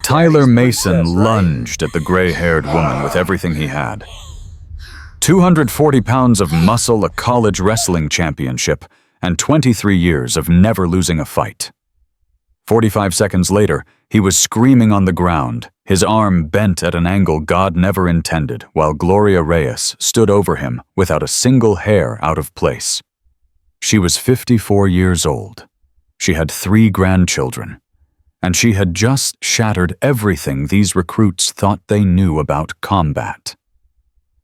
Tyler Mason lunged at the gray-haired woman with everything he had. 240 pounds of muscle, a college wrestling championship, and 23 years of never losing a fight. 45 seconds later, he was screaming on the ground, his arm bent at an angle God never intended, while Gloria Reyes stood over him without a single hair out of place. She was 54 years old. She had 3 grandchildren, and she had just shattered everything these recruits thought they knew about combat.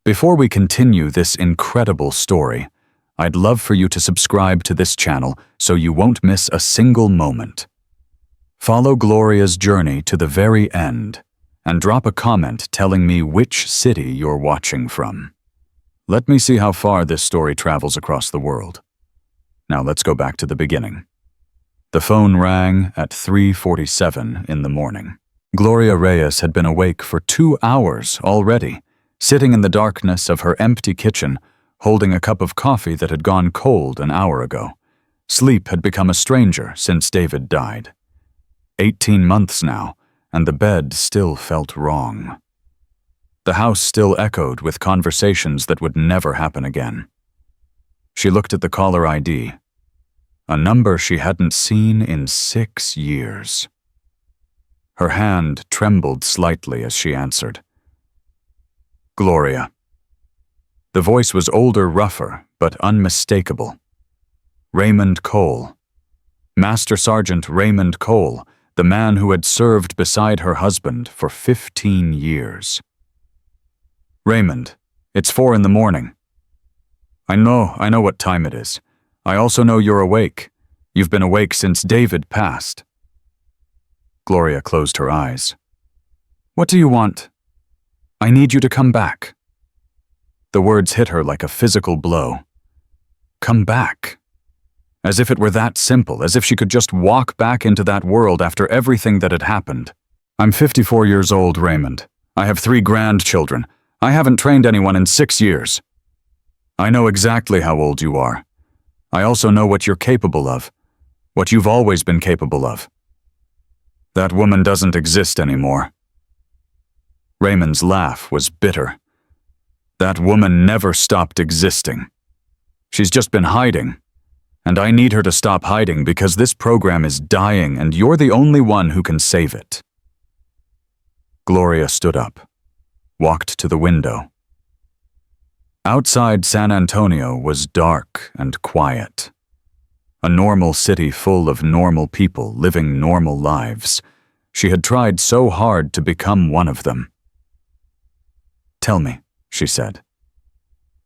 Before we continue this incredible story, I'd love for you to subscribe to this channel so you won't miss a single moment. Follow Gloria's journey to the very end, and drop a comment telling me which city you're watching from. Let me see how far this story travels across the world. Now let's go back to the beginning. The phone rang at 3:47 in the morning. Gloria Reyes had been awake for 2 hours already, sitting in the darkness of her empty kitchen, holding a cup of coffee that had gone cold an hour ago. Sleep had become a stranger since David died. 18 months now, and the bed still felt wrong. The house still echoed with conversations that would never happen again. She looked at the caller ID, a number she hadn't seen in 6 years. Her hand trembled slightly as she answered. Gloria. The voice was older, rougher, but unmistakable. Raymond Cole. Master Sergeant Raymond Cole, the man who had served beside her husband for 15 years. Raymond, it's 4 in the morning. I know what time it is. I also know you're awake. You've been awake since David passed. Gloria closed her eyes. What do you want? I need you to come back. The words hit her like a physical blow. Come back. As if it were that simple, as if she could just walk back into that world after everything that had happened. I'm 54 years old, Raymond. I have 3 grandchildren. I haven't trained anyone in 6 years. I know exactly how old you are. I also know what you're capable of, what you've always been capable of. That woman doesn't exist anymore. Raymond's laugh was bitter. That woman never stopped existing. She's just been hiding. And I need her to stop hiding because this program is dying and you're the only one who can save it. Gloria stood up, walked to the window. Outside San Antonio was dark and quiet. A normal city full of normal people living normal lives. She had tried so hard to become one of them. Tell me, she said.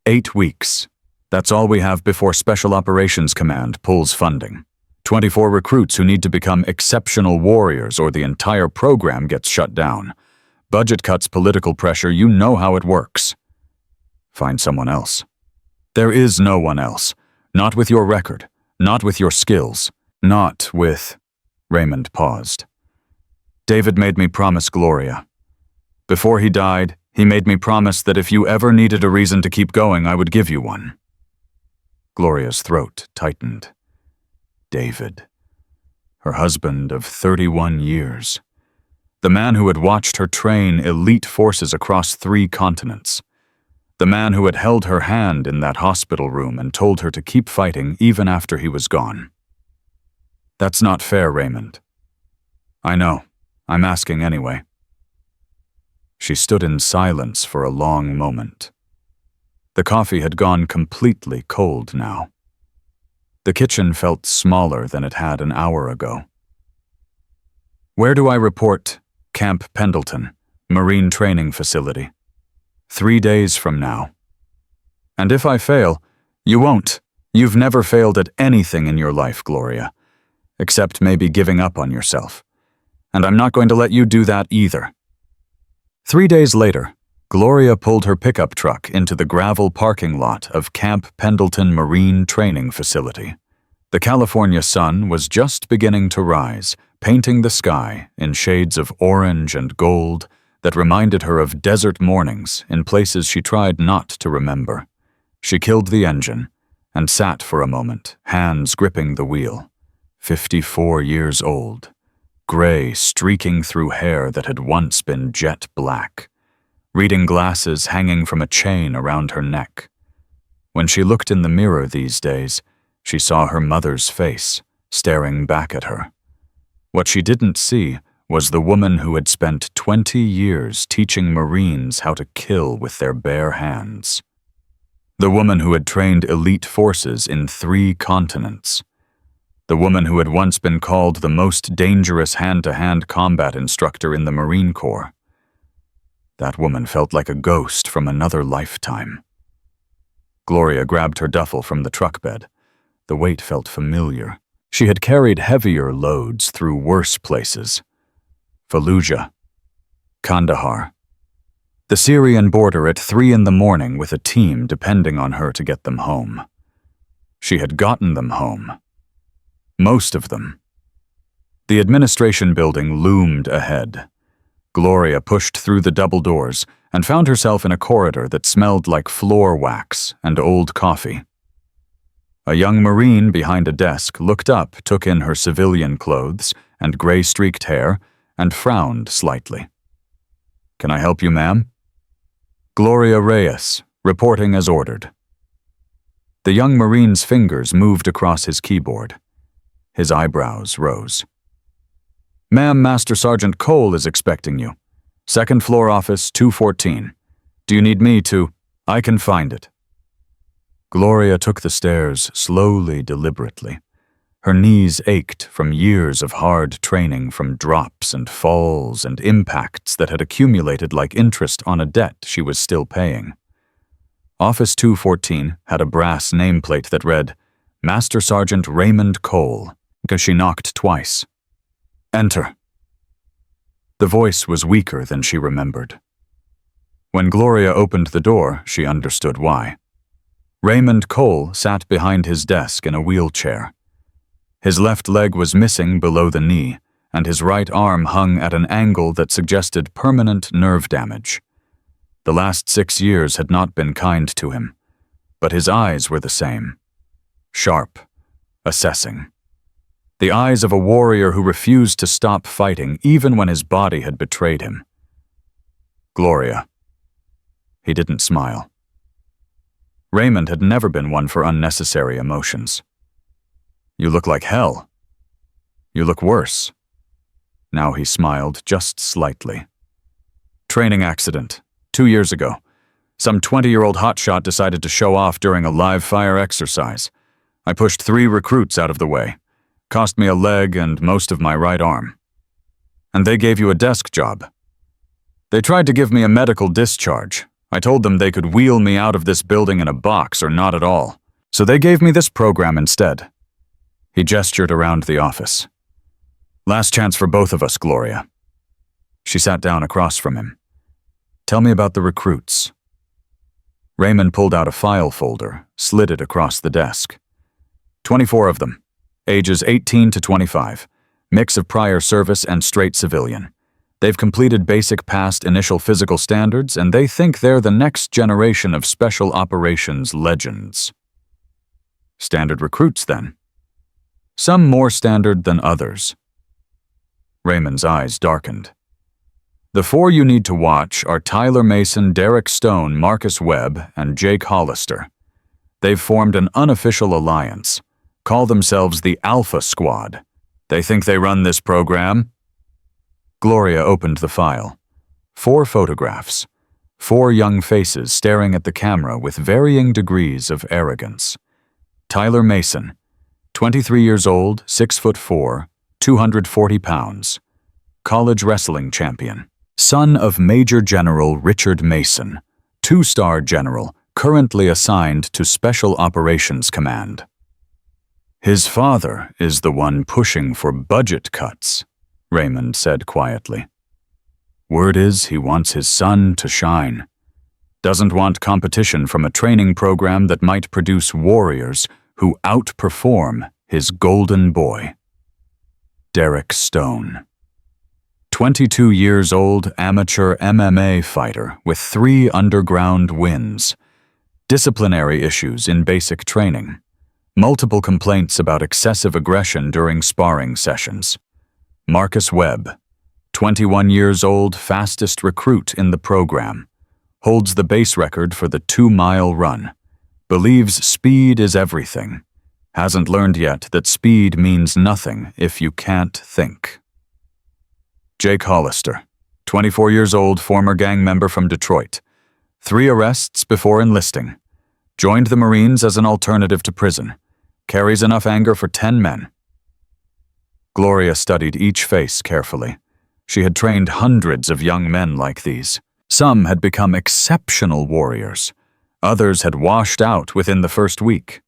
8 weeks. That's all we have before Special Operations Command pulls funding. 24 recruits who need to become exceptional warriors or the entire program gets shut down. Budget cuts, political pressure, you know how it works. Find someone else. There is no one else. Not with your record. Not with your skills. Not with... Raymond paused. David made me promise Gloria. Before he died, he made me promise that if you ever needed a reason to keep going, I would give you one. Gloria's throat tightened. David. Her husband of 31 years. The man who had watched her train elite forces across 3 continents. The man who had held her hand in that hospital room and told her to keep fighting even after he was gone. That's not fair, Raymond. I know. I'm asking anyway. She stood in silence for a long moment. The coffee had gone completely cold now. The kitchen felt smaller than it had an hour ago. Where do I report? Camp Pendleton, Marine Training Facility. 3 days from now. And if I fail, you won't. You've never failed at anything in your life, Gloria, except maybe giving up on yourself. And I'm not going to let you do that either. 3 days later, Gloria pulled her pickup truck into the gravel parking lot of Camp Pendleton Marine Training Facility. The California sun was just beginning to rise, painting the sky in shades of orange and gold that reminded her of desert mornings in places she tried not to remember. She killed the engine and sat for a moment, hands gripping the wheel. 54 years old. gray streaking through hair that had once been jet black, reading glasses hanging from a chain around her neck. When she looked in the mirror these days, she saw her mother's face, staring back at her. What she didn't see was the woman who had spent 20 years teaching Marines how to kill with their bare hands. The woman who had trained elite forces in 3 continents. The woman who had once been called the most dangerous hand-to-hand combat instructor in the Marine Corps. That woman felt like a ghost from another lifetime. Gloria grabbed her duffel from the truck bed. The weight felt familiar. She had carried heavier loads through worse places. Fallujah, Kandahar, the Syrian border at 3 in the morning with a team depending on her to get them home. She had gotten them home. Most of them. The administration building loomed ahead. Gloria pushed through the double doors and found herself in a corridor that smelled like floor wax and old coffee. A young Marine behind a desk looked up, took in her civilian clothes and gray-streaked hair, and frowned slightly. "Can I help you, ma'am?" Gloria Reyes, reporting as ordered. The young Marine's fingers moved across his keyboard. His eyebrows rose. "Ma'am, Master Sergeant Cole is expecting you. 2nd floor office, 214. Do you need me to? I can find it." Gloria took the stairs slowly, deliberately. Her knees ached from years of hard training, from drops and falls and impacts that had accumulated like interest on a debt she was still paying. Office 214 had a brass nameplate that read, Master Sergeant Raymond Cole, because she knocked twice. "Enter." The voice was weaker than she remembered. When Gloria opened the door, she understood why. Raymond Cole sat behind his desk in a wheelchair. His left leg was missing below the knee, and his right arm hung at an angle that suggested permanent nerve damage. The last 6 years had not been kind to him, but his eyes were the same. Sharp, assessing. The eyes of a warrior who refused to stop fighting even when his body had betrayed him. Gloria. He didn't smile. Raymond had never been one for unnecessary emotions. "You look like hell. You look worse." Now he smiled just slightly. "Training accident, 2 years ago. Some 20-year-old hotshot decided to show off during a live-fire exercise. I pushed 3 recruits out of the way. Cost me a leg and most of my right arm. And they gave you a desk job. They tried to give me a medical discharge. I told them they could wheel me out of this building in a box or not at all. So they gave me this program instead." He gestured around the office. "Last chance for both of us, Gloria." She sat down across from him. "Tell me about the recruits." Raymond pulled out a file folder, slid it across the desk. 24 of them, ages 18 to 25, mix of prior service and straight civilian. They've completed basic past initial physical standards, and they think they're the next generation of special operations legends. Standard recruits, then. Some more standard than others. Raymond's eyes darkened. The 4 you need to watch are Tyler Mason, Derek Stone, Marcus Webb, and Jake Hollister. They've formed an unofficial alliance. Call themselves the Alpha Squad. They think they run this program. Gloria opened the file. 4 photographs. 4 young faces staring at the camera with varying degrees of arrogance. Tyler Mason, 23 years old, 6'4", 240 pounds. College wrestling champion. Son of Major General Richard Mason, 2-star general, currently assigned to Special Operations Command. His father is the one pushing for budget cuts, Raymond said quietly. Word is he wants his son to shine. Doesn't want competition from a training program that might produce warriors who outperform his golden boy. Derek Stone. 22 years old amateur MMA fighter with 3 underground wins. Disciplinary issues in basic training. Multiple complaints about excessive aggression during sparring sessions. Marcus Webb, 21 years old, fastest recruit in the program, holds the base record for the 2-mile run, believes speed is everything, hasn't learned yet that speed means nothing if you can't think. Jake Hollister, 24 years old, former gang member from Detroit, 3 arrests before enlisting, joined the Marines as an alternative to prison, carries enough anger for 10 men. Gloria studied each face carefully. She had trained hundreds of young men like these. Some had become exceptional warriors. Others had washed out within the first week.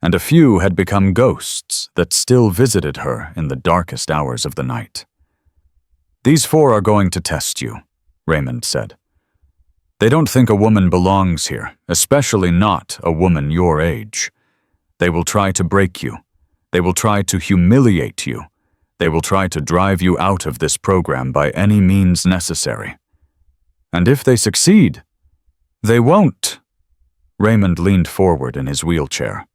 And a few had become ghosts that still visited her in the darkest hours of the night. "These 4 are going to test you," Raymond said. "They don't think a woman belongs here, especially not a woman your age. They will try to break you. They will try to humiliate you. They will try to drive you out of this program by any means necessary. And if they succeed, they won't." Raymond leaned forward in his wheelchair.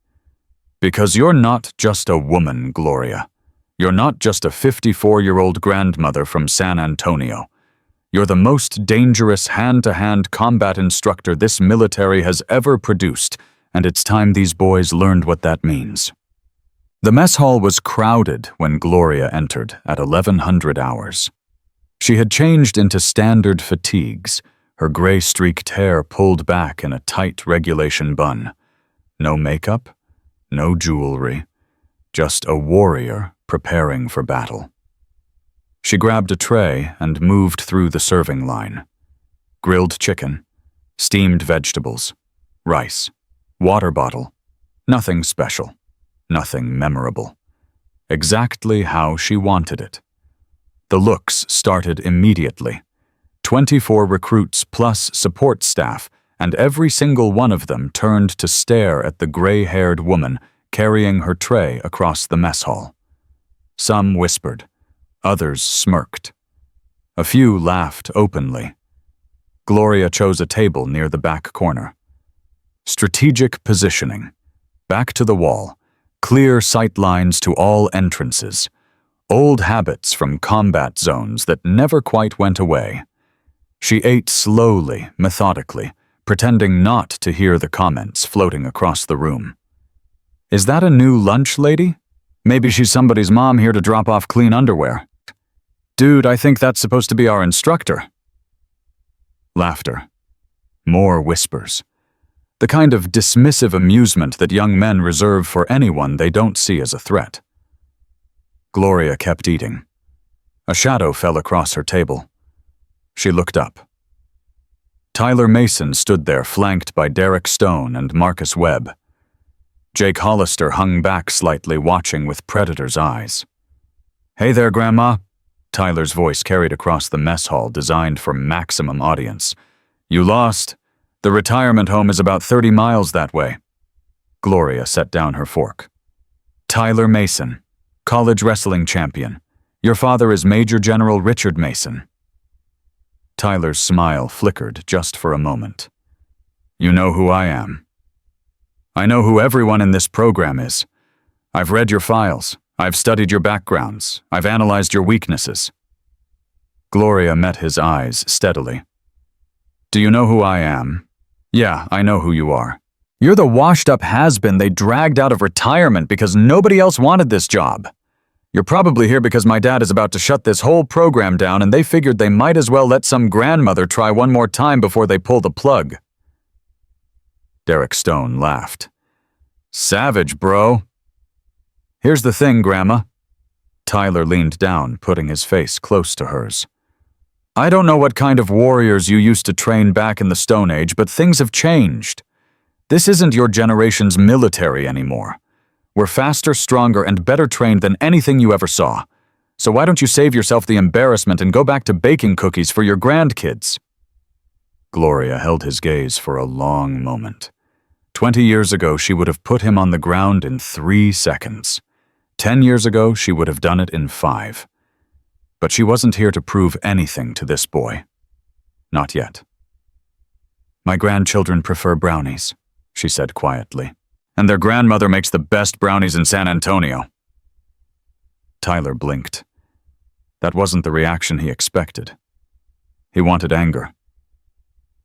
"Because you're not just a woman, Gloria. You're not just a 54-year-old grandmother from San Antonio. You're the most dangerous hand-to-hand combat instructor this military has ever produced, and it's time these boys learned what that means." The mess hall was crowded when Gloria entered at 1100 hours. She had changed into standard fatigues, her gray-streaked hair pulled back in a tight regulation bun. No makeup, no jewelry, just a warrior preparing for battle. She grabbed a tray and moved through the serving line. Grilled chicken, steamed vegetables, rice, water bottle, nothing special. Nothing memorable. Exactly how she wanted it. The looks started immediately. 24 recruits plus support staff, and every single one of them turned to stare at the gray-haired woman carrying her tray across the mess hall. Some whispered. Others smirked. A few laughed openly. Gloria chose a table near the back corner. Strategic positioning. Back to the wall. Clear sight lines to all entrances. Old habits from combat zones that never quite went away. She ate slowly, methodically, pretending not to hear the comments floating across the room. "Is that a new lunch lady? Maybe she's somebody's mom here to drop off clean underwear. Dude, I think that's supposed to be our instructor." Laughter. More whispers. The kind of dismissive amusement that young men reserve for anyone they don't see as a threat. Gloria kept eating. A shadow fell across her table. She looked up. Tyler Mason stood there flanked by Derek Stone and Marcus Webb. Jake Hollister hung back slightly, watching with predator's eyes. "Hey there, Grandma." Tyler's voice carried across the mess hall designed for maximum audience. "You lost. The retirement home is about 30 miles that way." Gloria set down her fork. "Tyler Mason, college wrestling champion. Your father is Major General Richard Mason." Tyler's smile flickered just for a moment. "You know who I am." "I know who everyone in this program is. I've read your files. I've studied your backgrounds. I've analyzed your weaknesses." Gloria met his eyes steadily. "Do you know who I am?" "Yeah, I know who you are. You're the washed-up has-been they dragged out of retirement because nobody else wanted this job. You're probably here because my dad is about to shut this whole program down and they figured they might as well let some grandmother try one more time before they pull the plug." Derek Stone laughed. "Savage, bro." "Here's the thing, Grandma." Tyler leaned down, putting his face close to hers. "I don't know what kind of warriors you used to train back in the Stone Age, but things have changed. This isn't your generation's military anymore. We're faster, stronger, and better trained than anything you ever saw. So why don't you save yourself the embarrassment and go back to baking cookies for your grandkids?" Gloria held his gaze for a long moment. 20 years ago, she would have put him on the ground in 3 seconds. 10 years ago, she would have done it in 5. But she wasn't here to prove anything to this boy. Not yet. "My grandchildren prefer brownies," she said quietly. "And their grandmother makes the best brownies in San Antonio." Tyler blinked. That wasn't the reaction he expected. He wanted anger.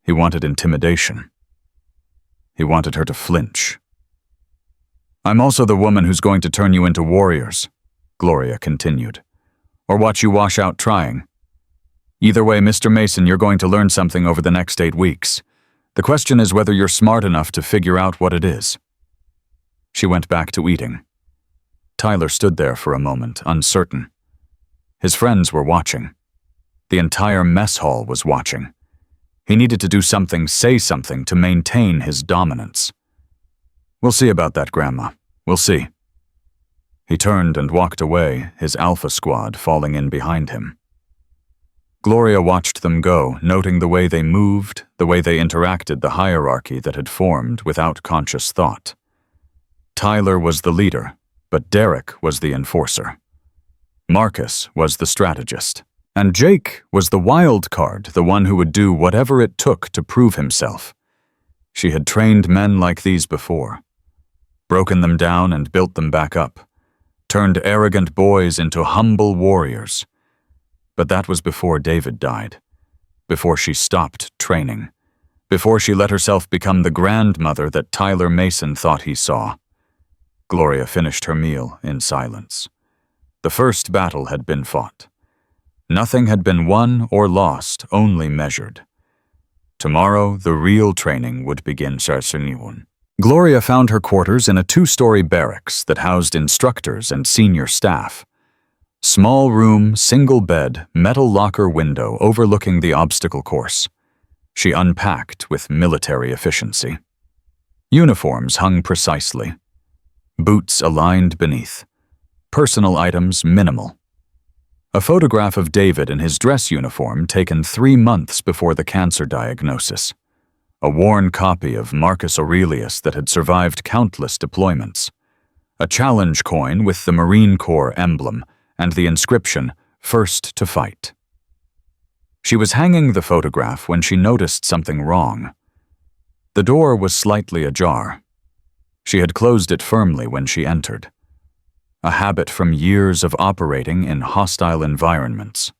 He wanted intimidation. He wanted her to flinch. "I'm also the woman who's going to turn you into warriors," Gloria continued, "or watch you wash out trying. Either way, Mr. Mason, you're going to learn something over the next 8 weeks. The question is whether you're smart enough to figure out what it is." She went back to eating. Tyler stood there for a moment, uncertain. His friends were watching. The entire mess hall was watching. He needed to do something, say something, to maintain his dominance. "We'll see about that, Grandma. We'll see." He turned and walked away, his alpha squad falling in behind him. Gloria watched them go, noting the way they moved, the way they interacted, the hierarchy that had formed without conscious thought. Tyler was the leader, but Derek was the enforcer. Marcus was the strategist. And Jake was the wild card, the one who would do whatever it took to prove himself. She had trained men like these before, broken them down and built them back up, turned arrogant boys into humble warriors. But that was before David died, before she stopped training, before she let herself become the grandmother that Tyler Mason thought he saw. Gloria finished her meal in silence. The first battle had been fought. Nothing had been won or lost, only measured. Tomorrow, the real training would begin. Gloria found her quarters in a 2-story barracks that housed instructors and senior staff. Small room, single bed, metal locker window overlooking the obstacle course. She unpacked with military efficiency. Uniforms hung precisely. Boots aligned beneath. Personal items minimal. A photograph of David in his dress uniform taken 3 months before the cancer diagnosis. A worn copy of Marcus Aurelius that had survived countless deployments. A challenge coin with the Marine Corps emblem and the inscription, "First to Fight." She was hanging the photograph when she noticed something wrong. The door was slightly ajar. She had closed it firmly when she entered. A habit from years of operating in hostile environments.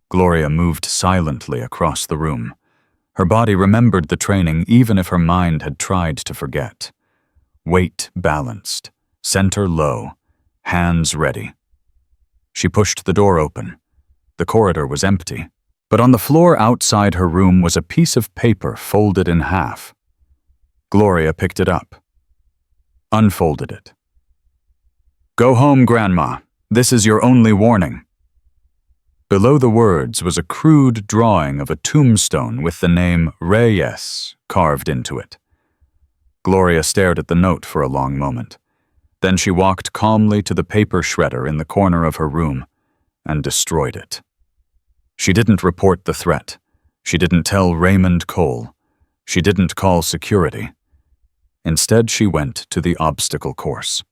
Gloria moved silently across the room. Her body remembered the training even if her mind had tried to forget. Weight balanced, center low, hands ready. She pushed the door open. The corridor was empty, but on the floor outside her room was a piece of paper folded in half. Gloria picked it up, unfolded it. "Go home, Grandma. This is your only warning." Below the words was a crude drawing of a tombstone with the name Reyes carved into it. Gloria stared at the note for a long moment. Then she walked calmly to the paper shredder in the corner of her room and destroyed it. She didn't report the threat. She didn't tell Raymond Cole. She didn't call security. Instead, she went to the obstacle course.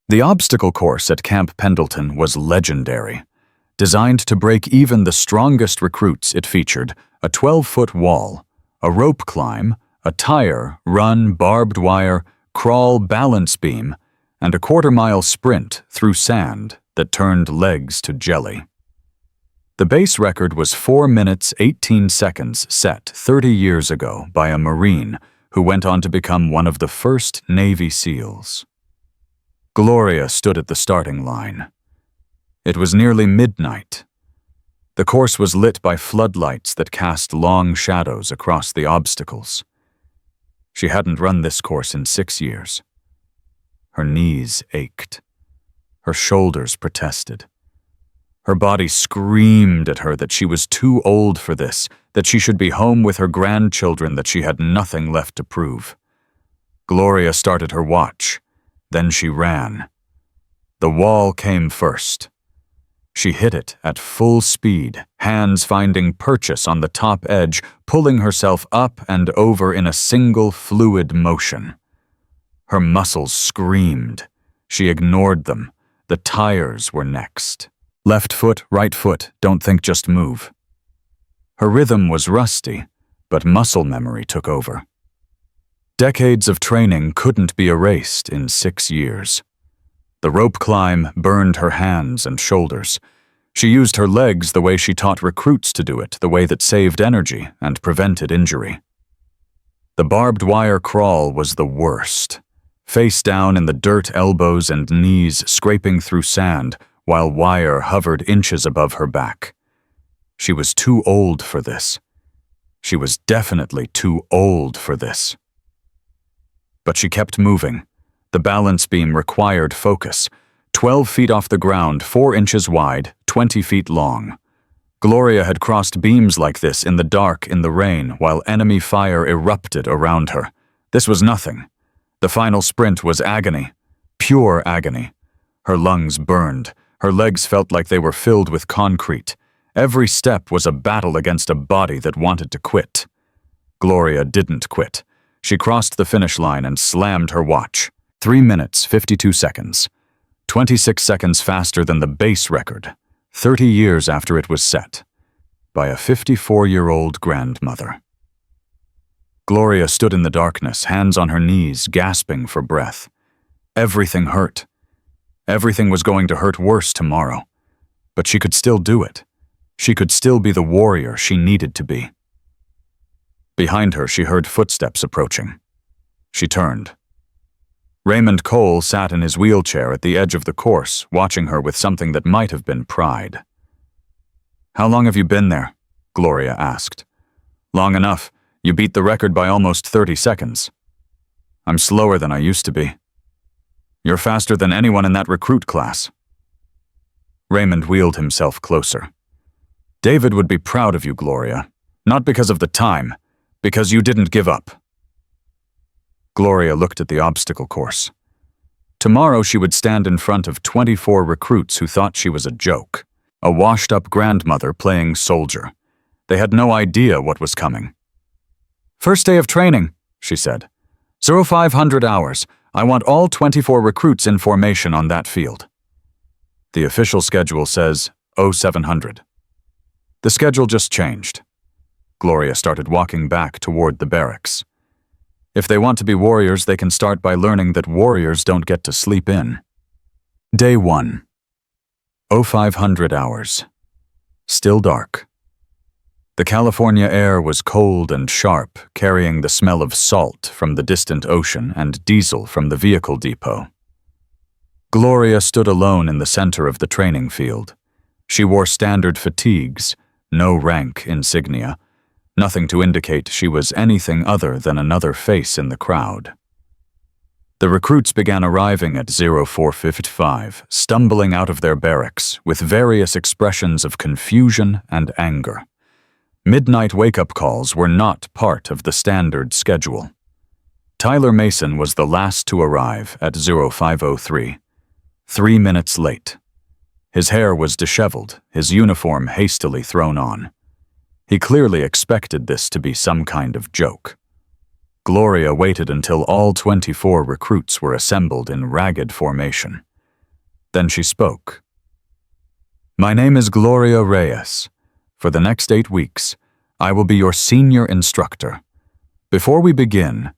The obstacle course at Camp Pendleton was legendary. Designed to break even the strongest recruits, it featured a 12-foot wall, a rope climb, a tire, run, barbed wire, crawl, balance beam, and a quarter-mile sprint through sand that turned legs to jelly. The base record was 4 minutes 18 seconds set 30 years ago by a Marine who went on to become one of the first Navy SEALs. Gloria stood at the starting line. It was nearly midnight. The course was lit by floodlights that cast long shadows across the obstacles. She hadn't run this course in 6 years. Her knees ached. Her shoulders protested. Her body screamed at her that she was too old for this, that she should be home with her grandchildren, that she had nothing left to prove. Gloria started her watch. Then she ran. The wall came first. She hit it at full speed, hands finding purchase on the top edge, pulling herself up and over in a single fluid motion. Her muscles screamed. She ignored them. The tires were next. Left foot, right foot, don't think, just move. Her rhythm was rusty, but muscle memory took over. Decades of training couldn't be erased in 6 years. The rope climb burned her hands and shoulders. She used her legs the way she taught recruits to do it, the way that saved energy and prevented injury. The barbed wire crawl was the worst. Face down in the dirt, elbows and knees scraping through sand, while wire hovered inches above her back. She was too old for this. She was definitely too old for this. But she kept moving. The balance beam required focus. 12 feet off the ground, 4 inches wide, 20 feet long. Gloria had crossed beams like this in the dark, in the rain, while enemy fire erupted around her. This was nothing. The final sprint was agony. Pure agony. Her lungs burned. Her legs felt like they were filled with concrete. Every step was a battle against a body that wanted to quit. Gloria didn't quit. She crossed the finish line and slammed her watch. 3 minutes, 52 seconds. 26 seconds faster than the base record, 30 years after it was set, by a 54-year-old grandmother. Gloria stood in the darkness, hands on her knees, gasping for breath. Everything hurt. Everything was going to hurt worse tomorrow. But she could still do it. She could still be the warrior she needed to be. Behind her, she heard footsteps approaching. She turned. Raymond Cole sat in his wheelchair at the edge of the course, watching her with something that might have been pride. "How long have you been there?" Gloria asked. "Long enough. You beat the record by almost 30 seconds. I'm slower than I used to be. You're faster than anyone in that recruit class." Raymond wheeled himself closer. "David would be proud of you, Gloria. Not because of the time, because you didn't give up." Gloria looked at the obstacle course. Tomorrow she would stand in front of 24 recruits who thought she was a joke, a washed-up grandmother playing soldier. They had no idea what was coming. "First day of training," she said. 0500 hours. I want all 24 recruits in formation on that field." The official schedule says 0700. The schedule just changed. Gloria started walking back toward the barracks. If they want to be warriors, they can start by learning that warriors don't get to sleep in. Day 1. 0500 hours. Still dark. The California air was cold and sharp, carrying the smell of salt from the distant ocean and diesel from the vehicle depot. Gloria stood alone in the center of the training field. She wore standard fatigues, no rank insignia, nothing to indicate she was anything other than another face in the crowd. The recruits began arriving at 0455, stumbling out of their barracks with various expressions of confusion and anger. Midnight wake-up calls were not part of the standard schedule. Tyler Mason was the last to arrive at 0503, 3 minutes late. His hair was disheveled, his uniform hastily thrown on. He clearly expected this to be some kind of joke. Gloria waited until all 24 recruits were assembled in ragged formation. Then she spoke. "My name is Gloria Reyes. For the next 8 weeks, I will be your senior instructor. Before we begin,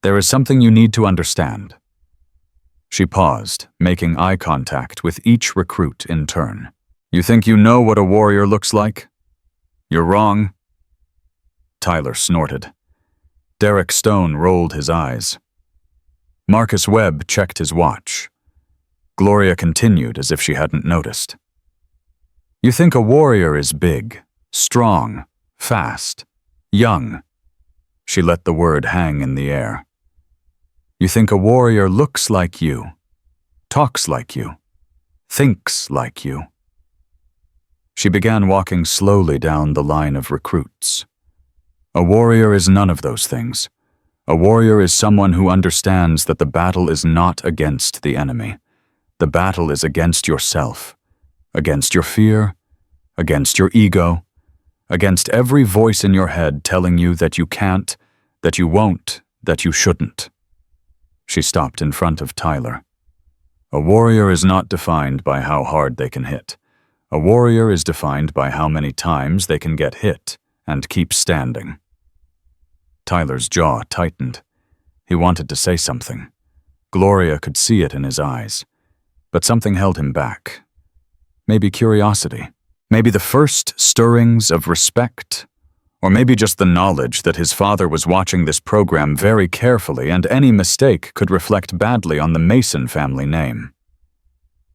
there is something you need to understand." She paused, making eye contact with each recruit in turn. "You think you know what a warrior looks like? You're wrong." Tyler snorted. Derek Stone rolled his eyes. Marcus Webb checked his watch. Gloria continued as if she hadn't noticed. "You think a warrior is big, strong, fast, young." She let the word hang in the air. "You think a warrior looks like you, talks like you, thinks like you." She began walking slowly down the line of recruits. A warrior is none of those things. A warrior is someone who understands that the battle is not against the enemy. The battle is against yourself, against your fear, against your ego, against every voice in your head telling you that you can't, that you won't, that you shouldn't. She stopped in front of Tyler. A warrior is not defined by how hard they can hit. A warrior is defined by how many times they can get hit and keep standing. Tyler's jaw tightened. He wanted to say something. Gloria could see it in his eyes. But something held him back. Maybe curiosity. Maybe the first stirrings of respect. Or maybe just the knowledge that his father was watching this program very carefully and any mistake could reflect badly on the Mason family name.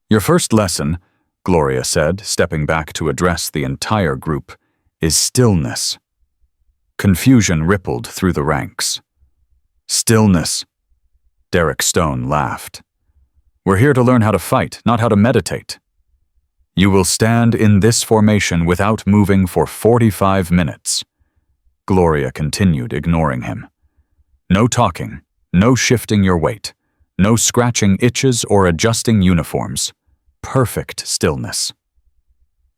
"Your first lesson," Gloria said, stepping back to address the entire group, "is stillness." Confusion rippled through the ranks. "Stillness," Derek Stone laughed. "We're here to learn how to fight, not how to meditate. You will stand in this formation without moving for 45 minutes. Gloria continued, ignoring him. "No talking, no shifting your weight, no scratching itches or adjusting uniforms. Perfect stillness."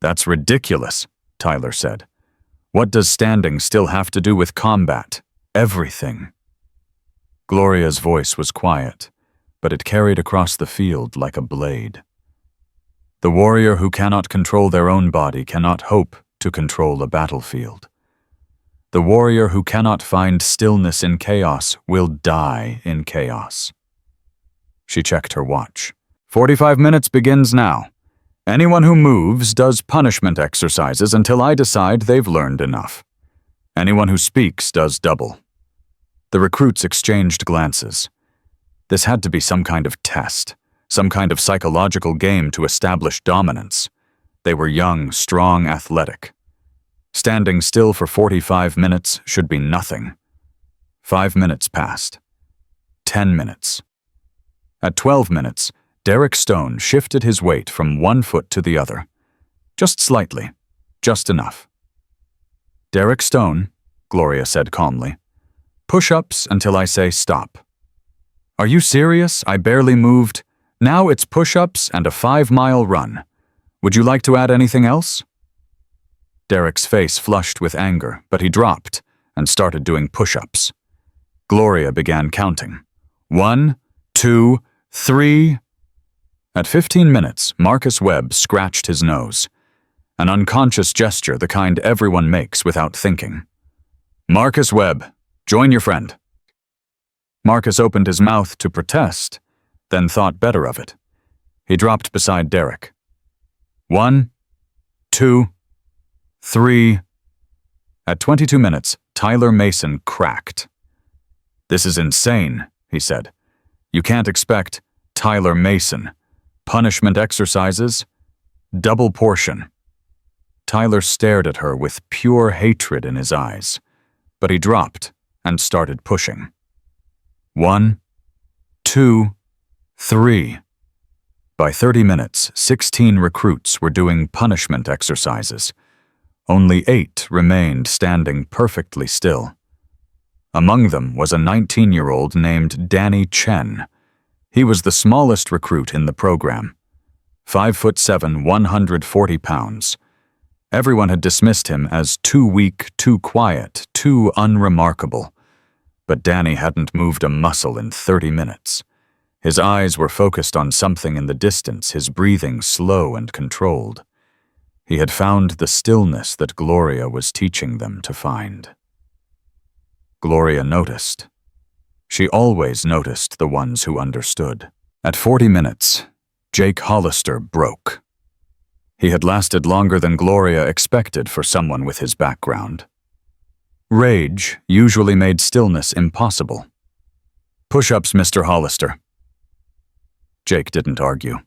"That's ridiculous," Tyler said. "What does standing still have to do with combat? Everything." Gloria's voice was quiet, but it carried across the field like a blade. "The warrior who cannot control their own body cannot hope to control a battlefield. The warrior who cannot find stillness in chaos will die in chaos." She checked her watch. 45 minutes begins now. Anyone who moves does punishment exercises until I decide they've learned enough. Anyone who speaks does double." The recruits exchanged glances. This had to be some kind of test, some kind of psychological game to establish dominance. They were young, strong, athletic. Standing still for 45 minutes should be nothing. 5 minutes passed. 10 minutes. At 12 minutes, Derek Stone shifted his weight from one foot to the other. Just slightly. Just enough. "Derek Stone," Gloria said calmly. "Push-ups until I say stop." "Are you serious? I barely moved. Now it's push-ups and a 5-mile run. Would you like to add anything else?" Derek's face flushed with anger, but he dropped and started doing push-ups. Gloria began counting. 1, 2, 3. At 15 minutes, Marcus Webb scratched his nose. An unconscious gesture, the kind everyone makes without thinking. "Marcus Webb, join your friend." Marcus opened his mouth to protest, then thought better of it. He dropped beside Derek. 1, 2, 3. At 22 minutes, Tyler Mason cracked. "This is insane," he said. "You can't expect Tyler Mason. Punishment exercises? Double portion." Tyler stared at her with pure hatred in his eyes, but he dropped and started pushing. 1, 2, 3. By 30 minutes, 16 recruits were doing punishment exercises. Only 8 remained standing perfectly still. Among them was a 19-year-old named Danny Chen. He was the smallest recruit in the program. 5'7", 140 pounds. Everyone had dismissed him as too weak, too quiet, too unremarkable. But Danny hadn't moved a muscle in 30 minutes. His eyes were focused on something in the distance, his breathing slow and controlled. He had found the stillness that Gloria was teaching them to find. Gloria noticed. She always noticed the ones who understood. At 40 minutes, Jake Hollister broke. He had lasted longer than Gloria expected for someone with his background. Rage usually made stillness impossible. "Push-ups, Mr. Hollister." Jake didn't argue.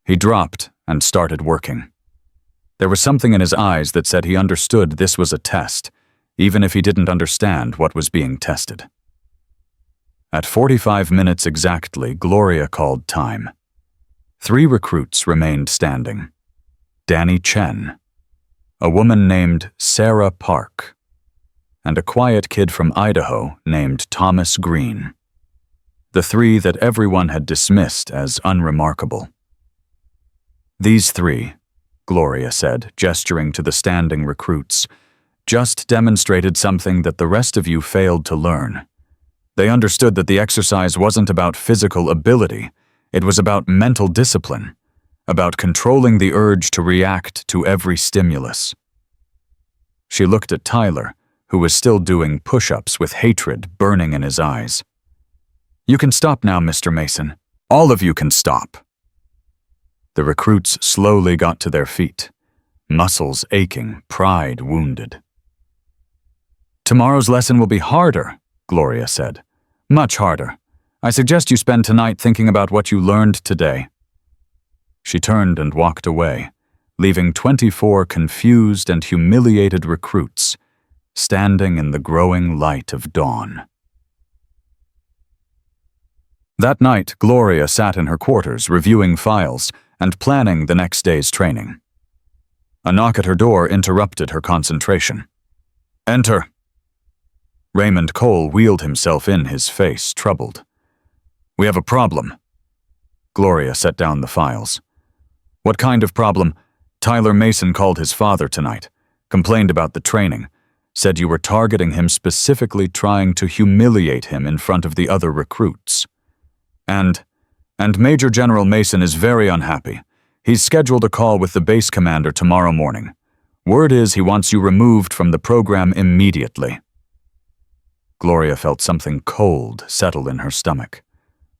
He dropped and started working. There was something in his eyes that said he understood this was a test, even if he didn't understand what was being tested. At 45 minutes exactly, Gloria called time. 3 recruits remained standing. Danny Chen, a woman named Sarah Park, and a quiet kid from Idaho named Thomas Green. The 3 that everyone had dismissed as unremarkable. "These 3, Gloria said, gesturing to the standing recruits, just demonstrated something that the rest of you failed to learn. They understood that the exercise wasn't about physical ability, it was about mental discipline, about controlling the urge to react to every stimulus." She looked at Tyler, who was still doing push-ups with hatred burning in his eyes. "You can stop now, Mr. Mason. All of you can stop." The recruits slowly got to their feet, muscles aching, pride wounded. "Tomorrow's lesson will be harder," Gloria said. "Much harder. I suggest you spend tonight thinking about what you learned today." She turned and walked away, leaving 24 confused and humiliated recruits standing in the growing light of dawn. That night, Gloria sat in her quarters reviewing files and planning the next day's training. A knock at her door interrupted her concentration. "Enter." Raymond Cole wheeled himself in, his face troubled. "We have a problem." Gloria set down the files. "What kind of problem?" "Tyler Mason called his father tonight, complained about the training, said you were targeting him, specifically trying to humiliate him in front of the other recruits. And Major General Mason is very unhappy. He's scheduled a call with the base commander tomorrow morning. Word is he wants you removed from the program immediately." Gloria felt something cold settle in her stomach.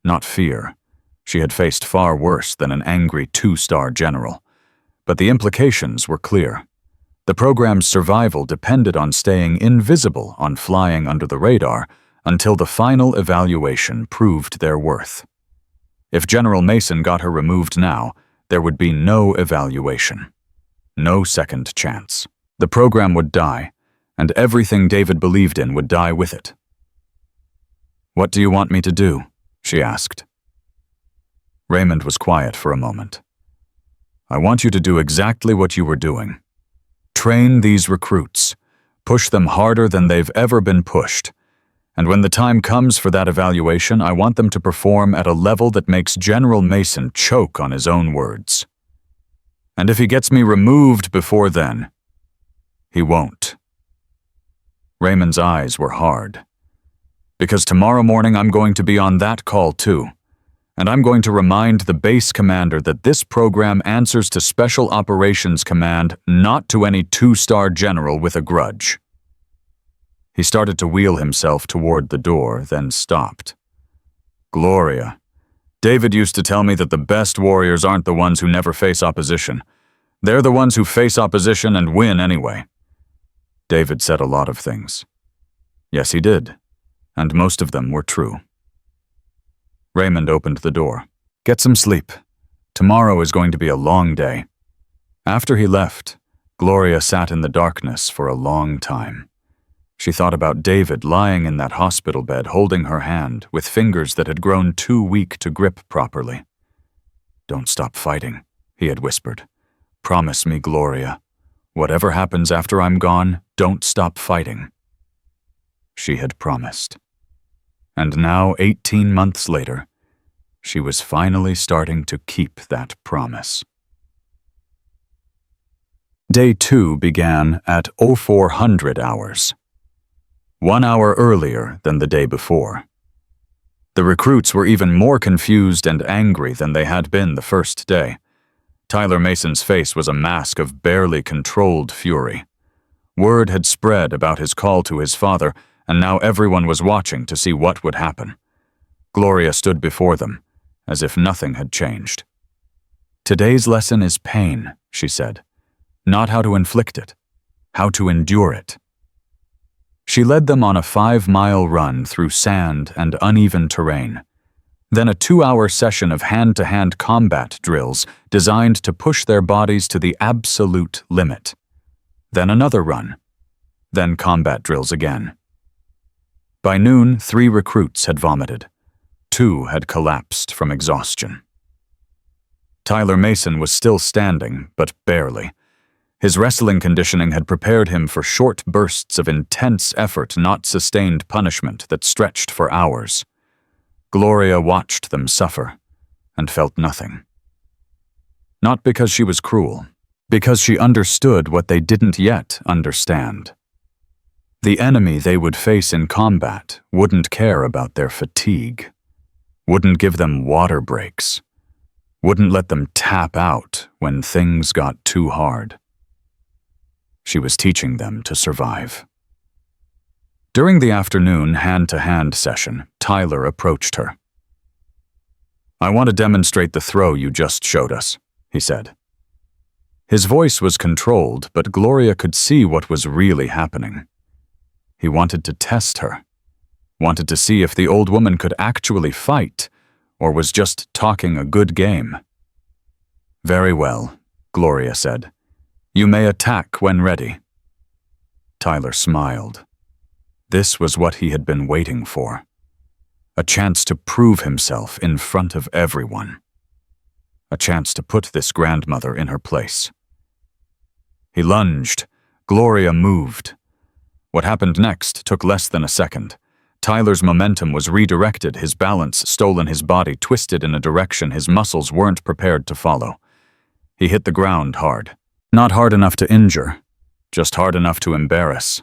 Not fear. She had faced far worse than an angry 2-star general. But the implications were clear. The program's survival depended on staying invisible, on flying under the radar, until the final evaluation proved their worth. If General Mason got her removed now, there would be no evaluation. No second chance. The program would die, and everything David believed in would die with it. "What do you want me to do?" she asked. Raymond was quiet for a moment. "I want you to do exactly what you were doing. Train these recruits. Push them harder than they've ever been pushed. And when the time comes for that evaluation, I want them to perform at a level that makes General Mason choke on his own words. And if he gets me removed before then, he won't." Raymond's eyes were hard. "Because tomorrow morning I'm going to be on that call too. And I'm going to remind the base commander that this program answers to Special Operations Command, not to any 2-star general with a grudge." He started to wheel himself toward the door, then stopped. "Gloria, David used to tell me that the best warriors aren't the ones who never face opposition. They're the ones who face opposition and win anyway." David said a lot of things. Yes, he did, and most of them were true. Raymond opened the door. "Get some sleep. Tomorrow is going to be a long day." After he left, Gloria sat in the darkness for a long time. She thought about David lying in that hospital bed, holding her hand with fingers that had grown too weak to grip properly. "Don't stop fighting," he had whispered. "Promise me, Gloria. Whatever happens after I'm gone, don't stop fighting." She had promised. And now, 18 months later, she was finally starting to keep that promise. Day 2 began at 0400 hours. 1 hour earlier than the day before. The recruits were even more confused and angry than they had been the first day. Tyler Mason's face was a mask of barely controlled fury. Word had spread about his call to his father, and now everyone was watching to see what would happen. Gloria stood before them, as if nothing had changed. "Today's lesson is pain," she said. "Not how to inflict it, how to endure it." She led them on a 5-mile run through sand and uneven terrain. Then a 2-hour session of hand-to-hand combat drills designed to push their bodies to the absolute limit. Then another run. Then combat drills again. By noon, 3 recruits had vomited. 2 had collapsed from exhaustion. Tyler Mason was still standing, but barely. His wrestling conditioning had prepared him for short bursts of intense effort, not sustained punishment that stretched for hours. Gloria watched them suffer and felt nothing. Not because she was cruel, because she understood what they didn't yet understand. The enemy they would face in combat wouldn't care about their fatigue, wouldn't give them water breaks, wouldn't let them tap out when things got too hard. She was teaching them to survive. During the afternoon hand-to-hand session, Tyler approached her. "I want to demonstrate the throw you just showed us," he said. His voice was controlled, but Gloria could see what was really happening. He wanted to test her, wanted to see if the old woman could actually fight, or was just talking a good game. "Very well," Gloria said. "You may attack when ready." Tyler smiled. This was what he had been waiting for. A chance to prove himself in front of everyone. A chance to put this grandmother in her place. He lunged. Gloria moved. What happened next took less than a second. Tyler's momentum was redirected, his balance stolen, his body twisted in a direction his muscles weren't prepared to follow. He hit the ground hard. Not hard enough to injure, just hard enough to embarrass.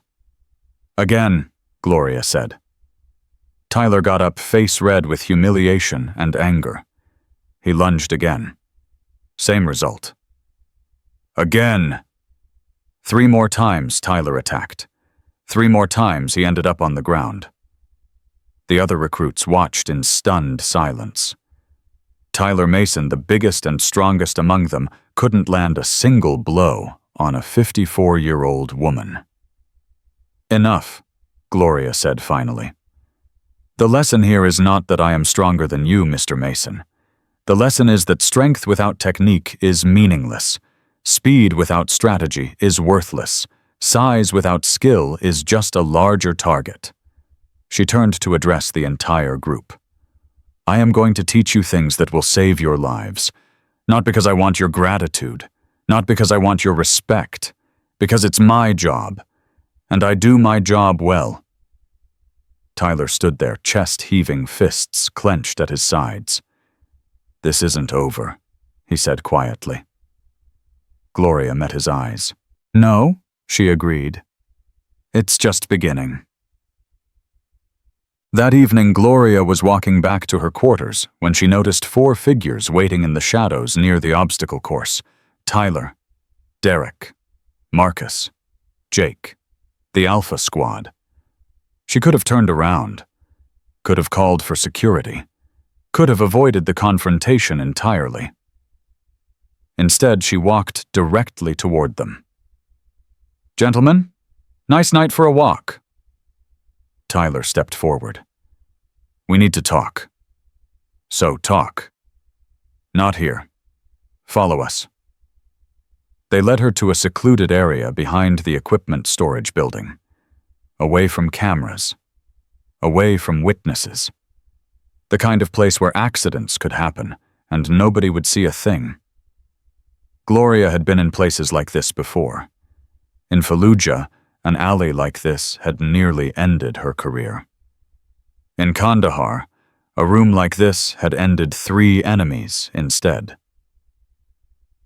"Again," Gloria said. Tyler got up, face red with humiliation and anger. He lunged again. Same result. Again. 3 more times Tyler attacked. 3 more times he ended up on the ground. The other recruits watched in stunned silence. Tyler Mason, the biggest and strongest among them, couldn't land a single blow on a 54-year-old woman. "Enough," Gloria said finally. "The lesson here is not that I am stronger than you, Mr. Mason. The lesson is that strength without technique is meaningless. Speed without strategy is worthless. Size without skill is just a larger target." She turned to address the entire group. "I am going to teach you things that will save your lives. Not because I want your gratitude, not because I want your respect, because it's my job, and I do my job well." Tyler stood there, chest heaving, fists clenched at his sides. "This isn't over," he said quietly. Gloria met his eyes. "No," she agreed. "It's just beginning." That evening, Gloria was walking back to her quarters when she noticed 4 figures waiting in the shadows near the obstacle course. Tyler, Derek, Marcus, Jake, the Alpha Squad. She could have turned around, could have called for security, could have avoided the confrontation entirely. Instead, she walked directly toward them. "Gentlemen, nice night for a walk." Tyler stepped forward. "We need to talk." "So talk." "Not here. Follow us." They led her to a secluded area behind the equipment storage building, away from cameras, away from witnesses. The kind of place where accidents could happen and nobody would see a thing. Gloria had been in places like this before. In Fallujah, an alley like this had nearly ended her career. In Kandahar, a room like this had ended 3 enemies instead.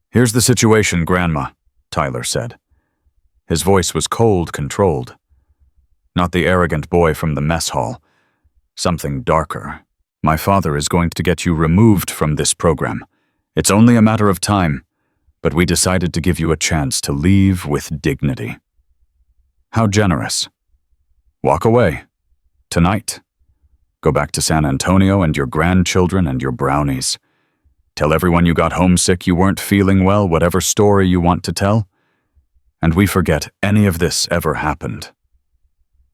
"Here's the situation, Grandma," Tyler said. His voice was cold, controlled. Not the arrogant boy from the mess hall. Something darker. "My father is going to get you removed from this program. It's only a matter of time, but we decided to give you a chance to leave with dignity." "How generous." "Walk away. Tonight. Go back to San Antonio and your grandchildren and your brownies. Tell everyone you got homesick, you weren't feeling well, whatever story you want to tell. And we forget any of this ever happened."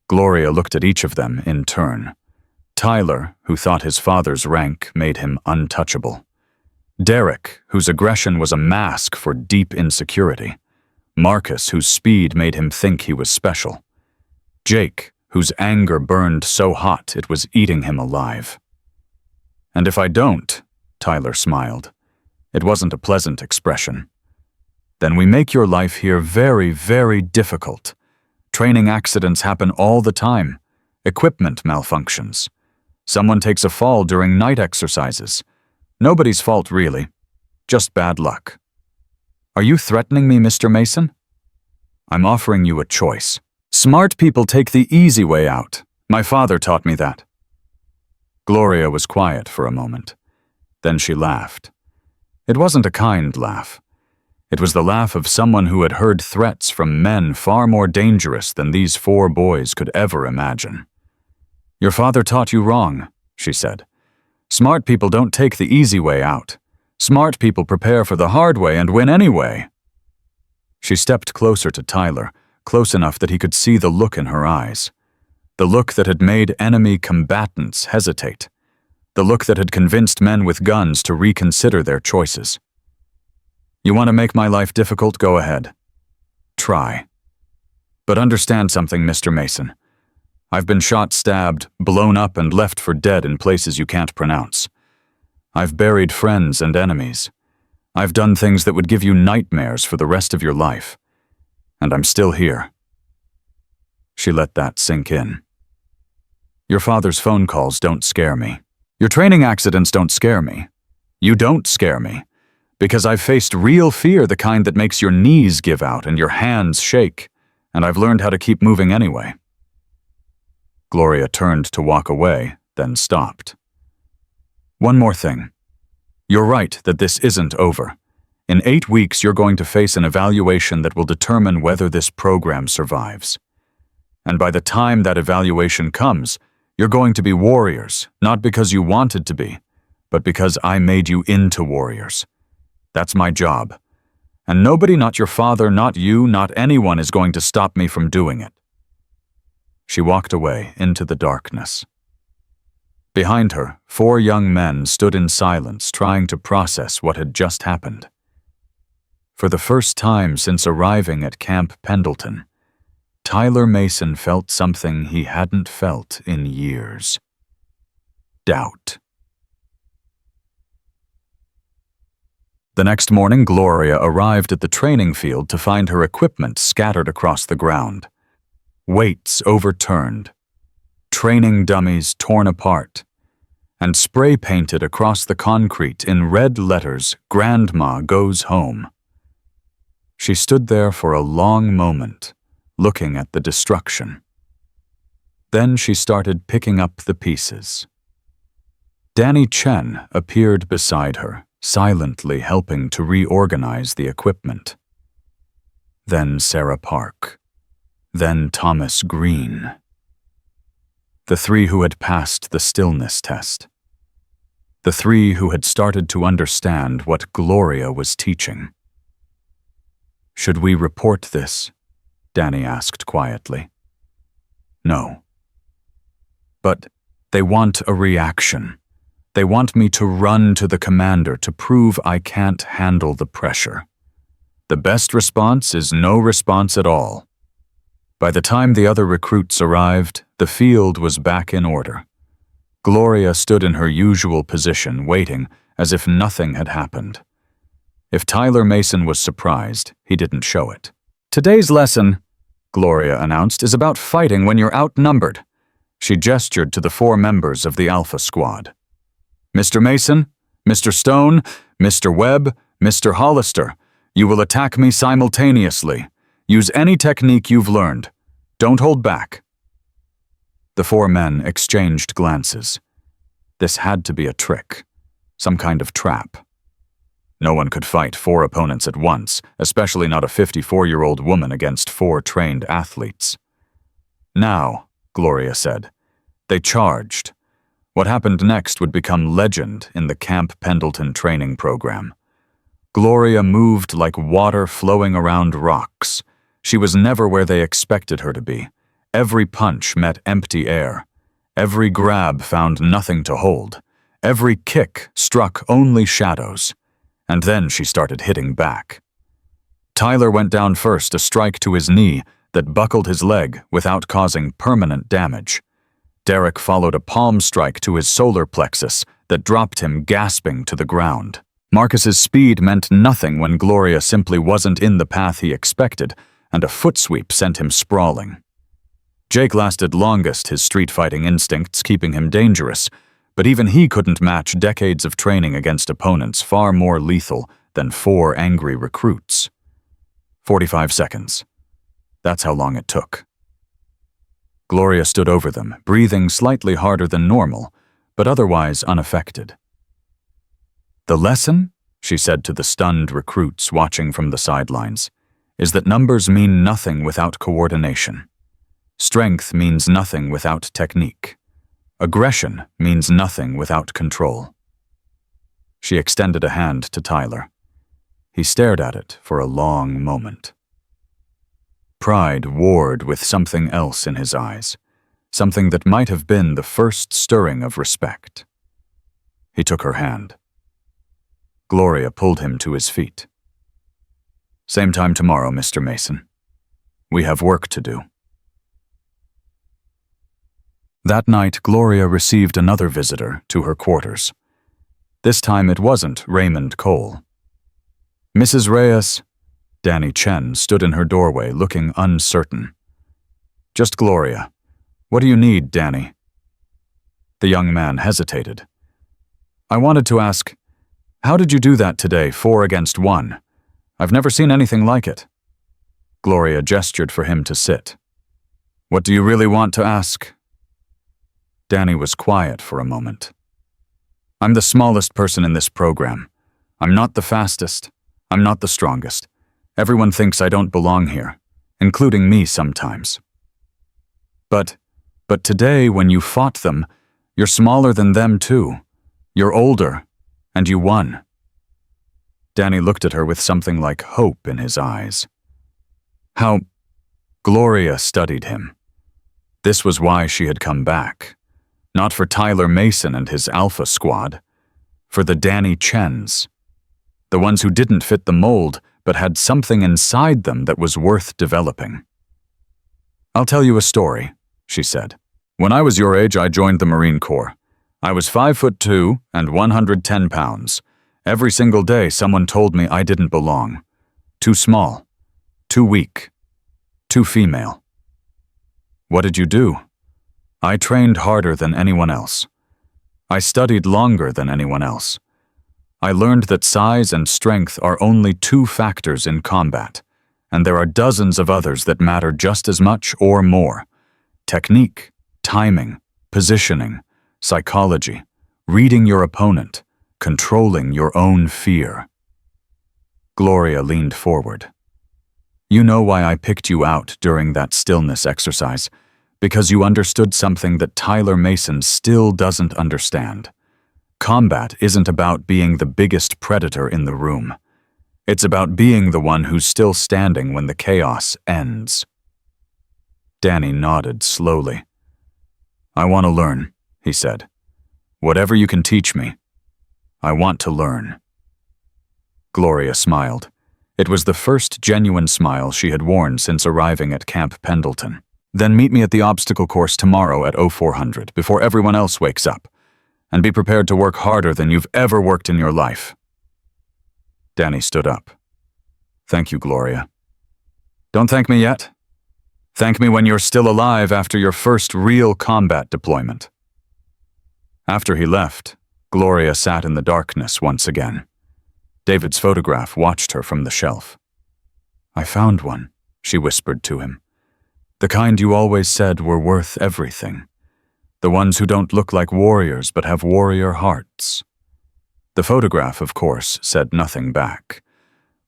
Gloria looked at each of them in turn. Tyler, who thought his father's rank made him untouchable. Derek, whose aggression was a mask for deep insecurity. Marcus, whose speed made him think he was special. Jake, whose anger burned so hot it was eating him alive. "And if I don't," Tyler smiled. It wasn't a pleasant expression. "Then we make your life here very, very difficult. Training accidents happen all the time. Equipment malfunctions. Someone takes a fall during night exercises. Nobody's fault, really. Just bad luck. Are you threatening me, Mr. Mason? I'm offering you a choice. Smart people take the easy way out. My father taught me that." Gloria was quiet for a moment. Then she laughed. It wasn't a kind laugh. It was the laugh of someone who had heard threats from men far more dangerous than these 4 boys could ever imagine. "Your father taught you wrong," she said. "Smart people don't take the easy way out. Smart people prepare for the hard way and win anyway. She stepped closer to Tyler, close enough that he could see the look in her eyes. The look that had made enemy combatants hesitate. The look that had convinced men with guns to reconsider their choices. You want to make my life difficult? Go ahead. Try. But understand something, Mr. Mason. I've been shot, stabbed, blown up, and left for dead in places you can't pronounce. I've buried friends and enemies. I've done things that would give you nightmares for the rest of your life. And I'm still here. She let that sink in. Your father's phone calls don't scare me. Your training accidents don't scare me. You don't scare me. Because I've faced real fear, the kind that makes your knees give out and your hands shake, and I've learned how to keep moving anyway. Gloria turned to walk away, then stopped. One more thing. You're right that this isn't over. In 8 weeks, you're going to face an evaluation that will determine whether this program survives. And by the time that evaluation comes, you're going to be warriors, not because you wanted to be, but because I made you into warriors. That's my job. And nobody, not your father, not you, not anyone is going to stop me from doing it. She walked away into the darkness. Behind her, 4 young men stood in silence, trying to process what had just happened. For the first time since arriving at Camp Pendleton, Tyler Mason felt something he hadn't felt in years. Doubt. The next morning, Gloria arrived at the training field to find her equipment scattered across the ground. Weights overturned, training dummies torn apart, and spray painted across the concrete in red letters, "Grandma Goes Home." She stood there for a long moment, looking at the destruction. Then she started picking up the pieces. Danny Chen appeared beside her, silently helping to reorganize the equipment. Then Sarah Park. Then Thomas Green. The 3 who had passed the stillness test. The 3 who had started to understand what Gloria was teaching. Should we report this? Danny asked quietly. No. But they want a reaction. They want me to run to the commander to prove I can't handle the pressure. The best response is no response at all. By the time the other recruits arrived, the field was back in order. Gloria stood in her usual position, waiting as if nothing had happened. If Tyler Mason was surprised, he didn't show it. Today's lesson, Gloria announced, is about fighting when you're outnumbered. She gestured to the 4 members of the Alpha Squad. Mr. Mason, Mr. Stone, Mr. Webb, Mr. Hollister, you will attack me simultaneously. Use any technique you've learned. Don't hold back. The 4 men exchanged glances. This had to be a trick, some kind of trap. No one could fight 4 opponents at once, especially not a 54-year-old woman against 4 trained athletes. Now, Gloria said, they charged. What happened next would become legend in the Camp Pendleton training program. Gloria moved like water flowing around rocks. She was never where they expected her to be. Every punch met empty air. Every grab found nothing to hold. Every kick struck only shadows. And then she started hitting back. Tyler went down first, a strike to his knee that buckled his leg without causing permanent damage. Derek followed a palm strike to his solar plexus that dropped him gasping to the ground. Marcus's speed meant nothing when Gloria simply wasn't in the path he expected, and a foot sweep sent him sprawling. Jake lasted longest, his street-fighting instincts keeping him dangerous, but even he couldn't match decades of training against opponents far more lethal than 4 angry recruits. 45 seconds. That's how long it took. Gloria stood over them, breathing slightly harder than normal, but otherwise unaffected. The lesson, she said to the stunned recruits watching from the sidelines, is that numbers mean nothing without coordination. Strength means nothing without technique. Aggression means nothing without control. She extended a hand to Tyler. He stared at it for a long moment. Pride warred with something else in his eyes, something that might have been the first stirring of respect. He took her hand. Gloria pulled him to his feet. "Same time tomorrow, Mr. Mason. We have work to do." That night, Gloria received another visitor to her quarters. This time it wasn't Raymond Cole. "Mrs. Reyes," Danny Chen stood in her doorway looking uncertain. "Just Gloria. What do you need, Danny?" The young man hesitated. "I wanted to ask, how did you do that today, 4 against 1? I've never seen anything like it." Gloria gestured for him to sit. "What do you really want to ask?" Danny was quiet for a moment. "I'm the smallest person in this program. I'm not the fastest. I'm not the strongest. Everyone thinks I don't belong here, including me sometimes. But today, when you fought them, you're smaller than them too. You're older, and you won." Danny looked at her with something like hope in his eyes. How Gloria studied him. This was why she had come back. Not for Tyler Mason and his Alpha Squad. For the Danny Chens. The ones who didn't fit the mold, but had something inside them that was worth developing. "I'll tell you a story," she said. "When I was your age, I joined the Marine Corps. I was 5'2" and 110 pounds. Every single day, someone told me I didn't belong. Too small. Too weak. Too female. What did you do? I trained harder than anyone else. I studied longer than anyone else. I learned that size and strength are only 2 factors in combat, and there are dozens of others that matter just as much or more. Technique, timing, positioning, psychology, reading your opponent, controlling your own fear." Gloria leaned forward. "You know why I picked you out during that stillness exercise? Because you understood something that Tyler Mason still doesn't understand. Combat isn't about being the biggest predator in the room. It's about being the one who's still standing when the chaos ends." Danny nodded slowly. "I want to learn," he said. "Whatever you can teach me. I want to learn." Gloria smiled. It was the first genuine smile she had worn since arriving at Camp Pendleton. "Then meet me at the obstacle course tomorrow at 0400 before everyone else wakes up. And be prepared to work harder than you've ever worked in your life." Danny stood up. "Thank you, Gloria." "Don't thank me yet. Thank me when you're still alive after your first real combat deployment." After he left, Gloria sat in the darkness once again. David's photograph watched her from the shelf. "I found one," she whispered to him. "The kind you always said were worth everything. The ones who don't look like warriors but have warrior hearts." The photograph, of course, said nothing back,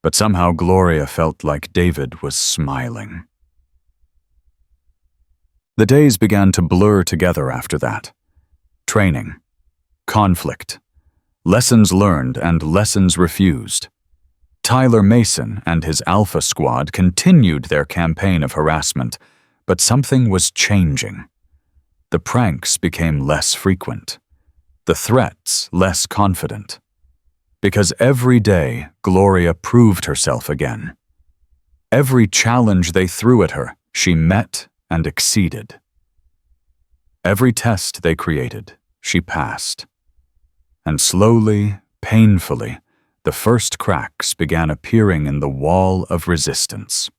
but somehow Gloria felt like David was smiling. The days began to blur together after that. Training, conflict, lessons learned and lessons refused. Tyler Mason and his Alpha Squad continued their campaign of harassment, but something was changing. The pranks became less frequent, the threats less confident. Because every day, Gloria proved herself again. Every challenge they threw at her, she met and exceeded. Every test they created, she passed. And slowly, painfully, the first cracks began appearing in the wall of resistance.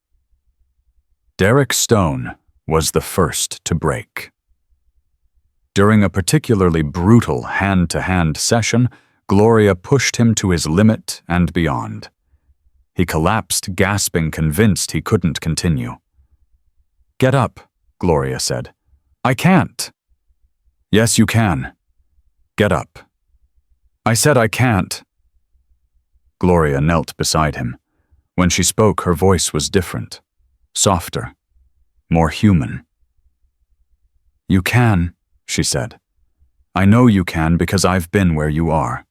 Derek Stone was the first to break. During a particularly brutal hand-to-hand session, Gloria pushed him to his limit and beyond. He collapsed, gasping, convinced he couldn't continue. "Get up," Gloria said. "I can't." "Yes, you can. Get up." "I said I can't." Gloria knelt beside him. When she spoke, her voice was different, softer, more human. "You can," she said. "I know you can because I've been where you are.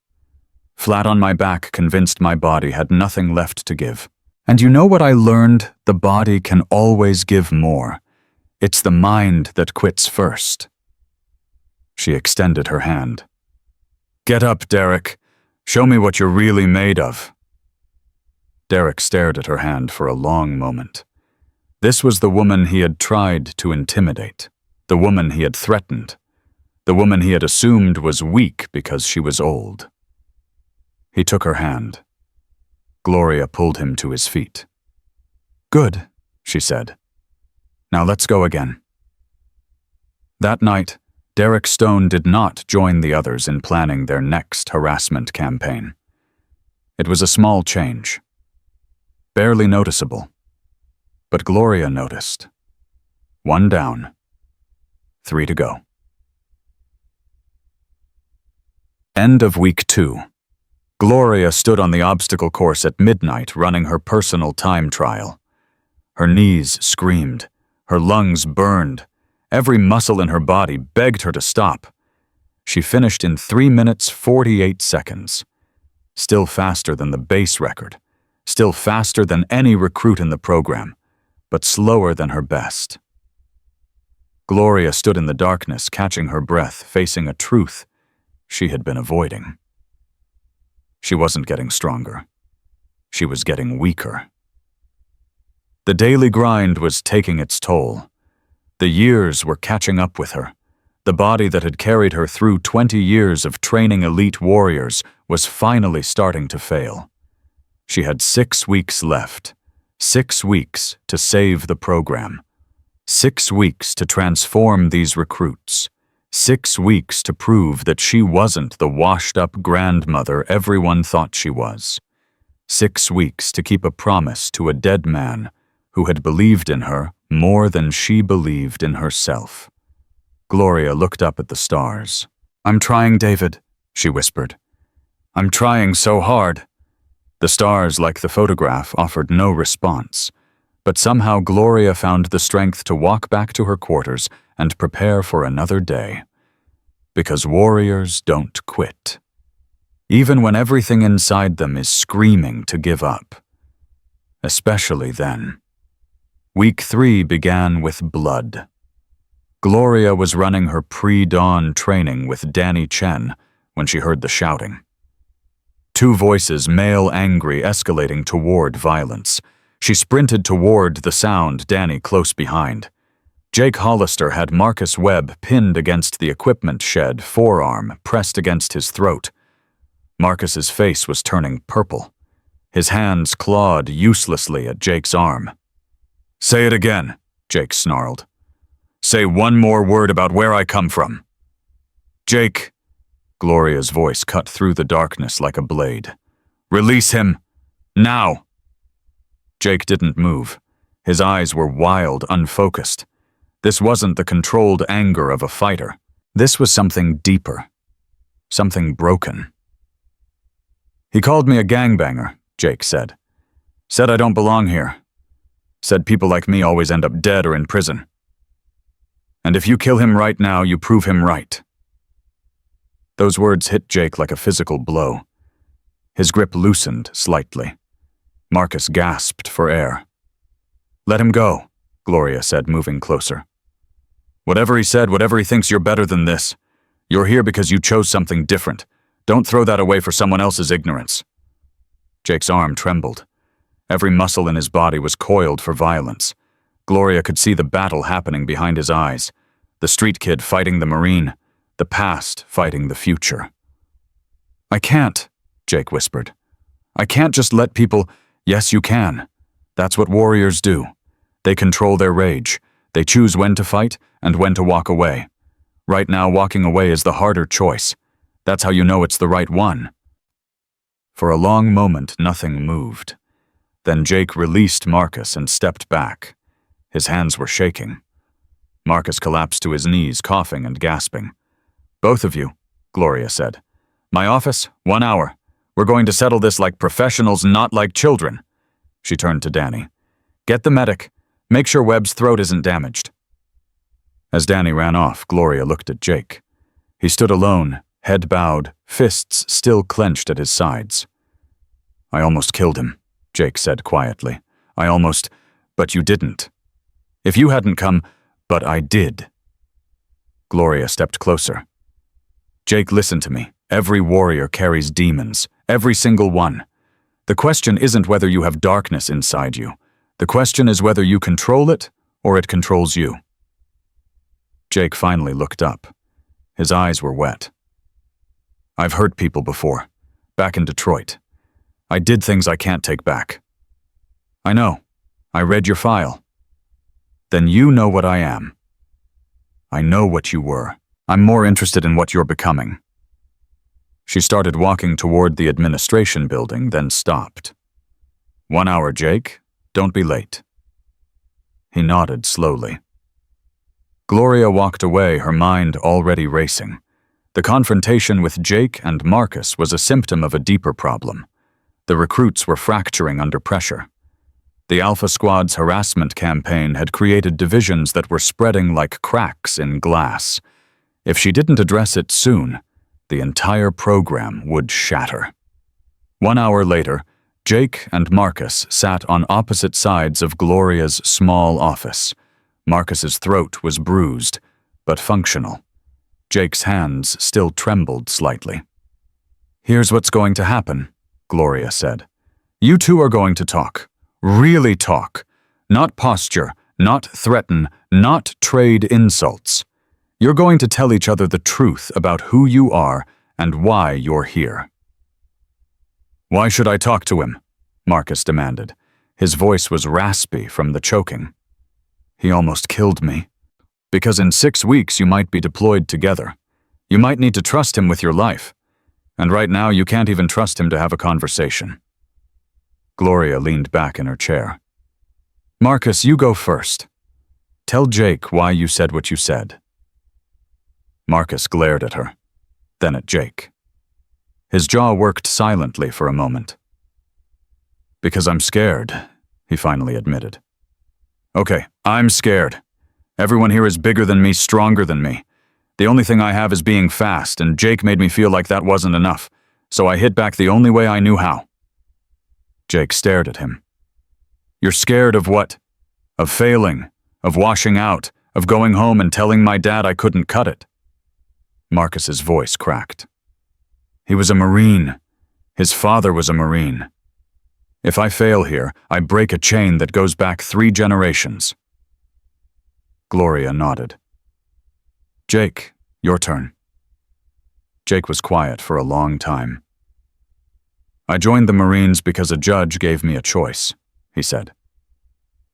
Flat on my back, convinced my body had nothing left to give. And you know what I learned? The body can always give more. It's the mind that quits first. She extended her hand. Get up, Derek. Show me what you're really made of. Derek stared at her hand for a long moment. This was the woman he had tried to intimidate, the woman he had threatened, the woman he had assumed was weak because she was old. He took her hand. Gloria pulled him to his feet. Good, she said. Now let's go again. That night, Derek Stone did not join the others in planning their next harassment campaign. It was a small change, barely noticeable. But Gloria noticed. 1 down, 3 to go. End of week 2. Gloria stood on the obstacle course at midnight running her personal time trial. Her knees screamed, her lungs burned, every muscle in her body begged her to stop. She finished in 3 minutes 48 seconds. Still faster than the base record, still faster than any recruit in the program, but slower than her best. Gloria stood in the darkness, catching her breath, facing a truth she had been avoiding. She wasn't getting stronger. She was getting weaker. The daily grind was taking its toll. The years were catching up with her. The body that had carried her through 20 years of training elite warriors was finally starting to fail. She had 6 weeks left. 6 weeks to save the program. 6 weeks to transform these recruits. 6 weeks to prove that she wasn't the washed-up grandmother everyone thought she was. 6 weeks to keep a promise to a dead man who had believed in her more than she believed in herself. Gloria looked up at the stars. I'm trying, David, she whispered. I'm trying so hard. The stars, like the photograph, offered no response, but somehow Gloria found the strength to walk back to her quarters and prepare for another day. Because warriors don't quit, even when everything inside them is screaming to give up. Especially then. Week 3 began with blood. Gloria was running her pre-dawn training with Danny Chen when she heard the shouting. 2 voices, male angry, escalating toward violence. She sprinted toward the sound, Danny close behind. Jake Hollister had Marcus Webb pinned against the equipment shed, forearm pressed against his throat. Marcus's face was turning purple. His hands clawed uselessly at Jake's arm. Say it again, Jake snarled. Say one more word about where I come from. Jake, Gloria's voice cut through the darkness like a blade. Release him, now. Jake didn't move. His eyes were wild, unfocused. This wasn't the controlled anger of a fighter. This was something deeper. Something broken. He called me a gangbanger, Jake said. Said I don't belong here. Said people like me always end up dead or in prison. And if you kill him right now, you prove him right. Those words hit Jake like a physical blow. His grip loosened slightly. Marcus gasped for air. Let him go, Gloria said, moving closer. Whatever he said, whatever he thinks, you're better than this. You're here because you chose something different. Don't throw that away for someone else's ignorance. Jake's arm trembled. Every muscle in his body was coiled for violence. Gloria could see the battle happening behind his eyes. The street kid fighting the Marine. The past fighting the future. I can't, Jake whispered. I can't just let people... Yes, you can. That's what warriors do. They control their rage. They choose when to fight and when to walk away. Right now, walking away is the harder choice. That's how you know it's the right one. For a long moment, nothing moved. Then Jake released Marcus and stepped back. His hands were shaking. Marcus collapsed to his knees, coughing and gasping. Both of you, Gloria said. My office, 1 hour. We're going to settle this like professionals, not like children. She turned to Danny. Get the medic. Make sure Webb's throat isn't damaged. As Danny ran off, Gloria looked at Jake. He stood alone, head bowed, fists still clenched at his sides. "I almost killed him," Jake said quietly. But you didn't. If you hadn't come, but I did." Gloria stepped closer. "Jake, listen to me. Every warrior carries demons, every single one. The question isn't whether you have darkness inside you. The question is whether you control it or it controls you." Jake finally looked up. His eyes were wet. "I've hurt people before, back in Detroit. I did things I can't take back." "I know. I read your file." "Then you know what I am." "I know what you were. I'm more interested in what you're becoming." She started walking toward the administration building, then stopped. "1 hour, Jake. Don't be late." He nodded slowly. Gloria walked away, her mind already racing. The confrontation with Jake and Marcus was a symptom of a deeper problem. The recruits were fracturing under pressure. The Alpha Squad's harassment campaign had created divisions that were spreading like cracks in glass. If she didn't address it soon, the entire program would shatter. 1 hour later, Jake and Marcus sat on opposite sides of Gloria's small office. Marcus's throat was bruised, but functional. Jake's hands still trembled slightly. "Here's what's going to happen," Gloria said. "You two are going to talk. Really talk. Not posture, not threaten, not trade insults. You're going to tell each other the truth about who you are and why you're here." "Why should I talk to him?" Marcus demanded. His voice was raspy from the choking. "He almost killed me. Because in 6 weeks you might be deployed together. You might need to trust him with your life. And right now you can't even trust him to have a conversation." Gloria leaned back in her chair. "Marcus, you go first. Tell Jake why you said what you said." Marcus glared at her, then at Jake. His jaw worked silently for a moment. "Because I'm scared," he finally admitted. "Okay, I'm scared. Everyone here is bigger than me, stronger than me. The only thing I have is being fast, and Jake made me feel like that wasn't enough, so I hit back the only way I knew how." Jake stared at him. "You're scared of what? Of failing, of washing out, of going home and telling my dad I couldn't cut it." Marcus's voice cracked. "He was a Marine. His father was a Marine. If I fail here, I break a chain that goes back 3 generations." Gloria nodded. "Jake, your turn." Jake was quiet for a long time. "I joined the Marines because a judge gave me a choice," he said.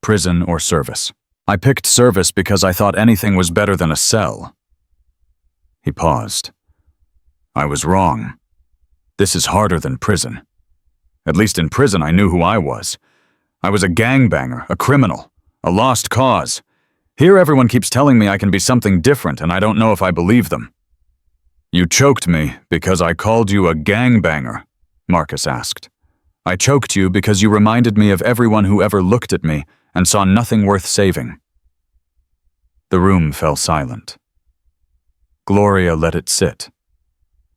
"Prison or service. I picked service because I thought anything was better than a cell." He paused. "I was wrong. This is harder than prison. At least in prison I knew who I was. I was a gangbanger, a criminal, a lost cause. Here everyone keeps telling me I can be something different, and I don't know if I believe them." "You choked me because I called you a gangbanger?" Marcus asked. "I choked you because you reminded me of everyone who ever looked at me and saw nothing worth saving." The room fell silent. Gloria let it sit.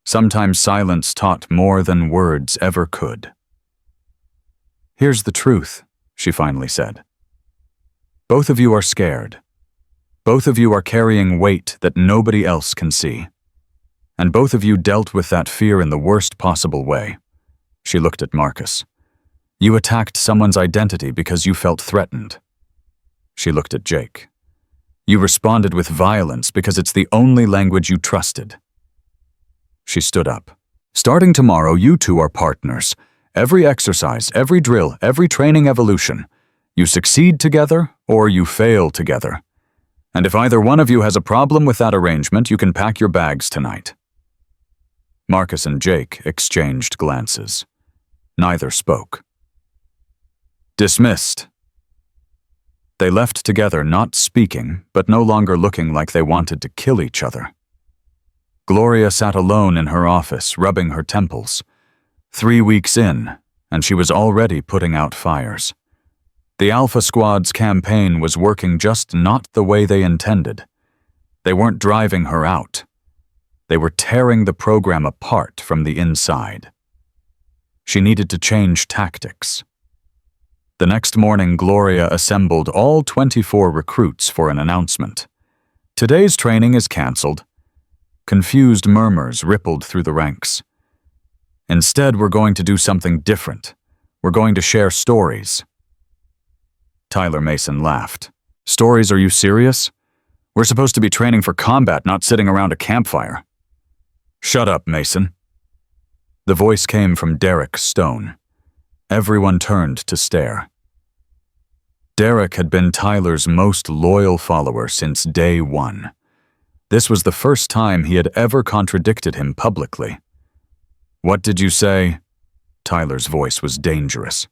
Sometimes silence taught more than words ever could. "Here's the truth," she finally said. "Both of you are scared. Both of you are carrying weight that nobody else can see. And both of you dealt with that fear in the worst possible way." She looked at Marcus. "You attacked someone's identity because you felt threatened." She looked at Jake. "You responded with violence because it's the only language you trusted." She stood up. "Starting tomorrow, you two are partners. Every exercise, every drill, every training evolution. You succeed together or you fail together. And if either one of you has a problem with that arrangement, you can pack your bags tonight." Marcus and Jake exchanged glances. Neither spoke. "Dismissed." They left together, not speaking, but no longer looking like they wanted to kill each other. Gloria sat alone in her office, rubbing her temples. 3 weeks in, and she was already putting out fires. The Alpha Squad's campaign was working just not the way they intended. They weren't driving her out. They were tearing the program apart from the inside. She needed to change tactics. The next morning, Gloria assembled all 24 recruits for an announcement. "Today's training is canceled." Confused murmurs rippled through the ranks. "Instead, we're going to do something different. We're going to share stories." Tyler Mason laughed. "Stories? Are you serious? We're supposed to be training for combat, not sitting around a campfire." "Shut up, Mason." The voice came from Derek Stone. Everyone turned to stare. Derek had been Tyler's most loyal follower since day one. This was the first time he had ever contradicted him publicly. "What did you say?" Tyler's voice was dangerous.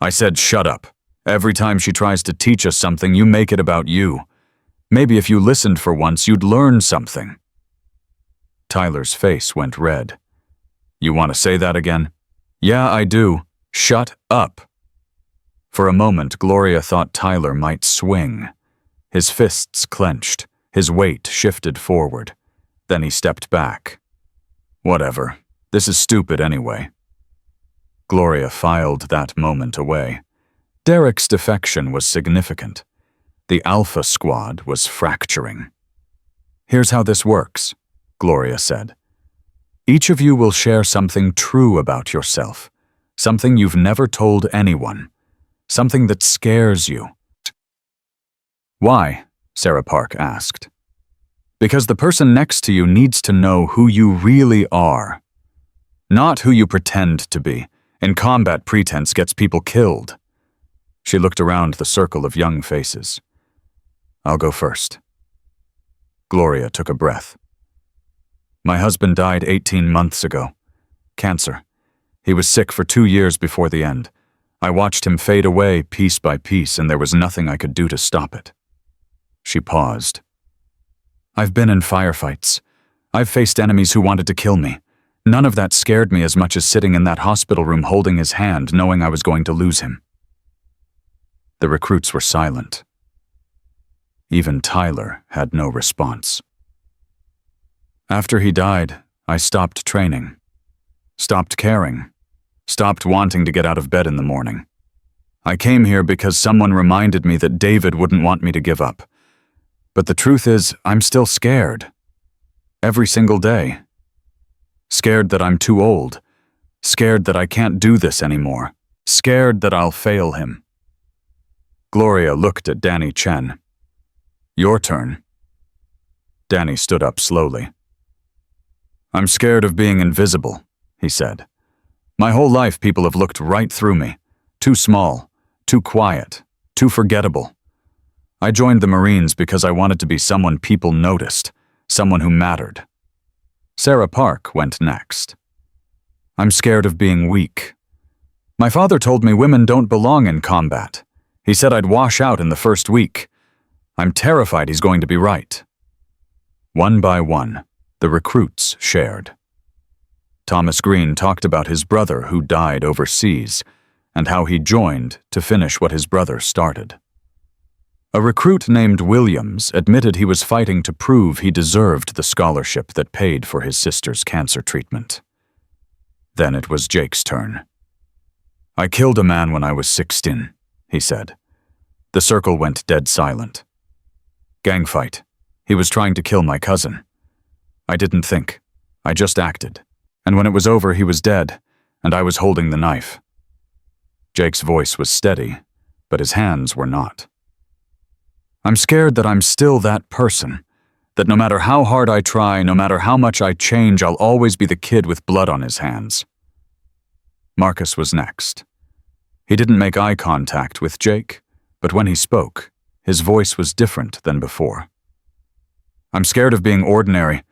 "I said shut up. Every time she tries to teach us something, you make it about you. Maybe if you listened for once, you'd learn something." Tyler's face went red. "You want to say that again?" "Yeah, I do. Shut up." For a moment, Gloria thought Tyler might swing. His fists clenched, his weight shifted forward. Then he stepped back. "Whatever. This is stupid anyway." Gloria filed that moment away. Derek's defection was significant. The Alpha Squad was fracturing. "Here's how this works," Gloria said. "Each of you will share something true about yourself, something you've never told anyone, something that scares you." "Why?" Sarah Park asked. "Because the person next to you needs to know who you really are. Not who you pretend to be. In combat, pretense gets people killed." She looked around the circle of young faces. "I'll go first." Gloria took a breath. "My husband died 18 months ago. Cancer. He was sick for 2 years before the end. I watched him fade away piece by piece, and there was nothing I could do to stop it." She paused. "I've been in firefights. I've faced enemies who wanted to kill me. None of that scared me as much as sitting in that hospital room holding his hand, knowing I was going to lose him." The recruits were silent. Even Tyler had no response. "After he died, I stopped training. Stopped caring. Stopped wanting to get out of bed in the morning. I came here because someone reminded me that David wouldn't want me to give up. But the truth is, I'm still scared. Every single day. Scared that I'm too old. Scared that I can't do this anymore. Scared that I'll fail him." Gloria looked at Danny Chen. "Your turn." Danny stood up slowly. "I'm scared of being invisible," he said. "My whole life people have looked right through me. Too small, too quiet, too forgettable. I joined the Marines because I wanted to be someone people noticed, someone who mattered." Sarah Park went next. "I'm scared of being weak. My father told me women don't belong in combat. He said I'd wash out in the first week. I'm terrified he's going to be right." One by one, the recruits shared. Thomas Green talked about his brother who died overseas and how he joined to finish what his brother started. A recruit named Williams admitted he was fighting to prove he deserved the scholarship that paid for his sister's cancer treatment. Then it was Jake's turn. "I killed a man when I was 16, he said. The circle went dead silent. "Gang fight. He was trying to kill my cousin. I didn't think. I just acted. And when it was over, he was dead, and I was holding the knife." Jake's voice was steady, but his hands were not. "I'm scared that I'm still that person, that no matter how hard I try, no matter how much I change, I'll always be the kid with blood on his hands." Marcus was next. He didn't make eye contact with Jake, but when he spoke, his voice was different than before. "I'm scared of being ordinary,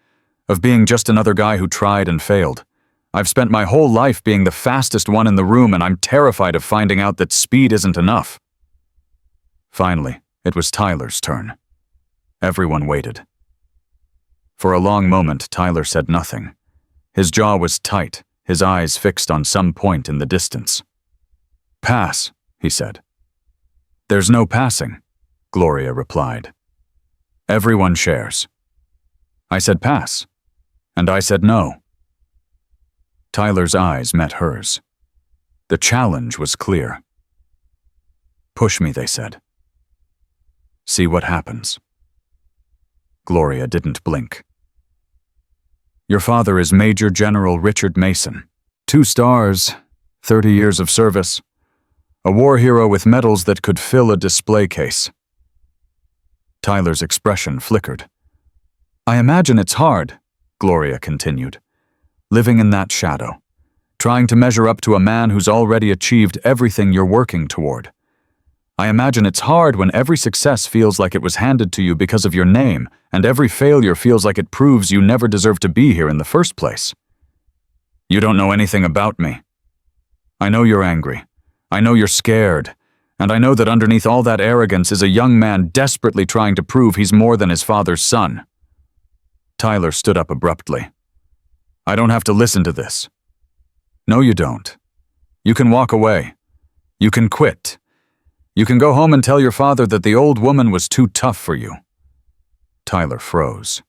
of being just another guy who tried and failed. I've spent my whole life being the fastest one in the room, and I'm terrified of finding out that speed isn't enough." Finally, it was Tyler's turn. Everyone waited. For a long moment, Tyler said nothing. His jaw was tight, his eyes fixed on some point in the distance. "Pass," he said. "There's no passing," Gloria replied. "Everyone shares." I said pass. And I said no. Tyler's eyes met hers. The challenge was clear. Push me, they said. See what happens. Gloria didn't blink. Your father is Major General Richard Mason. 2 stars, 30 years of service. A war hero with medals that could fill a display case. Tyler's expression flickered. I imagine it's hard, Gloria continued, living in that shadow, trying to measure up to a man who's already achieved everything you're working toward. I imagine it's hard when every success feels like it was handed to you because of your name, and every failure feels like it proves you never deserved to be here in the first place. You don't know anything about me. I know you're angry. I know you're scared. And I know that underneath all that arrogance is a young man desperately trying to prove he's more than his father's son. Tyler stood up abruptly. I don't have to listen to this. No, you don't. You can walk away. You can quit. You can go home and tell your father that the old woman was too tough for you. Tyler froze.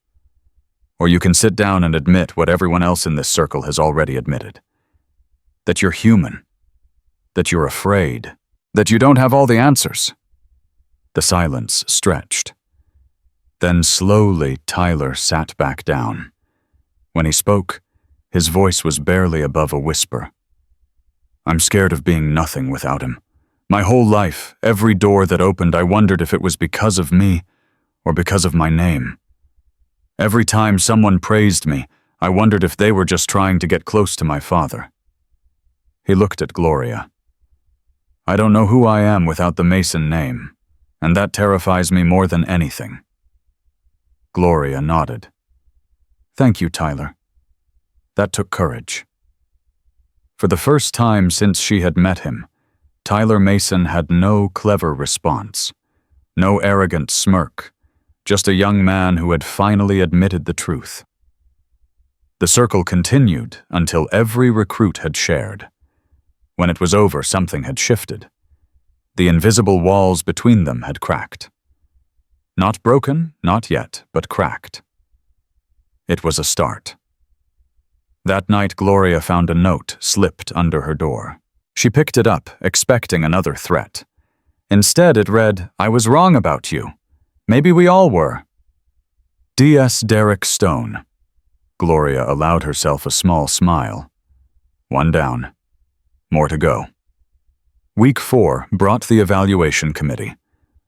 Or you can sit down and admit what everyone else in this circle has already admitted. That you're human. That you're afraid. That you don't have all the answers. The silence stretched. Then slowly Tyler sat back down. When he spoke, his voice was barely above a whisper. I'm scared of being nothing without him. My whole life, every door that opened, I wondered if it was because of me or because of my name. Every time someone praised me, I wondered if they were just trying to get close to my father. He looked at Gloria. I don't know who I am without the Mason name, and that terrifies me more than anything. Gloria nodded. Thank you, Tyler. That took courage. For the first time since she had met him, Tyler Mason had no clever response, no arrogant smirk, just a young man who had finally admitted the truth. The circle continued until every recruit had shared. When it was over, something had shifted. The invisible walls between them had cracked. Not broken, not yet, but cracked. It was a start. That night, Gloria found a note slipped under her door. She picked it up, expecting another threat. Instead, it read, I was wrong about you. Maybe we all were. D.S. Derek Stone. Gloria allowed herself a small smile. 1 down. More to go. Week 4 brought the evaluation committee.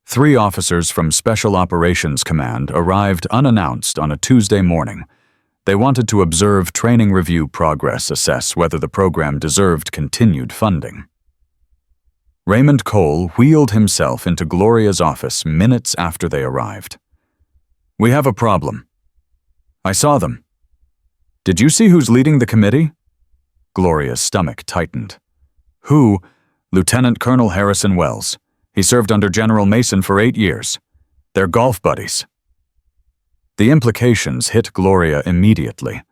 3 officers from Special Operations Command arrived unannounced on a Tuesday morning. They wanted to observe training review progress, assess whether the program deserved continued funding. Raymond Cole wheeled himself into Gloria's office minutes after they arrived. We have a problem. I saw them. Did you see who's leading the committee? Gloria's stomach tightened. Who? Lieutenant Colonel Harrison Wells. He served under General Mason for 8 years. They're golf buddies. The implications hit Gloria immediately.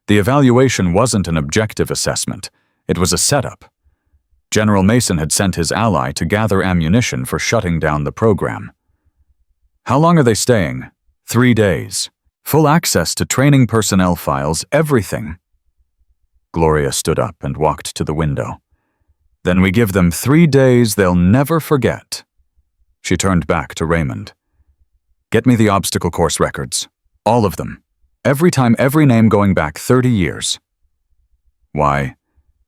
The evaluation wasn't an objective assessment. It was a setup. General Mason had sent his ally to gather ammunition for shutting down the program. How long are they staying? 3 days. Full access to training personnel files, everything. Gloria stood up and walked to the window. Then we give them 3 days they'll never forget. She turned back to Raymond. Get me the obstacle course records. All of them. Every time, every name going back 30 years. Why?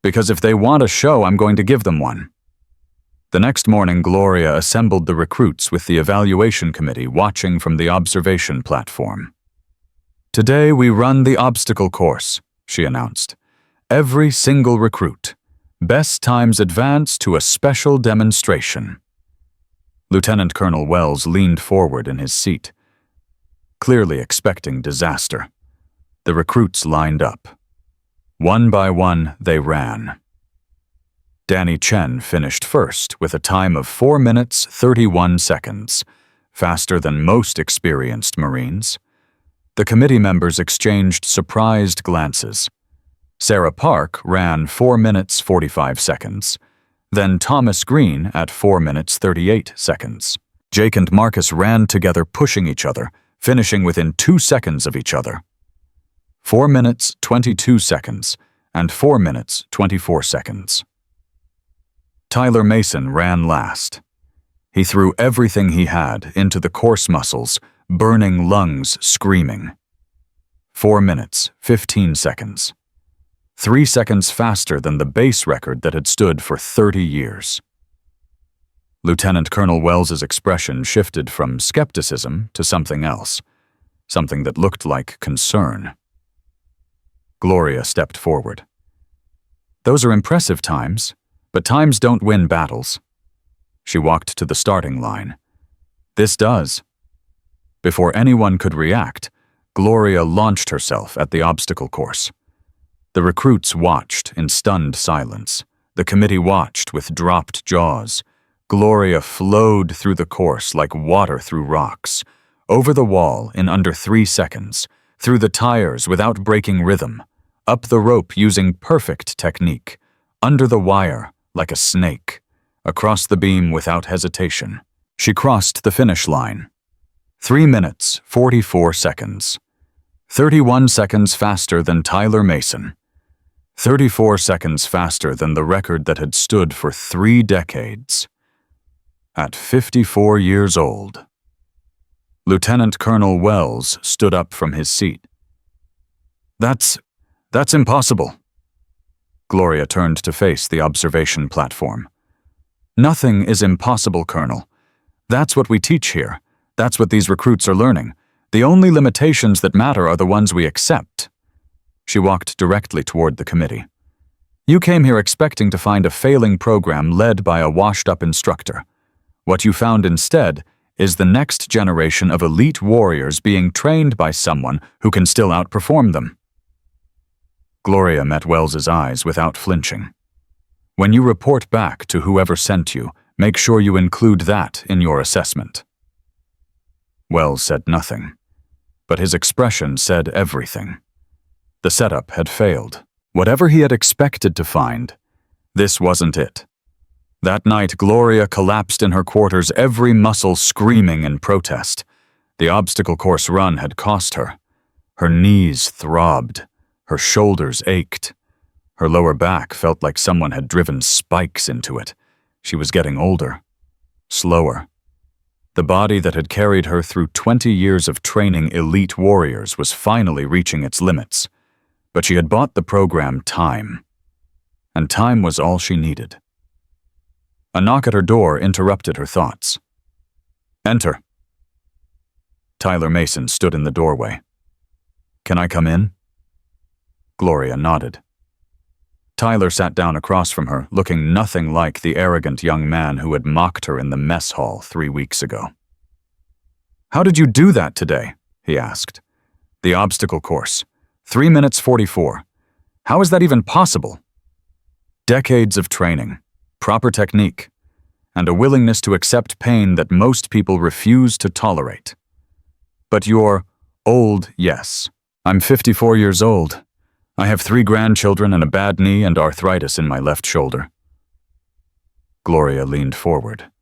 Because if they want a show, I'm going to give them one. The next morning, Gloria assembled the recruits with the evaluation committee watching from the observation platform. Today we run the obstacle course, she announced. Every single recruit. Best times advance to a special demonstration. Lieutenant Colonel Wells leaned forward in his seat, clearly expecting disaster. The recruits lined up. One by one, they ran. Danny Chen finished first with a time of 4 minutes, 31 seconds, faster than most experienced Marines. The committee members exchanged surprised glances. Sarah Park ran 4 minutes, 45 seconds. Then Thomas Green at 4 minutes, 38 seconds. Jake and Marcus ran together, pushing each other, finishing within 2 seconds of each other. 4 minutes 22 seconds, and 4 minutes 24 seconds. Tyler Mason ran last. He threw everything he had into the course muscles, burning lungs screaming. 4 minutes 15 seconds. 3 seconds faster than the base record that had stood for 30 years. Lieutenant Colonel Wells's expression shifted from skepticism to something else, something that looked like concern. Gloria stepped forward. "Those are impressive times, but times don't win battles." She walked to the starting line. "This does." Before anyone could react, Gloria launched herself at the obstacle course. The recruits watched in stunned silence. The committee watched with dropped jaws. Gloria flowed through the course like water through rocks, over the wall in under 3 seconds, through the tires without breaking rhythm, up the rope using perfect technique, under the wire like a snake, across the beam without hesitation. She crossed the finish line. 3 minutes, 44 seconds. 31 seconds faster than Tyler Mason. 34 seconds faster than the record that had stood for 3 decades. At 54 years old. Lieutenant Colonel Wells stood up from his seat. That's impossible." Gloria turned to face the observation platform. "Nothing is impossible, Colonel. That's what we teach here. That's what these recruits are learning. The only limitations that matter are the ones we accept." She walked directly toward the committee. "You came here expecting to find a failing program led by a washed-up instructor. What you found instead is the next generation of elite warriors being trained by someone who can still outperform them." Gloria met Wells's eyes without flinching. "When you report back to whoever sent you, make sure you include that in your assessment." Wells said nothing, but his expression said everything. The setup had failed. Whatever he had expected to find, this wasn't it. That night, Gloria collapsed in her quarters, every muscle screaming in protest. The obstacle course run had cost her. Her knees throbbed. Her shoulders ached. Her lower back felt like someone had driven spikes into it. She was getting older. Slower. The body that had carried her through 20 years of training elite warriors was finally reaching its limits. But she had bought the program time. And time was all she needed. A knock at her door interrupted her thoughts. "Enter." Tyler Mason stood in the doorway. "Can I come in?" Gloria nodded. Tyler sat down across from her, looking nothing like the arrogant young man who had mocked her in the mess hall 3 weeks ago. "How did you do that today?" he asked. "The obstacle course. 3 minutes 44. How is that even possible?" "Decades of training, proper technique, and a willingness to accept pain that most people refuse to tolerate." "But you're old, yes. I'm 54 years old. I have 3 grandchildren and a bad knee and arthritis in my left shoulder." Gloria leaned forward.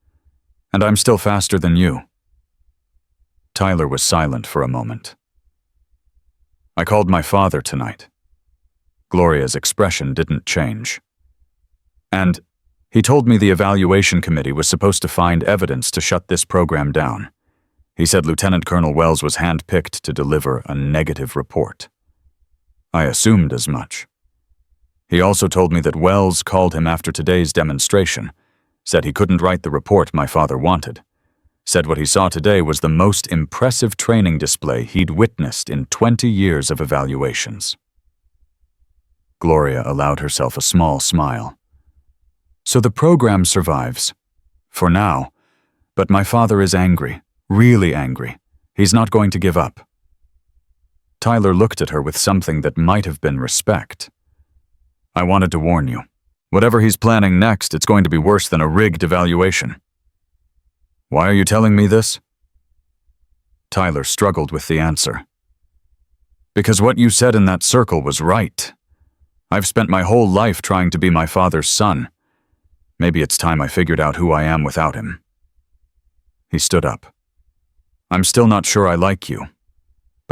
"And I'm still faster than you." Tyler was silent for a moment. "I called my father tonight." Gloria's expression didn't change. "And he told me the evaluation committee was supposed to find evidence to shut this program down. He said Lieutenant Colonel Wells was handpicked to deliver a negative report. I assumed as much. He also told me that Wells called him after today's demonstration, said he couldn't write the report my father wanted, said what he saw today was the most impressive training display he'd witnessed in 20 years of evaluations." Gloria allowed herself a small smile. "So the program survives. For now. But my father is angry, really angry. He's not going to give up." Tyler looked at her with something that might have been respect. "I wanted to warn you. Whatever he's planning next, it's going to be worse than a rigged evaluation." "Why are you telling me this?" Tyler struggled with the answer. "Because what you said in that circle was right. I've spent my whole life trying to be my father's son. Maybe it's time I figured out who I am without him." He stood up. "I'm still not sure I like you,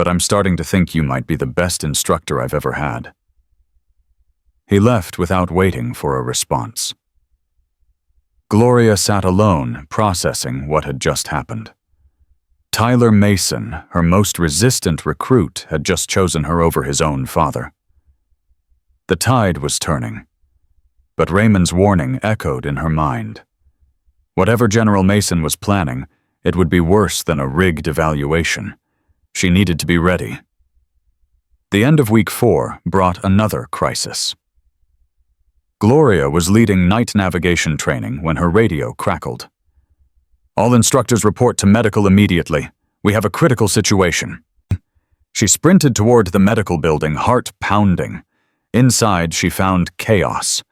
but I'm starting to think you might be the best instructor I've ever had." He left without waiting for a response. Gloria sat alone, processing what had just happened. Tyler Mason, her most resistant recruit, had just chosen her over his own father. The tide was turning, but Raymond's warning echoed in her mind. Whatever General Mason was planning, it would be worse than a rigged evaluation. She needed to be ready. The end of week 4 brought another crisis. Gloria was leading night navigation training when her radio crackled. "All instructors report to medical immediately. We have a critical situation." She sprinted toward the medical building, heart pounding. Inside, she found chaos.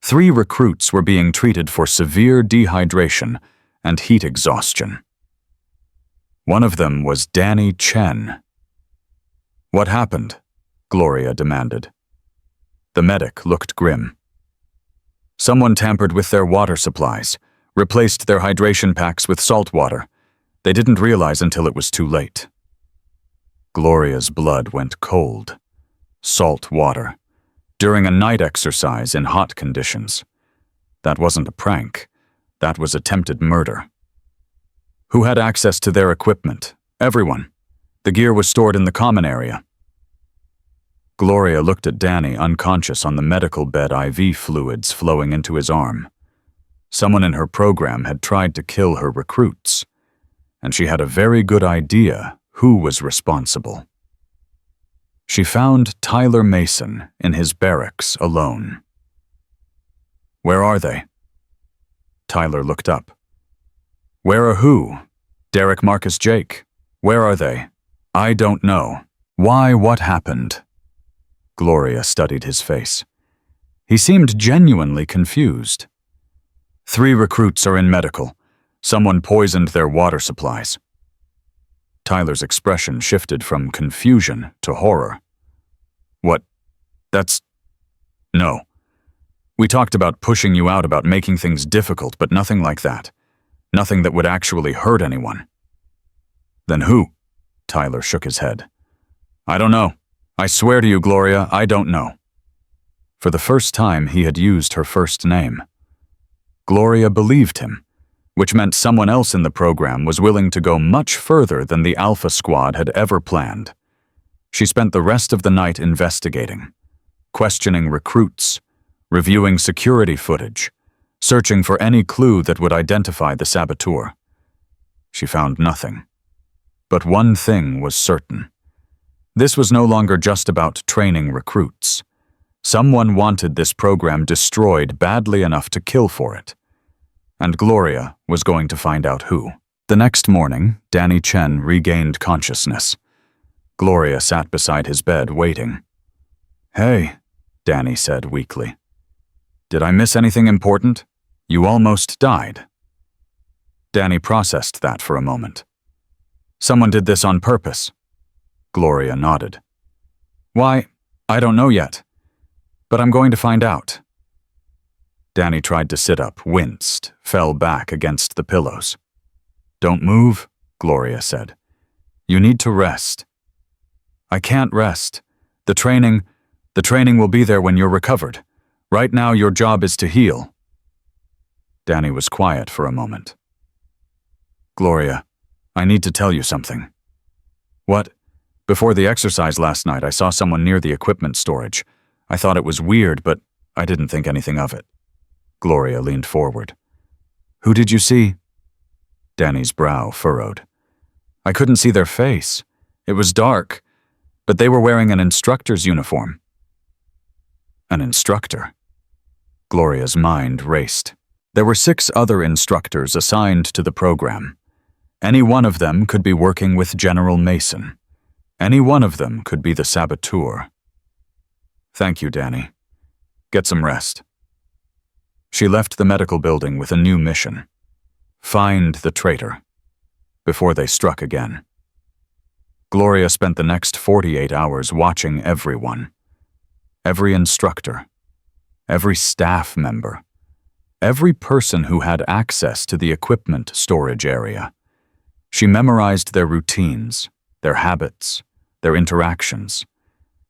3 recruits were being treated for severe dehydration and heat exhaustion. One of them was Danny Chen. "What happened?" Gloria demanded. The medic looked grim. "Someone tampered with their water supplies, replaced their hydration packs with salt water. They didn't realize until it was too late." Gloria's blood went cold. Salt water. During a night exercise in hot conditions. That wasn't a prank. That was attempted murder. Who had access to their equipment? Everyone. The gear was stored in the common area. Gloria looked at Danny unconscious on the medical bed, IV fluids flowing into his arm. Someone in her program had tried to kill her recruits, and she had a very good idea who was responsible. She found Tyler Mason in his barracks alone. "Where are they?" Tyler looked up. "Where are who?" "Derek, Marcus, Jake. Where are they?" "I don't know." "Why, what happened?" Gloria studied his face. He seemed genuinely confused. "3 recruits are in medical. Someone poisoned their water supplies." Tyler's expression shifted from confusion to horror. "What? That's... No. We talked about pushing you out, about making things difficult, but nothing like that. Nothing that would actually hurt anyone." "Then who?" Tyler shook his head. "I don't know. I swear to you, Gloria, I don't know." For the first time, he had used her first name. Gloria believed him, which meant someone else in the program was willing to go much further than the Alpha Squad had ever planned. She spent the rest of the night investigating, questioning recruits, reviewing security footage, searching for any clue that would identify the saboteur. She found nothing. But one thing was certain. This was no longer just about training recruits. Someone wanted this program destroyed badly enough to kill for it. And Gloria was going to find out who. The next morning, Danny Chen regained consciousness. Gloria sat beside his bed, waiting. "Hey," Danny said weakly. "Did I miss anything important? You almost died." Danny processed that for a moment. "Someone did this on purpose." Gloria nodded. "Why, I don't know yet. But I'm going to find out." Danny tried to sit up, winced, fell back against the pillows. "Don't move," Gloria said. "You need to rest." "I can't rest. The training will be there when you're recovered. Right now, your job is to heal." Danny was quiet for a moment. "Gloria, I need to tell you something." "What?" "Before the exercise last night, I saw someone near the equipment storage. I thought it was weird, but I didn't think anything of it." Gloria leaned forward. "Who did you see?" Danny's brow furrowed. "I couldn't see their face. It was dark, but they were wearing an instructor's uniform." An instructor? Gloria's mind raced. There were 6 other instructors assigned to the program. Any one of them could be working with General Mason. Any one of them could be the saboteur. "Thank you, Danny. Get some rest." She left the medical building with a new mission. Find the traitor, before they struck again. Gloria spent the next 48 hours watching everyone. Every instructor, every staff member, every person who had access to the equipment storage area. She memorized their routines, their habits, their interactions.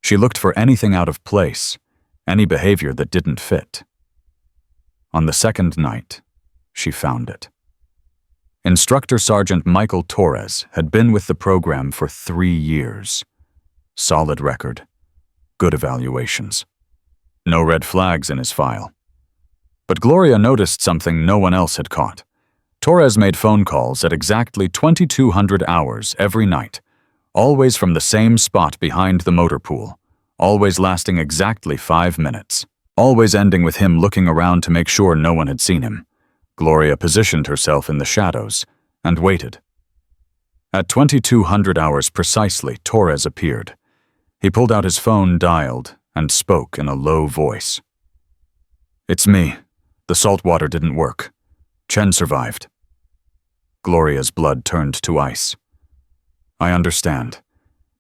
She looked for anything out of place, any behavior that didn't fit. On the second night, she found it. Instructor Sergeant Michael Torres had been with the program for 3 years. Solid record, good evaluations. No red flags in his file. But Gloria noticed something no one else had caught. Torres made phone calls at exactly 2200 hours every night, always from the same spot behind the motor pool, always lasting exactly 5 minutes, always ending with him looking around to make sure no one had seen him. Gloria positioned herself in the shadows and waited. At 2200 hours precisely, Torres appeared. He pulled out his phone, dialed, and spoke in a low voice. "It's me. The salt water didn't work. Chen survived." Gloria's blood turned to ice. "I understand,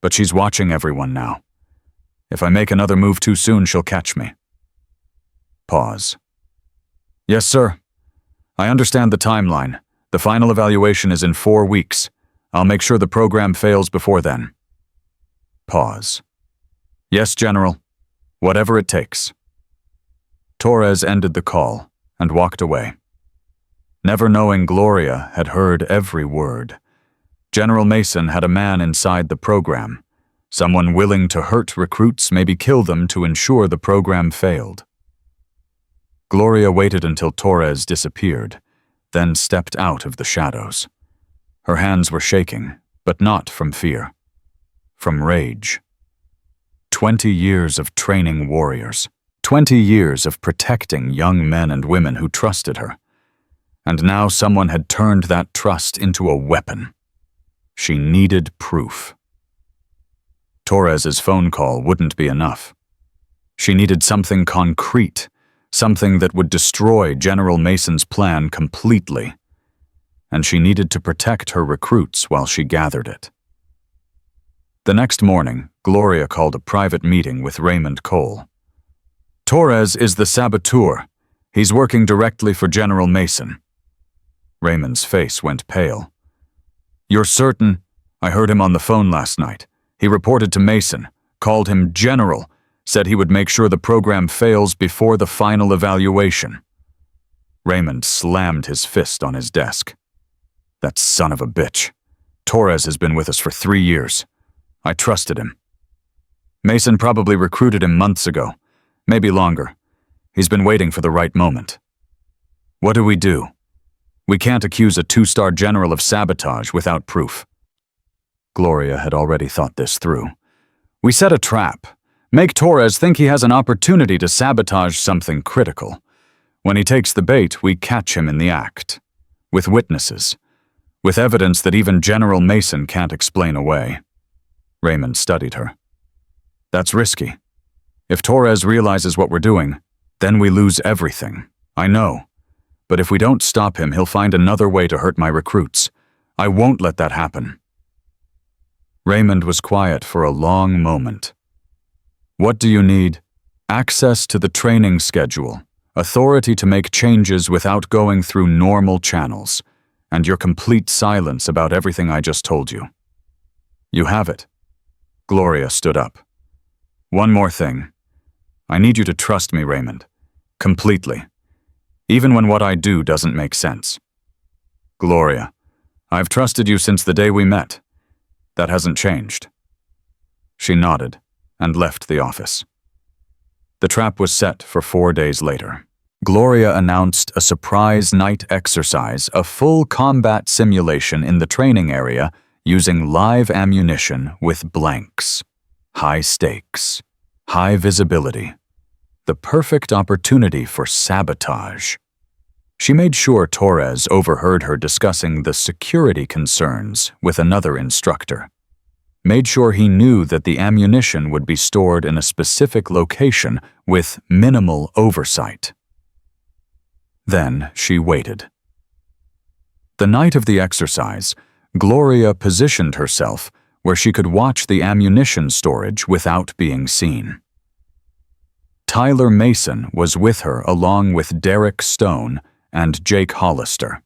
but she's watching everyone now. If I make another move too soon, she'll catch me." Pause. "Yes, sir. I understand the timeline. The final evaluation is in 4 weeks. I'll make sure the program fails before then." Pause. "Yes, General. Whatever it takes." Torres ended the call and walked away. Never knowing Gloria had heard every word. General Mason had a man inside the program, someone willing to hurt recruits, maybe kill them to ensure the program failed. Gloria waited until Torres disappeared, then stepped out of the shadows. Her hands were shaking, but not from fear. From rage. 20 years of training warriors. 20 years of protecting young men and women who trusted her. And now someone had turned that trust into a weapon. She needed proof. Torres's phone call wouldn't be enough. She needed something concrete, something that would destroy General Mason's plan completely. And she needed to protect her recruits while she gathered it. The next morning, Gloria called a private meeting with Raymond Cole. "Torres is the saboteur. He's working directly for General Mason." Raymond's face went pale. "You're certain?" "I heard him on the phone last night. He reported to Mason, called him General, said he would make sure the program fails before the final evaluation." Raymond slammed his fist on his desk. "That son of a bitch. Torres has been with us for 3 years. I trusted him. Mason probably recruited him months ago, maybe longer. He's been waiting for the right moment. What do? We can't accuse a 2-star general of sabotage without proof." Gloria had already thought this through. "We set a trap. Make Torres think he has an opportunity to sabotage something critical. When he takes the bait, we catch him in the act. With witnesses. With evidence that even General Mason can't explain away." Raymond studied her. "That's risky. If Torres realizes what we're doing, then we lose everything. I know. But if we don't stop him, he'll find another way to hurt my recruits. I won't let that happen." Raymond was quiet for a long moment. "What do you need?" "Access to the training schedule, authority to make changes without going through normal channels, and your complete silence about everything I just told you." "You have it." Gloria stood up. "One more thing. I need you to trust me, Raymond. Completely. Even when what I do doesn't make sense." "Gloria, I've trusted you since the day we met. That hasn't changed." She nodded and left the office. The trap was set for 4 days later. Gloria announced a surprise night exercise, a full combat simulation in the training area using live ammunition with blanks. High stakes, high visibility. The perfect opportunity for sabotage. She made sure Torres overheard her discussing the security concerns with another instructor. Made sure he knew that the ammunition would be stored in a specific location with minimal oversight. Then she waited. The night of the exercise, Gloria positioned herself where she could watch the ammunition storage without being seen. Tyler Mason was with her along with Derek Stone and Jake Hollister.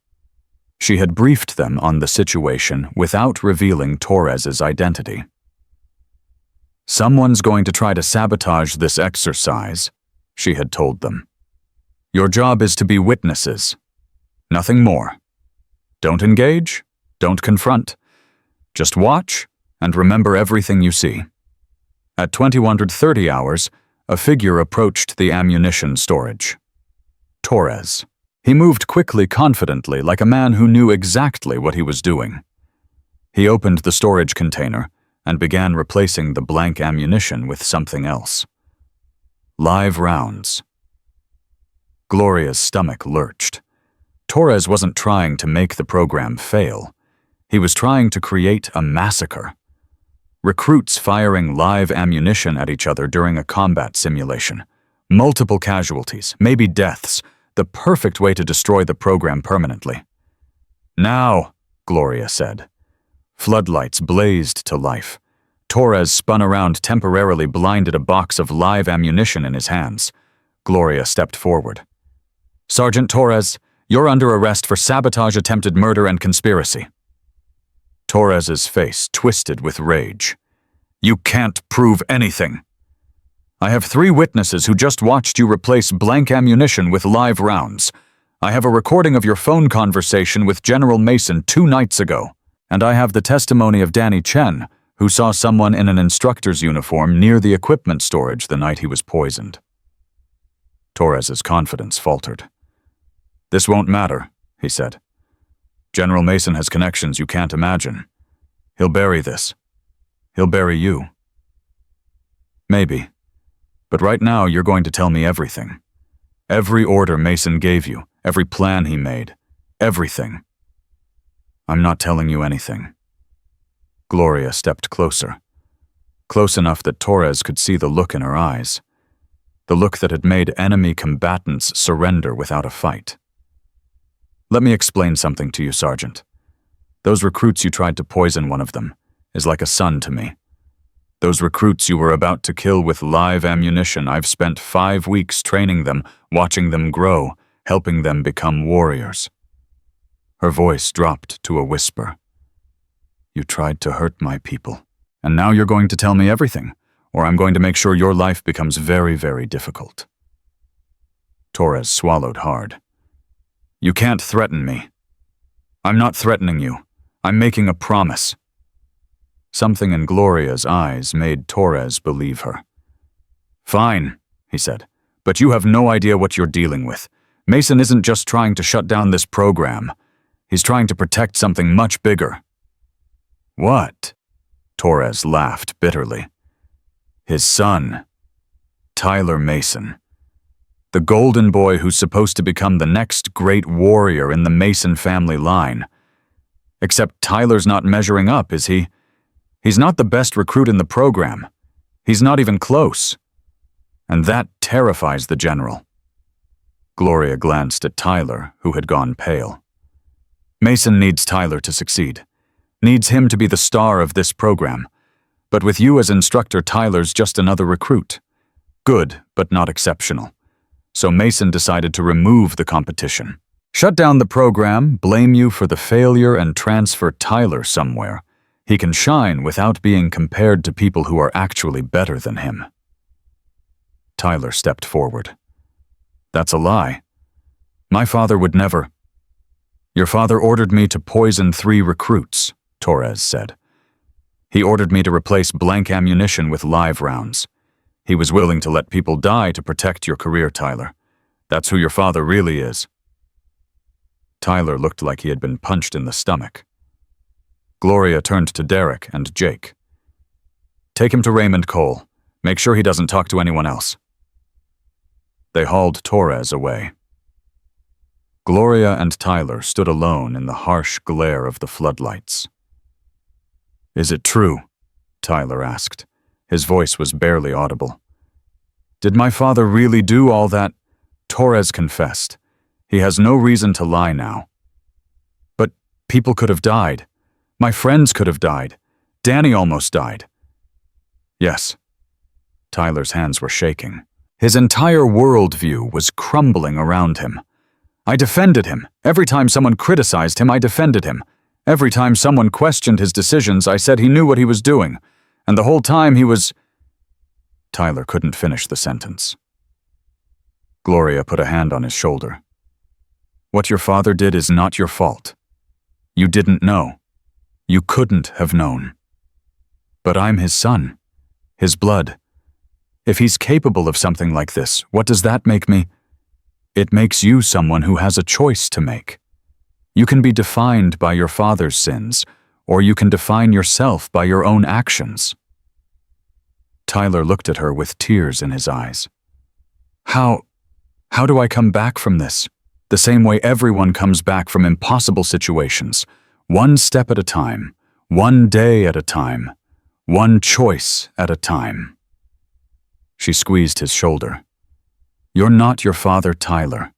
She had briefed them on the situation without revealing Torres's identity. Someone's going to try to sabotage this exercise, she had told them. Your job is to be witnesses. Nothing more. Don't engage, don't confront. Just watch and remember everything you see. At 2130 hours, a figure approached the ammunition storage. Torres. He moved quickly, confidently, like a man who knew exactly what he was doing. He opened the storage container and began replacing the blank ammunition with something else. Live rounds. Gloria's stomach lurched. Torres wasn't trying to make the program fail. He was trying to create a massacre. Recruits firing live ammunition at each other during a combat simulation. Multiple casualties, maybe deaths, the perfect way to destroy the program permanently. Now, Gloria said. Floodlights blazed to life. Torres spun around, temporarily blinded, a box of live ammunition in his hands. Gloria stepped forward. Sergeant Torres, you're under arrest for sabotage, attempted murder, and conspiracy. Torres's face twisted with rage. You can't prove anything. I have 3 witnesses who just watched you replace blank ammunition with live rounds. I have a recording of your phone conversation with General Mason 2 nights ago, and I have the testimony of Danny Chen, who saw someone in an instructor's uniform near the equipment storage the night he was poisoned. Torres's confidence faltered. This won't matter, he said. General Mason has connections you can't imagine. He'll bury this. He'll bury you. Maybe. But right now you're going to tell me everything. Every order Mason gave you, every plan he made, everything. I'm not telling you anything. Gloria stepped closer. Close enough that Torres could see the look in her eyes. The look that had made enemy combatants surrender without a fight. Let me explain something to you, Sergeant. Those recruits you tried to poison one of them is like a son to me. Those recruits you were about to kill with live ammunition, I've spent 5 weeks training them, watching them grow, helping them become warriors. Her voice dropped to a whisper. You tried to hurt my people, and now you're going to tell me everything, or I'm going to make sure your life becomes very, very difficult. Torres swallowed hard. You can't threaten me. I'm not threatening you. I'm making a promise. Something in Gloria's eyes made Torres believe her. Fine, he said, but you have no idea what you're dealing with. Mason isn't just trying to shut down this program. He's trying to protect something much bigger. What? Torres laughed bitterly. His son, Tyler Mason. The golden boy who's supposed to become the next great warrior in the Mason family line. Except Tyler's not measuring up, is he? He's not the best recruit in the program. He's not even close. And that terrifies the general. Gloria glanced at Tyler, who had gone pale. Mason needs Tyler to succeed. Needs him to be the star of this program. But with you as instructor, Tyler's just another recruit. Good, but not exceptional. So Mason decided to remove the competition. Shut down the program, blame you for the failure, and transfer Tyler somewhere. He can shine without being compared to people who are actually better than him. Tyler stepped forward. That's a lie. My father would never. Your father ordered me to poison 3 recruits, Torres said. He ordered me to replace blank ammunition with live rounds. He was willing to let people die to protect your career, Tyler. That's who your father really is. Tyler looked like he had been punched in the stomach. Gloria turned to Derek and Jake. Take him to Raymond Cole. Make sure he doesn't talk to anyone else. They hauled Torres away. Gloria and Tyler stood alone in the harsh glare of the floodlights. Is it true? Tyler asked. His voice was barely audible. Did my father really do all that? Torres confessed. He has no reason to lie now. But people could have died. My friends could have died. Danny almost died. Yes. Tyler's hands were shaking. His entire worldview was crumbling around him. I defended him. Every time someone criticized him, I defended him. Every time someone questioned his decisions, I said he knew what he was doing. And the whole time he was Tyler couldn't finish the sentence. Gloria put a hand on his shoulder. What your father did is not your fault. You didn't know. You couldn't have known. But I'm his son, his blood. If he's capable of something like this, what does that make me? It makes you someone who has a choice to make. You can be defined by your father's sins, or you can define yourself by your own actions. Tyler looked at her with tears in his eyes. How do I come back from this? The same way everyone comes back from impossible situations, one step at a time, one day at a time, one choice at a time. She squeezed his shoulder. You're not your father, Tyler.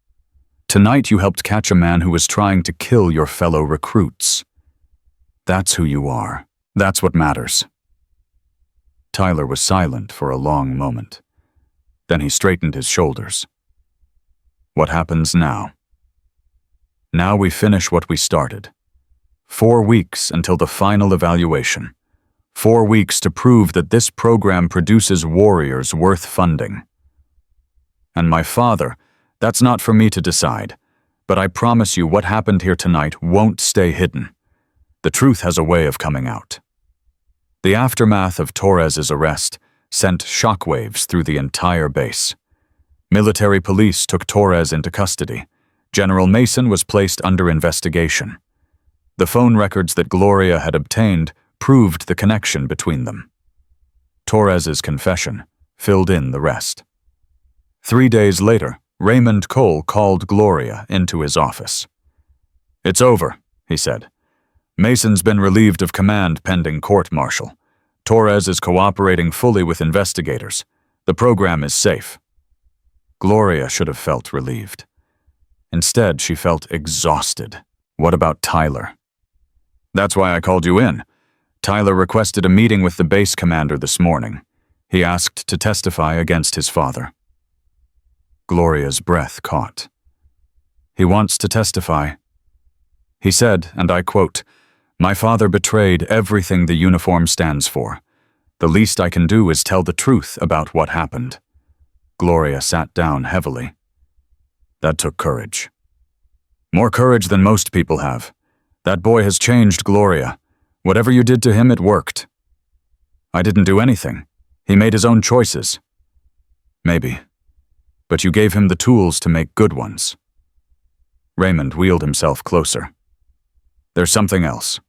Tonight you helped catch a man who was trying to kill your fellow recruits. That's who you are. That's what matters. Tyler was silent for a long moment. Then he straightened his shoulders. What happens now? Now we finish what we started. 4 weeks until the final evaluation. 4 weeks to prove that this program produces warriors worth funding. And my father, that's not for me to decide, but I promise you what happened here tonight won't stay hidden. The truth has a way of coming out. The aftermath of Torres's arrest sent shockwaves through the entire base. Military police took Torres into custody. General Mason was placed under investigation. The phone records that Gloria had obtained proved the connection between them. Torres's confession filled in the rest. 3 days later, Raymond Cole called Gloria into his office. It's over, he said. Mason's been relieved of command pending court-martial. Torres is cooperating fully with investigators. The program is safe. Gloria should have felt relieved. Instead, she felt exhausted. What about Tyler? That's why I called you in. Tyler requested a meeting with the base commander this morning. He asked to testify against his father. Gloria's breath caught. He wants to testify. He said, and I quote, "My father betrayed everything the uniform stands for. The least I can do is tell the truth about what happened." Gloria sat down heavily. That took courage. More courage than most people have. That boy has changed, Gloria. Whatever you did to him, it worked. I didn't do anything. He made his own choices. Maybe. But you gave him the tools to make good ones. Raymond wheeled himself closer. There's something else.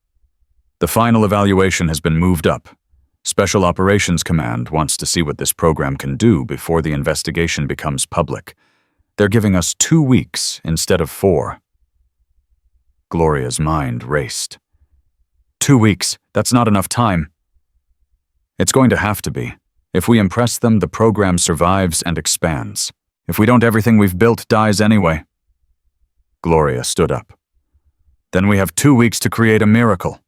The final evaluation has been moved up. Special Operations Command wants to see what this program can do before the investigation becomes public. They're giving us 2 weeks instead of 4. Gloria's mind raced. 2 weeks, that's not enough time. It's going to have to be. If we impress them, the program survives and expands. If we don't, everything we've built dies anyway. Gloria stood up. Then we have 2 weeks to create a miracle.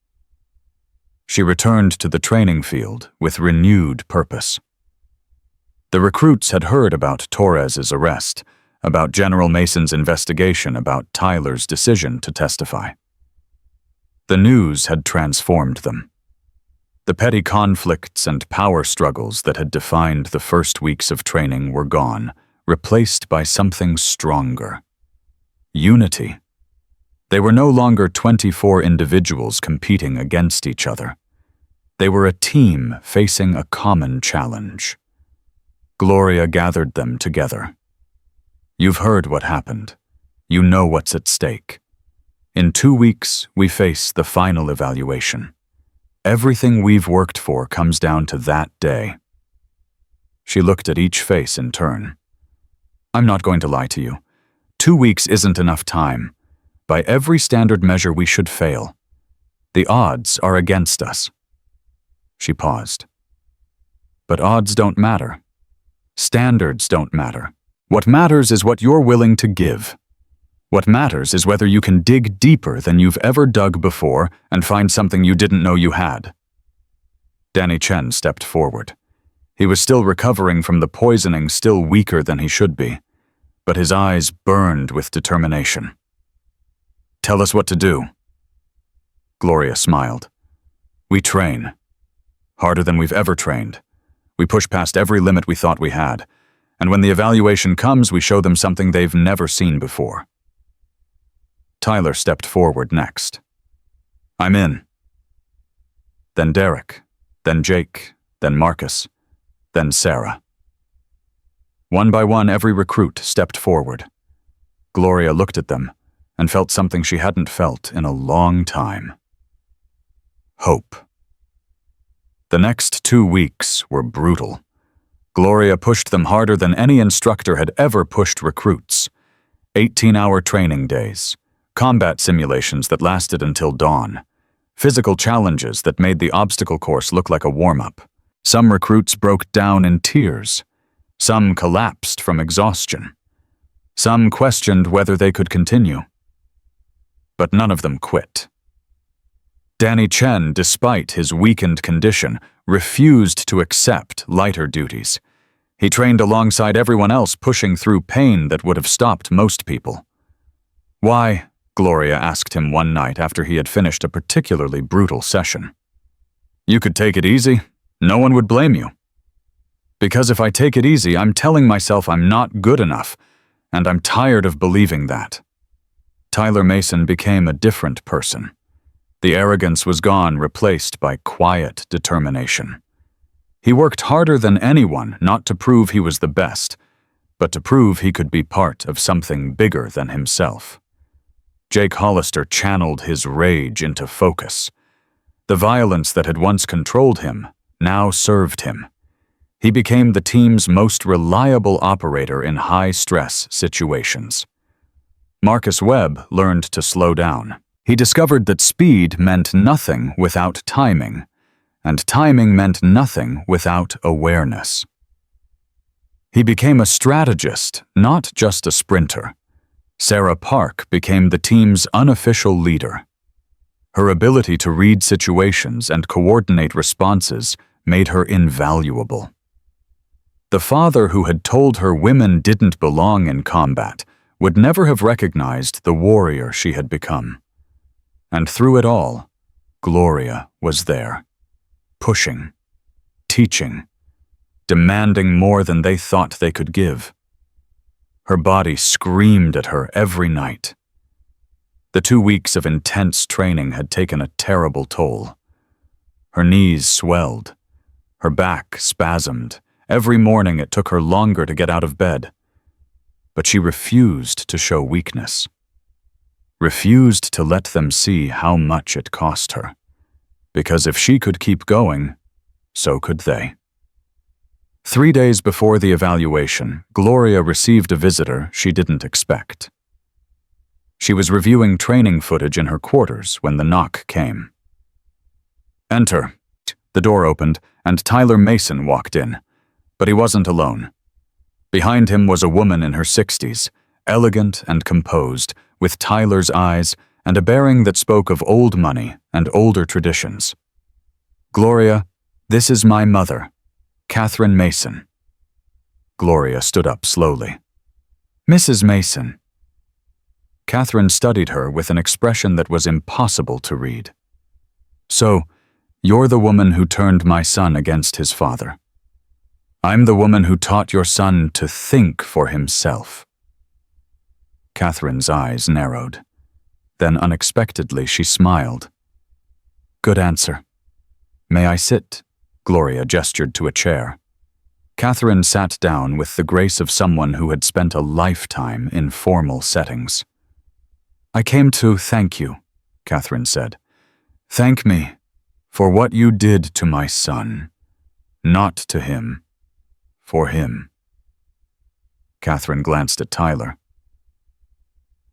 She returned to the training field with renewed purpose. The recruits had heard about Torres's arrest, about General Mason's investigation, about Tyler's decision to testify. The news had transformed them. The petty conflicts and power struggles that had defined the first weeks of training were gone, replaced by something stronger. Unity. They were no longer 24 individuals competing against each other. They were a team facing a common challenge. Gloria gathered them together. You've heard what happened. You know what's at stake. In 2 weeks, we face the final evaluation. Everything we've worked for comes down to that day. She looked at each face in turn. I'm not going to lie to you. 2 weeks isn't enough time. By every standard measure, we should fail. The odds are against us. She paused. But odds don't matter. Standards don't matter. What matters is what you're willing to give. What matters is whether you can dig deeper than you've ever dug before and find something you didn't know you had. Danny Chen stepped forward. He was still recovering from the poisoning, still weaker than he should be, but his eyes burned with determination. Tell us what to do. Gloria smiled. We train. Harder than we've ever trained. We push past every limit we thought we had, and when the evaluation comes, we show them something they've never seen before. Tyler stepped forward next. I'm in. Then Derek, then Jake, then Marcus, then Sarah. One by one, every recruit stepped forward. Gloria looked at them and felt something she hadn't felt in a long time. Hope. The next 2 weeks were brutal. Gloria pushed them harder than any instructor had ever pushed recruits. 18-hour training days, combat simulations that lasted until dawn, physical challenges that made the obstacle course look like a warm-up. Some recruits broke down in tears. Some collapsed from exhaustion. Some questioned whether they could continue. But none of them quit. Danny Chen, despite his weakened condition, refused to accept lighter duties. He trained alongside everyone else, pushing through pain that would have stopped most people. Why? Gloria asked him one night after he had finished a particularly brutal session. You could take it easy. No one would blame you. Because if I take it easy, I'm telling myself I'm not good enough, and I'm tired of believing that. Tyler Mason became a different person. The arrogance was gone, replaced by quiet determination. He worked harder than anyone, not to prove he was the best, but to prove he could be part of something bigger than himself. Jake Hollister channeled his rage into focus. The violence that had once controlled him now served him. He became the team's most reliable operator in high-stress situations. Marcus Webb learned to slow down. He discovered that speed meant nothing without timing, and timing meant nothing without awareness. He became a strategist, not just a sprinter. Sarah Park became the team's unofficial leader. Her ability to read situations and coordinate responses made her invaluable. The father who had told her women didn't belong in combat would never have recognized the warrior she had become. And through it all, Gloria was there, pushing, teaching, demanding more than they thought they could give. Her body screamed at her every night. The 2 weeks of intense training had taken a terrible toll. Her knees swelled, her back spasmed. Every morning it took her longer to get out of bed. But she refused to show weakness. Refused to let them see how much it cost her. Because if she could keep going, so could they. 3 days before the evaluation, Gloria received a visitor she didn't expect. She was reviewing training footage in her quarters when the knock came. Enter. The door opened, and Tyler Mason walked in. But he wasn't alone. Behind him was a woman in her 60s, elegant and composed, with Tyler's eyes and a bearing that spoke of old money and older traditions. Gloria, this is my mother, Catherine Mason. Gloria stood up slowly. Mrs. Mason. Catherine studied her with an expression that was impossible to read. So, you're the woman who turned my son against his father. I'm the woman who taught your son to think for himself. Catherine's eyes narrowed. Then unexpectedly she smiled. Good answer. May I sit? Gloria gestured to a chair. Catherine sat down with the grace of someone who had spent a lifetime in formal settings. I came to thank you, Catherine said. Thank me for what you did to my son. Not to him. For him. Catherine glanced at Tyler.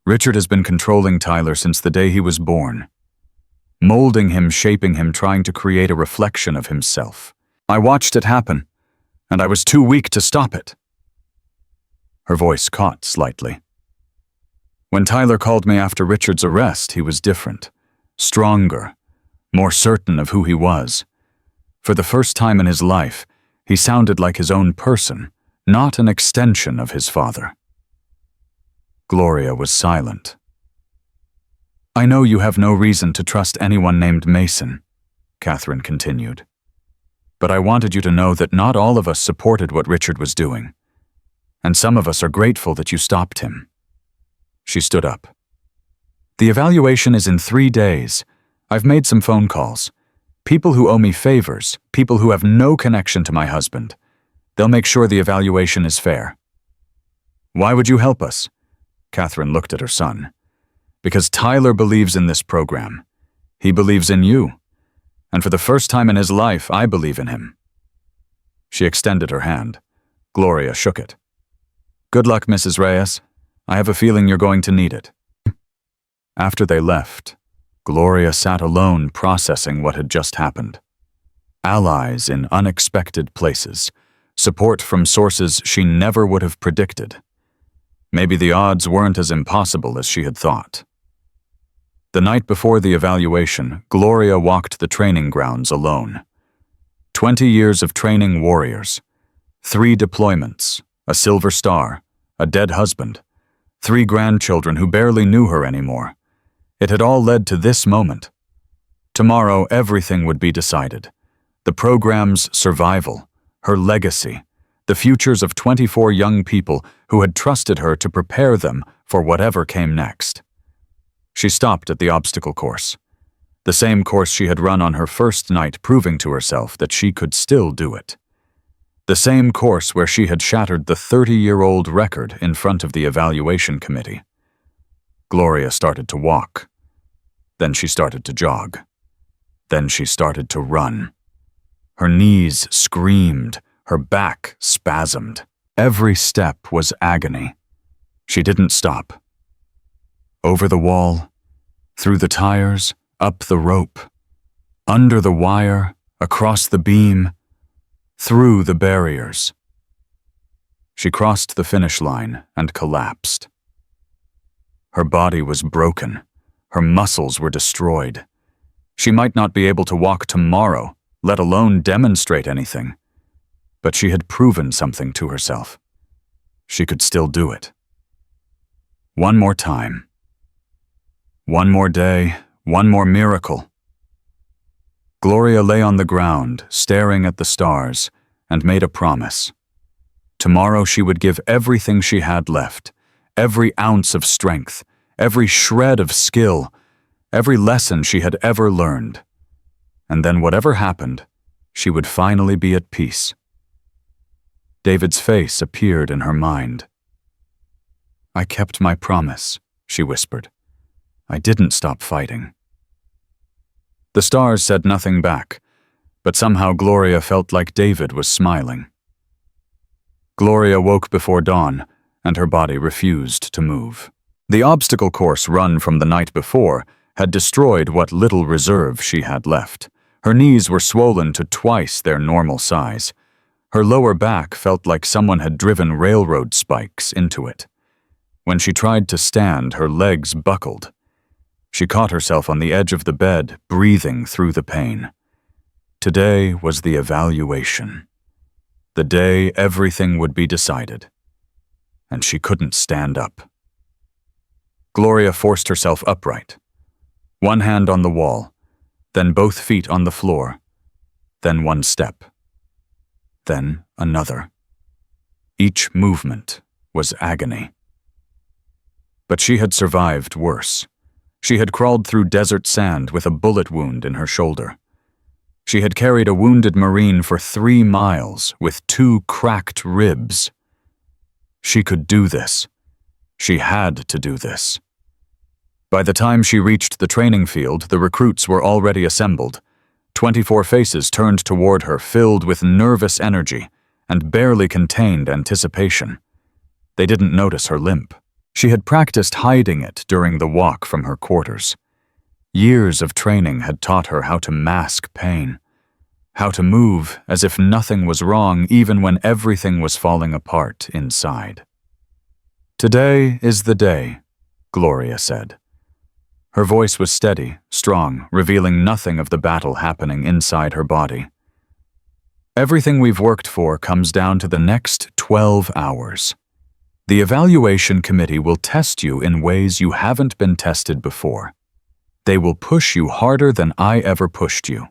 Richard has been controlling Tyler since the day he was born. Molding him, shaping him, trying to create a reflection of himself. I watched it happen, and I was too weak to stop it. Her voice caught slightly. When Tyler called me after Richard's arrest, he was different, stronger, more certain of who he was. For the first time in his life, he sounded like his own person, not an extension of his father. Gloria was silent. I know you have no reason to trust anyone named Mason, Catherine continued. But I wanted you to know that not all of us supported what Richard was doing, and some of us are grateful that you stopped him." She stood up. "The evaluation is in 3 days. I've made some phone calls. People who owe me favors, people who have no connection to my husband. They'll make sure the evaluation is fair." "Why would you help us?" Catherine looked at her son. "Because Tyler believes in this program. He believes in you. And for the first time in his life, I believe in him." She extended her hand. Gloria shook it. "Good luck, Mrs. Reyes. I have a feeling you're going to need it." After they left, Gloria sat alone processing what had just happened. Allies in unexpected places, support from sources she never would have predicted. Maybe the odds weren't as impossible as she had thought. The night before the evaluation, Gloria walked the training grounds alone. 20 years of training warriors, 3 deployments, a Silver Star, a dead husband, 3 grandchildren who barely knew her anymore. It had all led to this moment. Tomorrow, everything would be decided. The program's survival, her legacy, the futures of 24 young people who had trusted her to prepare them for whatever came next. She stopped at the obstacle course, the same course she had run on her first night, proving to herself that she could still do it. The same course where she had shattered the 30-year-old record in front of the evaluation committee. Gloria started to walk. Then she started to jog. Then she started to run. Her knees screamed, her back spasmed. Every step was agony. She didn't stop. Over the wall, through the tires, up the rope, under the wire, across the beam, through the barriers. She crossed the finish line and collapsed. Her body was broken. Her muscles were destroyed. She might not be able to walk tomorrow, let alone demonstrate anything. But she had proven something to herself. She could still do it. One more time. One more day, one more miracle. Gloria lay on the ground, staring at the stars, and made a promise. Tomorrow she would give everything she had left, every ounce of strength, every shred of skill, every lesson she had ever learned. And then whatever happened, she would finally be at peace. David's face appeared in her mind. "I kept my promise," she whispered. "I didn't stop fighting." The stars said nothing back, but somehow Gloria felt like David was smiling. Gloria woke before dawn, and her body refused to move. The obstacle course run from the night before had destroyed what little reserve she had left. Her knees were swollen to twice their normal size. Her lower back felt like someone had driven railroad spikes into it. When she tried to stand, her legs buckled. She caught herself on the edge of the bed, breathing through the pain. Today was the evaluation. The day everything would be decided. And she couldn't stand up. Gloria forced herself upright. One hand on the wall, then both feet on the floor, then one step, then another. Each movement was agony. But she had survived worse. She had crawled through desert sand with a bullet wound in her shoulder. She had carried a wounded Marine for 3 miles with 2 cracked ribs. She could do this. She had to do this. By the time she reached the training field, the recruits were already assembled. 24 faces turned toward her, filled with nervous energy and barely contained anticipation. They didn't notice her limp. She had practiced hiding it during the walk from her quarters. Years of training had taught her how to mask pain, how to move as if nothing was wrong even when everything was falling apart inside. "Today is the day," Gloria said. Her voice was steady, strong, revealing nothing of the battle happening inside her body. "Everything we've worked for comes down to the next 12 hours. The evaluation committee will test you in ways you haven't been tested before. They will push you harder than I ever pushed you."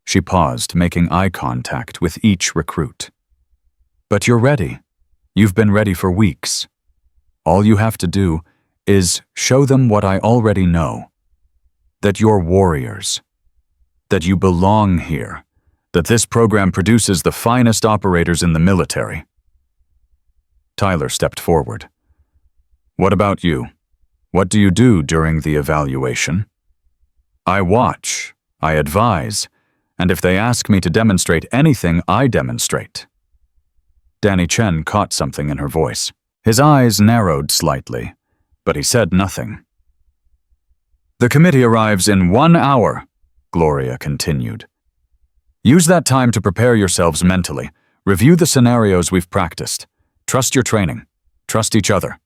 She paused, making eye contact with each recruit. But you're ready. You've been ready for weeks. All you have to do is show them what I already know. That you're warriors. That you belong here. That this program produces the finest operators in the military. Tyler stepped forward. What about you? What do you do during the evaluation? I watch, I advise, and if they ask me to demonstrate anything, I demonstrate. Danny Chen caught something in her voice. His eyes narrowed slightly, but he said nothing. The committee arrives in 1 hour, Gloria continued. Use that time to prepare yourselves mentally. Review the scenarios we've practiced. Trust your training. Trust each other.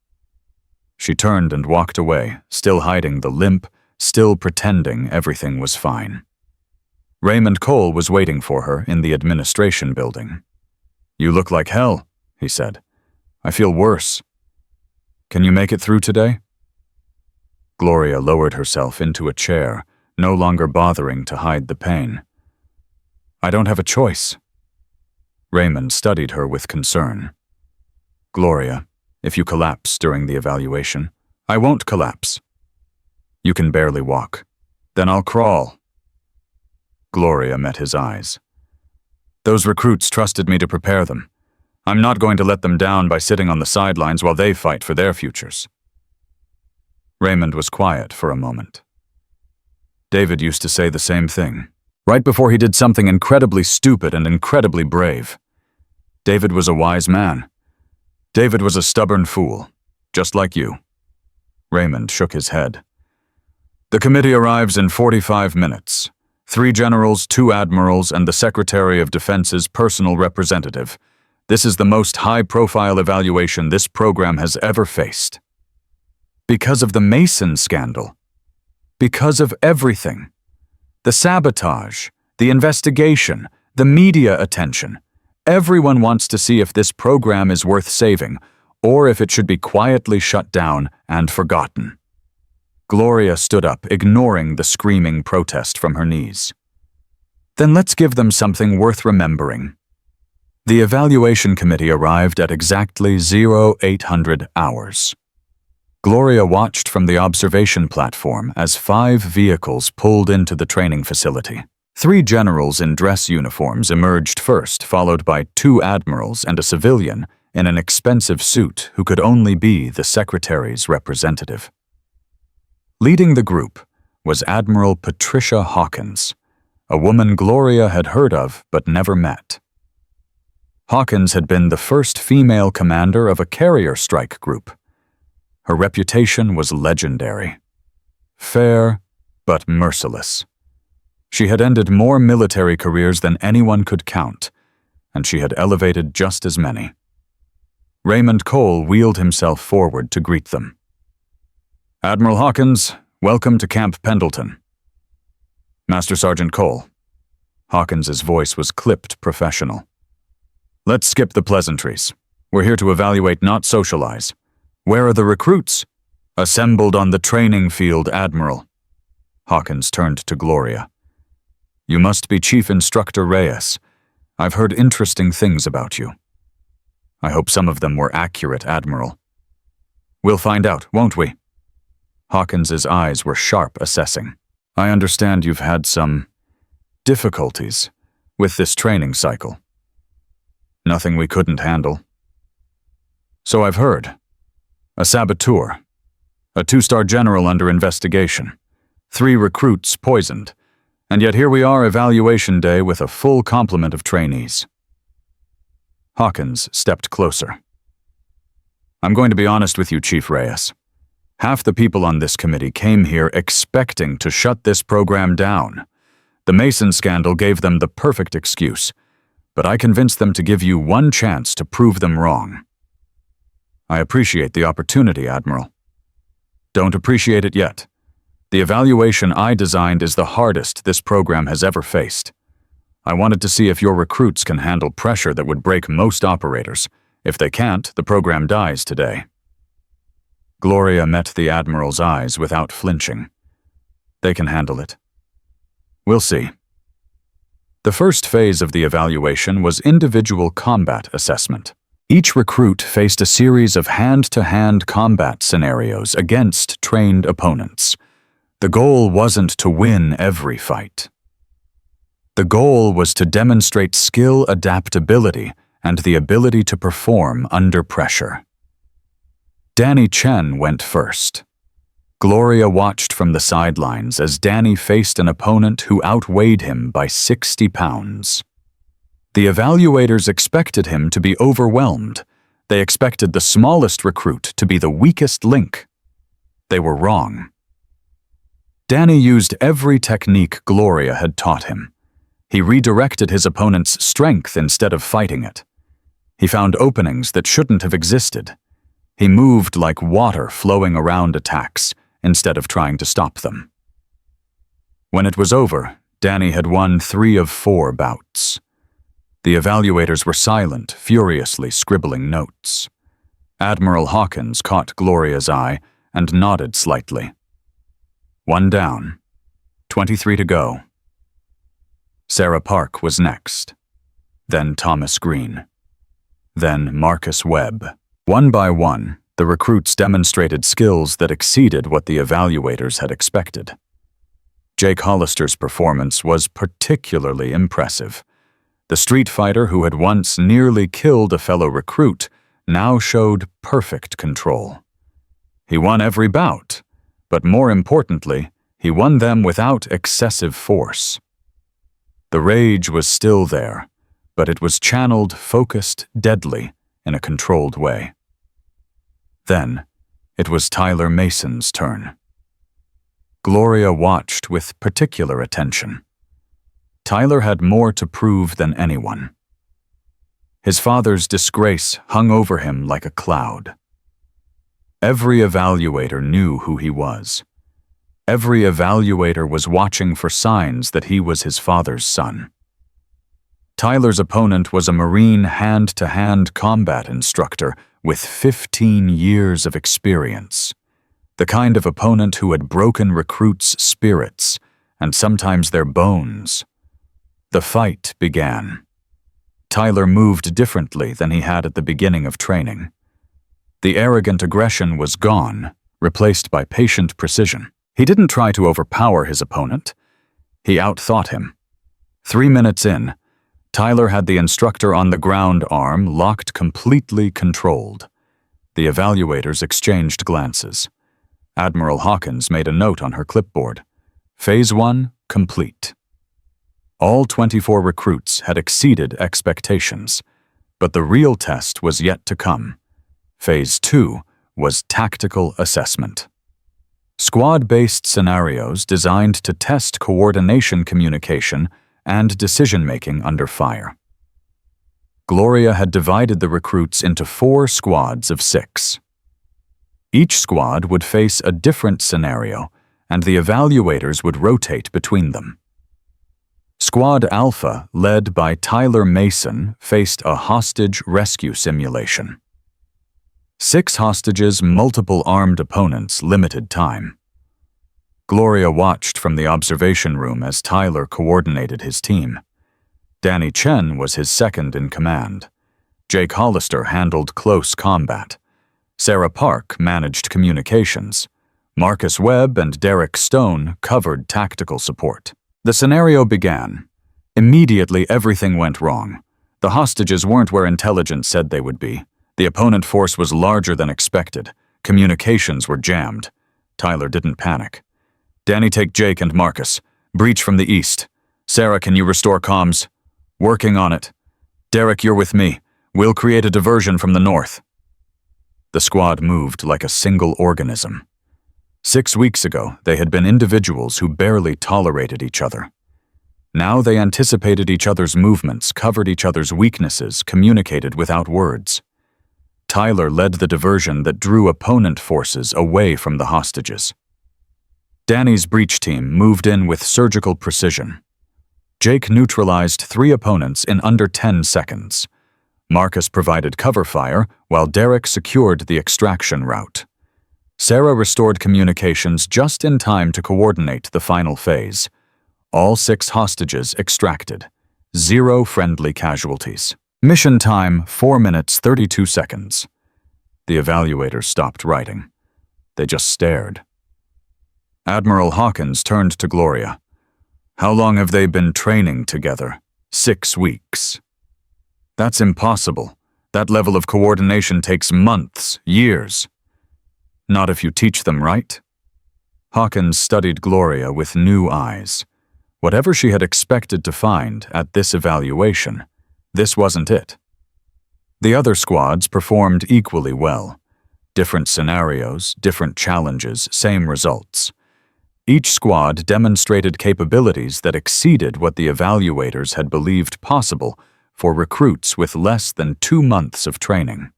She turned and walked away, still hiding the limp, still pretending everything was fine. Raymond Cole was waiting for her in the administration building. You look like hell, he said. I feel worse. Can you make it through today? Gloria lowered herself into a chair, no longer bothering to hide the pain. I don't have a choice. Raymond studied her with concern. Gloria, if you collapse during the evaluation, I won't collapse. You can barely walk. Then I'll crawl. Gloria met his eyes. Those recruits trusted me to prepare them. I'm not going to let them down by sitting on the sidelines while they fight for their futures. Raymond was quiet for a moment. David used to say the same thing, right before he did something incredibly stupid and incredibly brave. David was a wise man. David was a stubborn fool, just like you. Raymond shook his head. The committee arrives in 45 minutes. 3 generals, 2 admirals, and the Secretary of Defense's personal representative. This is the most high-profile evaluation this program has ever faced. Because of the Mason scandal. Because of everything. The sabotage, the investigation, the media attention. Everyone wants to see if this program is worth saving, or if it should be quietly shut down and forgotten. Gloria stood up, ignoring the screaming protest from her knees. Then let's give them something worth remembering. The evaluation committee arrived at exactly 0800 hours. Gloria watched from the observation platform as 5 vehicles pulled into the training facility. 3 generals in dress uniforms emerged first, followed by 2 admirals and a civilian in an expensive suit who could only be the secretary's representative. Leading the group was Admiral Patricia Hawkins, a woman Gloria had heard of but never met. Hawkins had been the first female commander of a carrier strike group. Her reputation was legendary. Fair, but merciless. She had ended more military careers than anyone could count, and she had elevated just as many. Raymond Cole wheeled himself forward to greet them. Admiral Hawkins, welcome to Camp Pendleton. Master Sergeant Cole. Hawkins's voice was clipped professional. Let's skip the pleasantries. We're here to evaluate, not socialize. Where are the recruits? Assembled on the training field, Admiral. Hawkins turned to Gloria. You must be Chief Instructor Reyes. I've heard interesting things about you. I hope some of them were accurate, Admiral. We'll find out, won't we? Hawkins's eyes were sharp, assessing. I understand you've had some difficulties with this training cycle. Nothing we couldn't handle. So I've heard. A saboteur. A 2-star general under investigation. 3 recruits poisoned. And yet here we are, evaluation day, with a full complement of trainees. Hawkins stepped closer. I'm going to be honest with you, Chief Reyes. Half the people on this committee came here expecting to shut this program down. The Mason scandal gave them the perfect excuse, but I convinced them to give you one chance to prove them wrong. I appreciate the opportunity, Admiral. Don't appreciate it yet. The evaluation I designed is the hardest this program has ever faced. I wanted to see if your recruits can handle pressure that would break most operators. If they can't, the program dies today. Gloria met the Admiral's eyes without flinching. They can handle it. We'll see. The first phase of the evaluation was individual combat assessment. Each recruit faced a series of hand-to-hand combat scenarios against trained opponents. The goal wasn't to win every fight. The goal was to demonstrate skill adaptability and the ability to perform under pressure. Danny Chen went first. Gloria watched from the sidelines as Danny faced an opponent who outweighed him by 60 pounds. The evaluators expected him to be overwhelmed. They expected the smallest recruit to be the weakest link. They were wrong. Danny used every technique Gloria had taught him. He redirected his opponent's strength instead of fighting it. He found openings that shouldn't have existed. He moved like water flowing around attacks instead of trying to stop them. When it was over, Danny had won 3 of 4 bouts. The evaluators were silent, furiously scribbling notes. Admiral Hawkins caught Gloria's eye and nodded slightly. 1 down, 23 to go. Sarah Park was next, then Thomas Green, then Marcus Webb. One by one, the recruits demonstrated skills that exceeded what the evaluators had expected. Jake Hollister's performance was particularly impressive. The street fighter who had once nearly killed a fellow recruit now showed perfect control. He won every bout, but more importantly, he won them without excessive force. The rage was still there, but it was channeled, focused, deadly, in a controlled way. Then, it was Tyler Mason's turn. Gloria watched with particular attention. Tyler had more to prove than anyone. His father's disgrace hung over him like a cloud. Every evaluator knew who he was. Every evaluator was watching for signs that he was his father's son. Tyler's opponent was a Marine hand-to-hand combat instructor with 15 years of experience. The kind of opponent who had broken recruits' spirits, and sometimes their bones. The fight began. Tyler moved differently than he had at the beginning of training. The arrogant aggression was gone, replaced by patient precision. He didn't try to overpower his opponent. He outthought him. 3 minutes in, Tyler had the instructor on the ground arm locked, completely controlled. The evaluators exchanged glances. Admiral Hawkins made a note on her clipboard. Phase 1 complete. All 24 recruits had exceeded expectations, but the real test was yet to come. Phase 2 was tactical assessment. Squad-based scenarios designed to test coordination, communication, and decision-making under fire. Gloria had divided the recruits into 4 squads of 6. Each squad would face a different scenario, and the evaluators would rotate between them. Squad Alpha, led by Tyler Mason, faced a hostage rescue simulation. 6 hostages, multiple armed opponents, limited time. Gloria watched from the observation room as Tyler coordinated his team. Danny Chen was his second in command. Jake Hollister handled close combat. Sarah Park managed communications. Marcus Webb and Derek Stone covered tactical support. The scenario began. Immediately, everything went wrong. The hostages weren't where intelligence said they would be. The opponent force was larger than expected. Communications were jammed. Tyler didn't panic. Danny, take Jake and Marcus. Breach from the east. Sarah, can you restore comms? Working on it. Derek, you're with me. We'll create a diversion from the north. The squad moved like a single organism. 6 weeks ago, they had been individuals who barely tolerated each other. Now they anticipated each other's movements, covered each other's weaknesses, communicated without words. Tyler led the diversion that drew opponent forces away from the hostages. Danny's breach team moved in with surgical precision. Jake neutralized 3 opponents in under 10 seconds. Marcus provided cover fire, while Derek secured the extraction route. Sarah restored communications just in time to coordinate the final phase. All 6 hostages extracted. 0 friendly casualties. Mission time 4 minutes 32 seconds. The evaluators stopped writing. They just stared. Admiral Hawkins turned to Gloria. How long have they been training together? 6 weeks. That's impossible. That level of coordination takes months, years. Not if you teach them right. Hawkins studied Gloria with new eyes. Whatever she had expected to find at this evaluation, this wasn't it. The other squads performed equally well. Different scenarios, different challenges, same results. Each squad demonstrated capabilities that exceeded what the evaluators had believed possible for recruits with less than 2 months of training.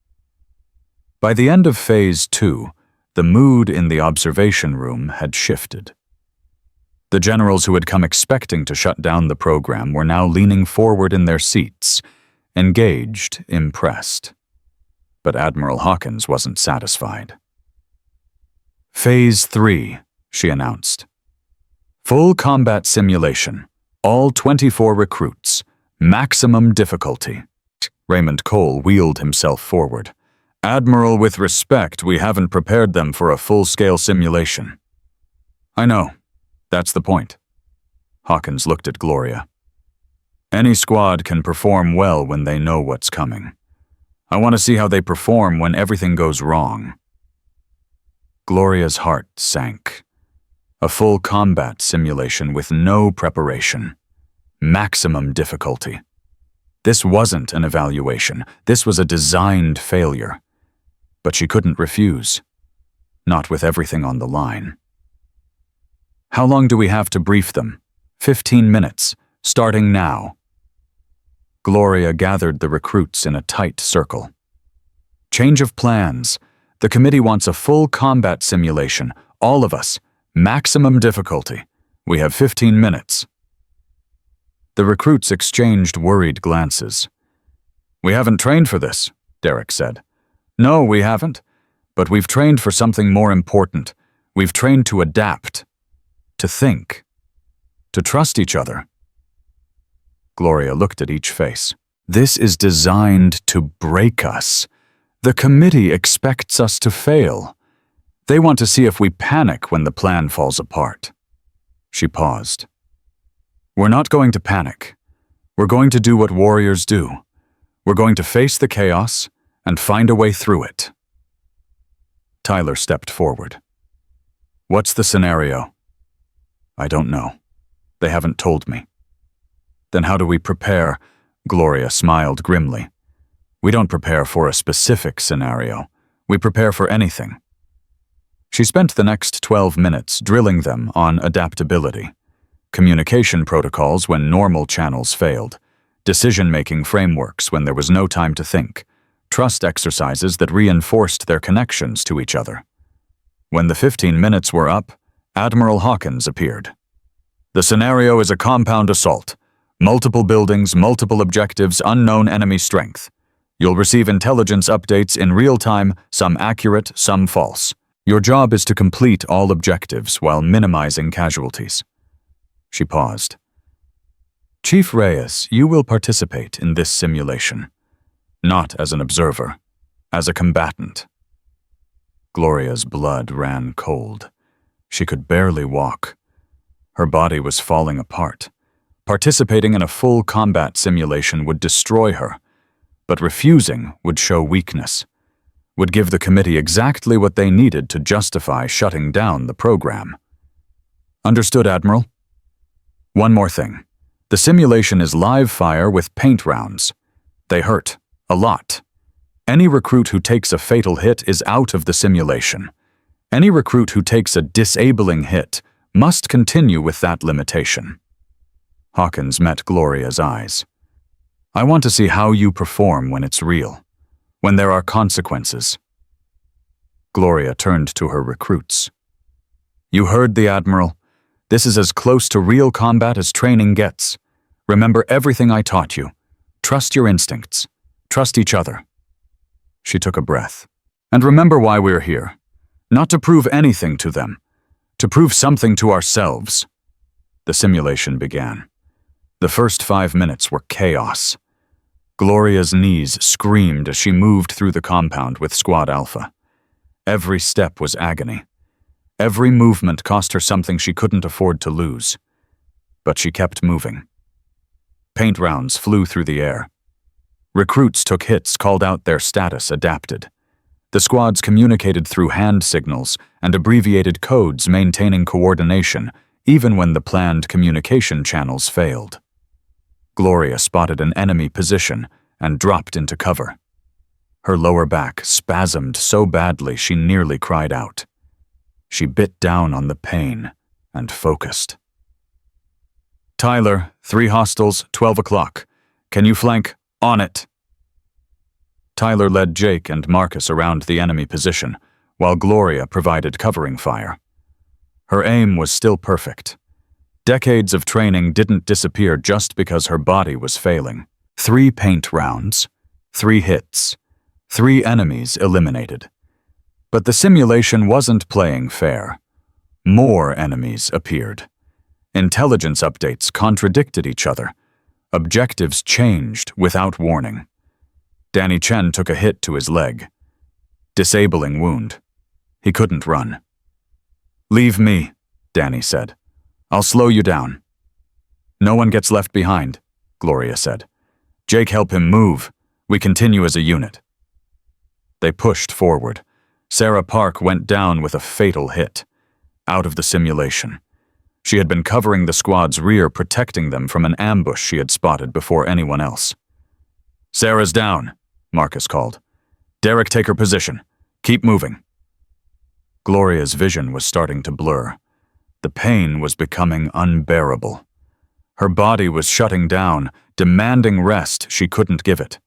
By the end of Phase 2, the mood in the observation room had shifted. The generals who had come expecting to shut down the program were now leaning forward in their seats, engaged, impressed. But Admiral Hawkins wasn't satisfied. Phase 3, she announced. Full combat simulation, all 24 recruits, maximum difficulty. Raymond Cole wheeled himself forward. Admiral, with respect, we haven't prepared them for a full-scale simulation. I know. That's the point. Hawkins looked at Gloria. Any squad can perform well when they know what's coming. I want to see how they perform when everything goes wrong. Gloria's heart sank. A full combat simulation with no preparation. Maximum difficulty. This wasn't an evaluation. This was a designed failure. But she couldn't refuse. Not with everything on the line. How long do we have to brief them? 15 minutes, starting now. Gloria gathered the recruits in a tight circle. Change of plans. The committee wants a full combat simulation. All of us. Maximum difficulty. We have 15 minutes. The recruits exchanged worried glances. We haven't trained for this, Derek said. No, we haven't. But we've trained for something more important. We've trained to adapt. To think. To trust each other. Gloria looked at each face. This is designed to break us. The committee expects us to fail. They want to see if we panic when the plan falls apart. She paused. We're not going to panic. We're going to do what warriors do. We're going to face the chaos and find a way through it. Tyler stepped forward. What's the scenario? I don't know. They haven't told me. Then how do we prepare? Gloria smiled grimly. We don't prepare for a specific scenario. We prepare for anything. She spent the next 12 minutes drilling them on adaptability, communication protocols when normal channels failed, decision-making frameworks when there was no time to think, trust exercises that reinforced their connections to each other. When the 15 minutes were up, Admiral Hawkins appeared. The scenario is a compound assault. Multiple buildings, multiple objectives, unknown enemy strength. You'll receive intelligence updates in real time, some accurate, some false. Your job is to complete all objectives while minimizing casualties. She paused. Chief Reyes, you will participate in this simulation. Not as an observer, as a combatant. Gloria's blood ran cold. She could barely walk. Her body was falling apart. Participating in a full combat simulation would destroy her, but refusing would show weakness, would give the committee exactly what they needed to justify shutting down the program. Understood, Admiral? One more thing. The simulation is live fire with paint rounds. They hurt. A lot. Any recruit who takes a fatal hit is out of the simulation. Any recruit who takes a disabling hit must continue with that limitation. Hawkins met Gloria's eyes. I want to see how you perform when it's real, when there are consequences. Gloria turned to her recruits. You heard the Admiral. This is as close to real combat as training gets. Remember everything I taught you. Trust your instincts. Trust each other. She took a breath. And remember why we're here. Not to prove anything to them. To prove something to ourselves. The simulation began. The first 5 minutes were chaos. Gloria's knees screamed as she moved through the compound with Squad Alpha. Every step was agony. Every movement cost her something she couldn't afford to lose. But she kept moving. Paint rounds flew through the air. Recruits took hits, called out their status, adapted. The squads communicated through hand signals and abbreviated codes, maintaining coordination, even when the planned communication channels failed. Gloria spotted an enemy position and dropped into cover. Her lower back spasmed so badly she nearly cried out. She bit down on the pain and focused. "Tyler, 3 hostiles, 12 o'clock. Can you flank? On it!" Tyler led Jake and Marcus around the enemy position, while Gloria provided covering fire. Her aim was still perfect. Decades of training didn't disappear just because her body was failing. 3 paint rounds, 3 hits, 3 enemies eliminated. But the simulation wasn't playing fair. More enemies appeared. Intelligence updates contradicted each other. Objectives changed without warning. Danny Chen took a hit to his leg. Disabling wound. He couldn't run. "Leave me," Danny said. "I'll slow you down." "No one gets left behind," Gloria said. "Jake, help him move. We continue as a unit." They pushed forward. Sarah Park went down with a fatal hit. Out of the simulation. She had been covering the squad's rear, protecting them from an ambush she had spotted before anyone else. "Sarah's down," Marcus called. "Derek, take her position. Keep moving." Gloria's vision was starting to blur. The pain was becoming unbearable. Her body was shutting down, demanding rest she couldn't give it.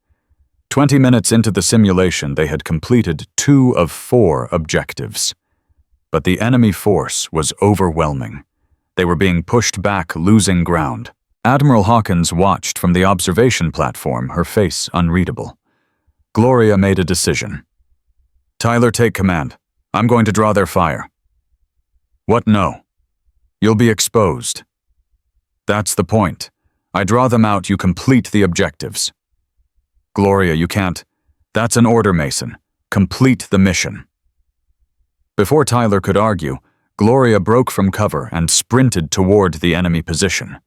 20 minutes into the simulation, they had completed 2 of 4 objectives. But the enemy force was overwhelming. They were being pushed back, losing ground. Admiral Hawkins watched from the observation platform, her face unreadable. Gloria made a decision. "Tyler, take command. I'm going to draw their fire." "What, no? You'll be exposed." "That's the point. I draw them out, you complete the objectives." "Gloria, you can't. That's an order, Mason. Complete the mission." Before Tyler could argue, Gloria broke from cover and sprinted toward the enemy position.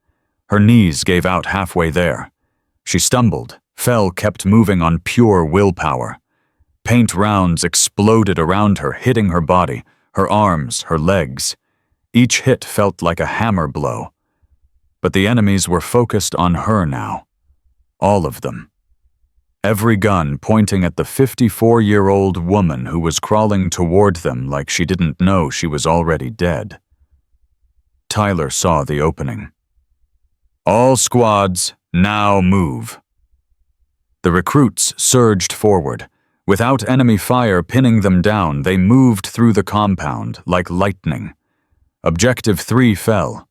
Her knees gave out halfway there. She stumbled, fell, kept moving on pure willpower. Paint rounds exploded around her, hitting her body, her arms, her legs. Each hit felt like a hammer blow. But the enemies were focused on her now. All of them. Every gun pointing at the 54-year-old woman who was crawling toward them like she didn't know she was already dead. Tyler saw the opening. "All squads, now move." The recruits surged forward. Without enemy fire pinning them down, they moved through the compound like lightning. Objective 3 fell.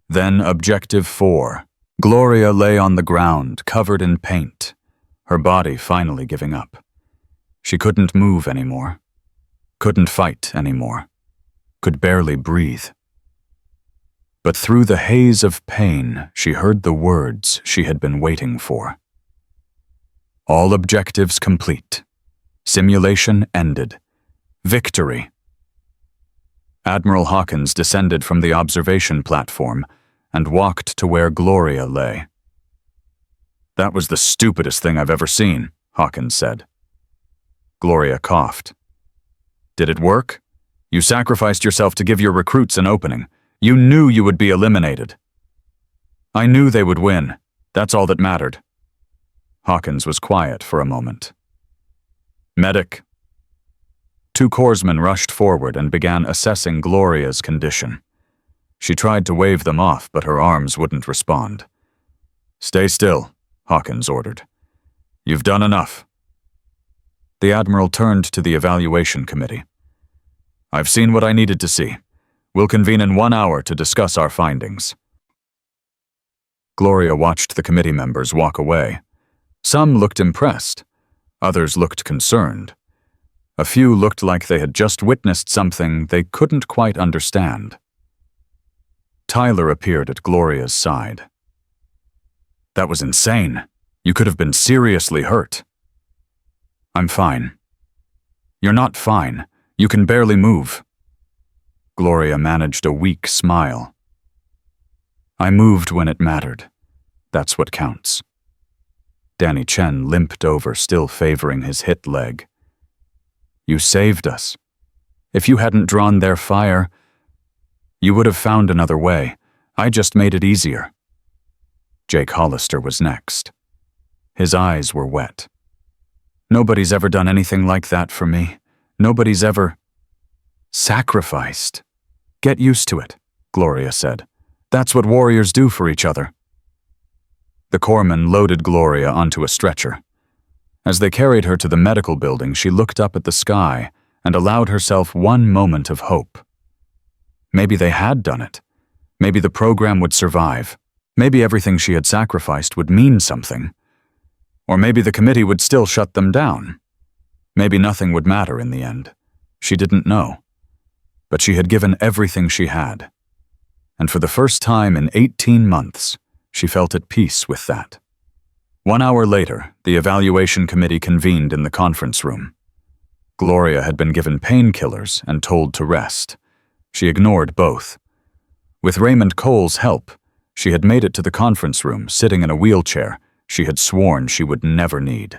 Then Objective 4. Gloria lay on the ground, covered in paint, her body finally giving up. She couldn't move anymore. Couldn't fight anymore. Could barely breathe. But through the haze of pain, she heard the words she had been waiting for. All objectives complete. Simulation ended. Victory. Admiral Hawkins descended from the observation platform and walked to where Gloria lay. "That was the stupidest thing I've ever seen," Hawkins said. Gloria coughed. "Did it work? You sacrificed yourself to give your recruits an opening. You knew you would be eliminated." "I knew they would win. That's all that mattered." Hawkins was quiet for a moment. "Medic." 2 corpsmen rushed forward and began assessing Gloria's condition. She tried to wave them off, but her arms wouldn't respond. "Stay still," Hawkins ordered. "You've done enough." The Admiral turned to the evaluation committee. "I've seen what I needed to see. We'll convene in 1 hour to discuss our findings." Gloria watched the committee members walk away. Some looked impressed. Others looked concerned. A few looked like they had just witnessed something they couldn't quite understand. Tyler appeared at Gloria's side. That was insane. You could have been seriously hurt. I'm fine. You're not fine. You can barely move. Gloria managed a weak smile. I moved when it mattered. That's what counts. Danny Chen limped over, still favoring his hit leg. You saved us. If you hadn't drawn their fire, you would have found another way. I just made it easier. Jake Hollister was next. His eyes were wet. Nobody's ever done anything like that for me. Nobody's ever sacrificed. Get used to it, Gloria said. That's what warriors do for each other. The corpsman loaded Gloria onto a stretcher. As they carried her to the medical building, she looked up at the sky and allowed herself one moment of hope. Maybe they had done it. Maybe the program would survive. Maybe everything she had sacrificed would mean something. Or maybe the committee would still shut them down. Maybe nothing would matter in the end. She didn't know. But she had given everything she had. And for the first time in 18 months, she felt at peace with that. 1 hour later, the evaluation committee convened in the conference room. Gloria had been given painkillers and told to rest. She ignored both. With Raymond Cole's help, she had made it to the conference room, sitting in a wheelchair she had sworn she would never need.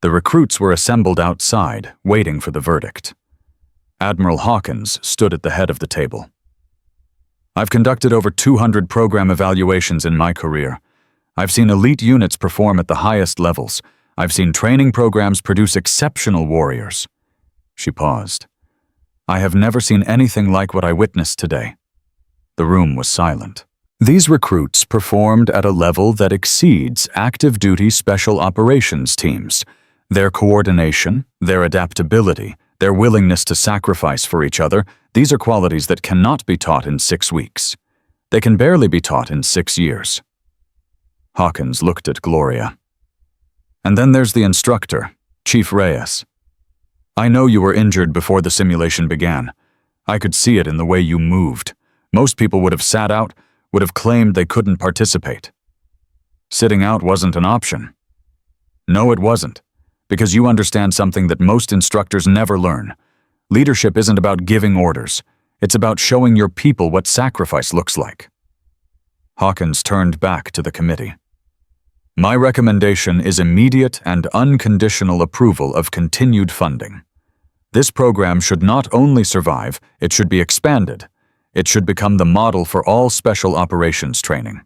The recruits were assembled outside, waiting for the verdict. Admiral Hawkins stood at the head of the table. I've conducted over 200 program evaluations in my career. I've seen elite units perform at the highest levels. I've seen training programs produce exceptional warriors. She paused. I have never seen anything like what I witnessed today. The room was silent. These recruits performed at a level that exceeds active duty special operations teams. Their coordination, their adaptability, their willingness to sacrifice for each other, these are qualities that cannot be taught in 6 weeks. They can barely be taught in 6 years. Hawkins looked at Gloria. And then there's the instructor, Chief Reyes. I know you were injured before the simulation began. I could see it in the way you moved. Most people would have sat out, would have claimed they couldn't participate. Sitting out wasn't an option. No, it wasn't, because you understand something that most instructors never learn. Leadership isn't about giving orders. It's about showing your people what sacrifice looks like. Hawkins turned back to the committee. My recommendation is immediate and unconditional approval of continued funding. This program should not only survive, it should be expanded. It should become the model for all special operations training.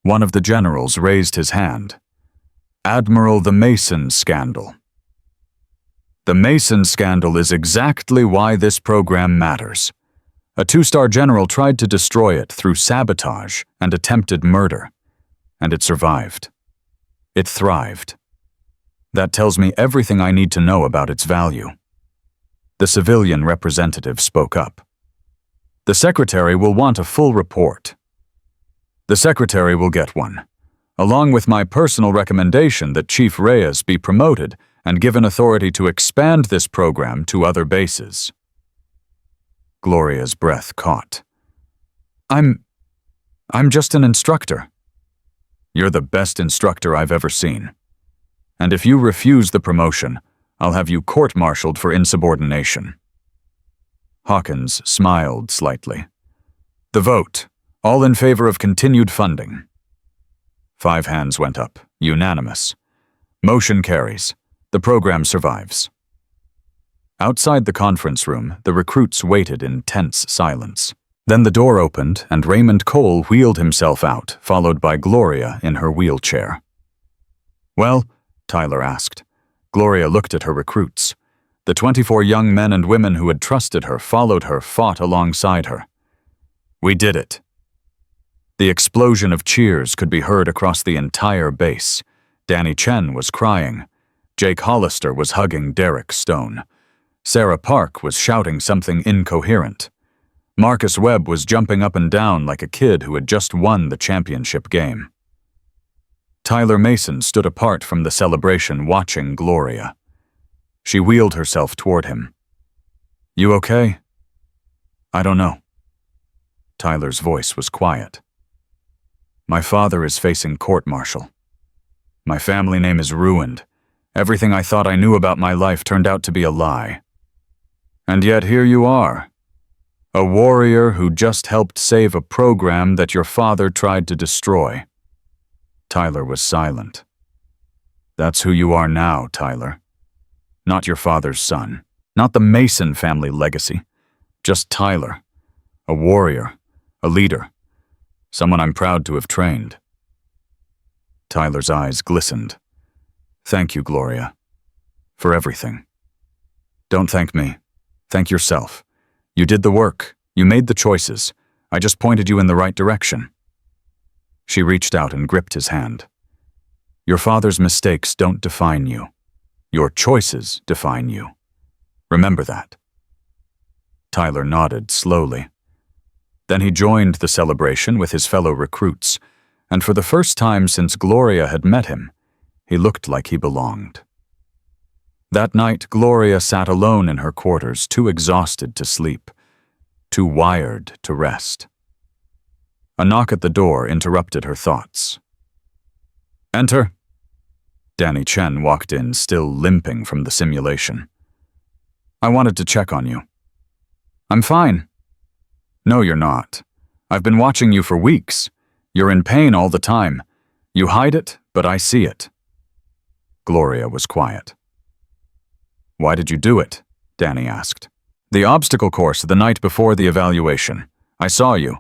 One of the generals raised his hand. Admiral, the Mason scandal. The Mason scandal is exactly why this program matters. A 2-star general tried to destroy it through sabotage and attempted murder, and it survived. It thrived. That tells me everything I need to know about its value. The civilian representative spoke up. The secretary will want a full report. The secretary will get one, along with my personal recommendation that Chief Reyes be promoted and given authority to expand this program to other bases. Gloria's breath caught. I'm just an instructor. You're the best instructor I've ever seen. And if you refuse the promotion, I'll have you court-martialed for insubordination. Hawkins smiled slightly. The vote. All in favor of continued funding. 5 hands went up, unanimous. Motion carries. The program survives. Outside the conference room, the recruits waited in tense silence. Then the door opened and Raymond Cole wheeled himself out, followed by Gloria in her wheelchair. Well, Tyler asked. Gloria looked at her recruits. The 24 young men and women who had trusted her, followed her, fought alongside her. We did it. The explosion of cheers could be heard across the entire base. Danny Chen was crying. Jake Hollister was hugging Derek Stone. Sarah Park was shouting something incoherent. Marcus Webb was jumping up and down like a kid who had just won the championship game. Tyler Mason stood apart from the celebration, watching Gloria. She wheeled herself toward him. You okay? I don't know. Tyler's voice was quiet. My father is facing court-martial. My family name is ruined. Everything I thought I knew about my life turned out to be a lie. And yet here you are, a warrior who just helped save a program that your father tried to destroy." Tyler was silent. "That's who you are now, Tyler. Not your father's son. Not the Mason family legacy. Just Tyler. A warrior. A leader. Someone I'm proud to have trained." Tyler's eyes glistened. "Thank you, Gloria. For everything. Don't thank me. Thank yourself. You did the work. You made the choices. I just pointed you in the right direction." She reached out and gripped his hand. "Your father's mistakes don't define you. Your choices define you. Remember that." Tyler nodded slowly. Then he joined the celebration with his fellow recruits, and for the first time since Gloria had met him, he looked like he belonged. That night, Gloria sat alone in her quarters, too exhausted to sleep, too wired to rest. A knock at the door interrupted her thoughts. "Enter." Danny Chen walked in, still limping from the simulation. "I wanted to check on you." "I'm fine." "No, you're not. I've been watching you for weeks. You're in pain all the time. You hide it, but I see it." Gloria was quiet. "Why did you do it?" Danny asked. "The obstacle course the night before the evaluation. I saw you,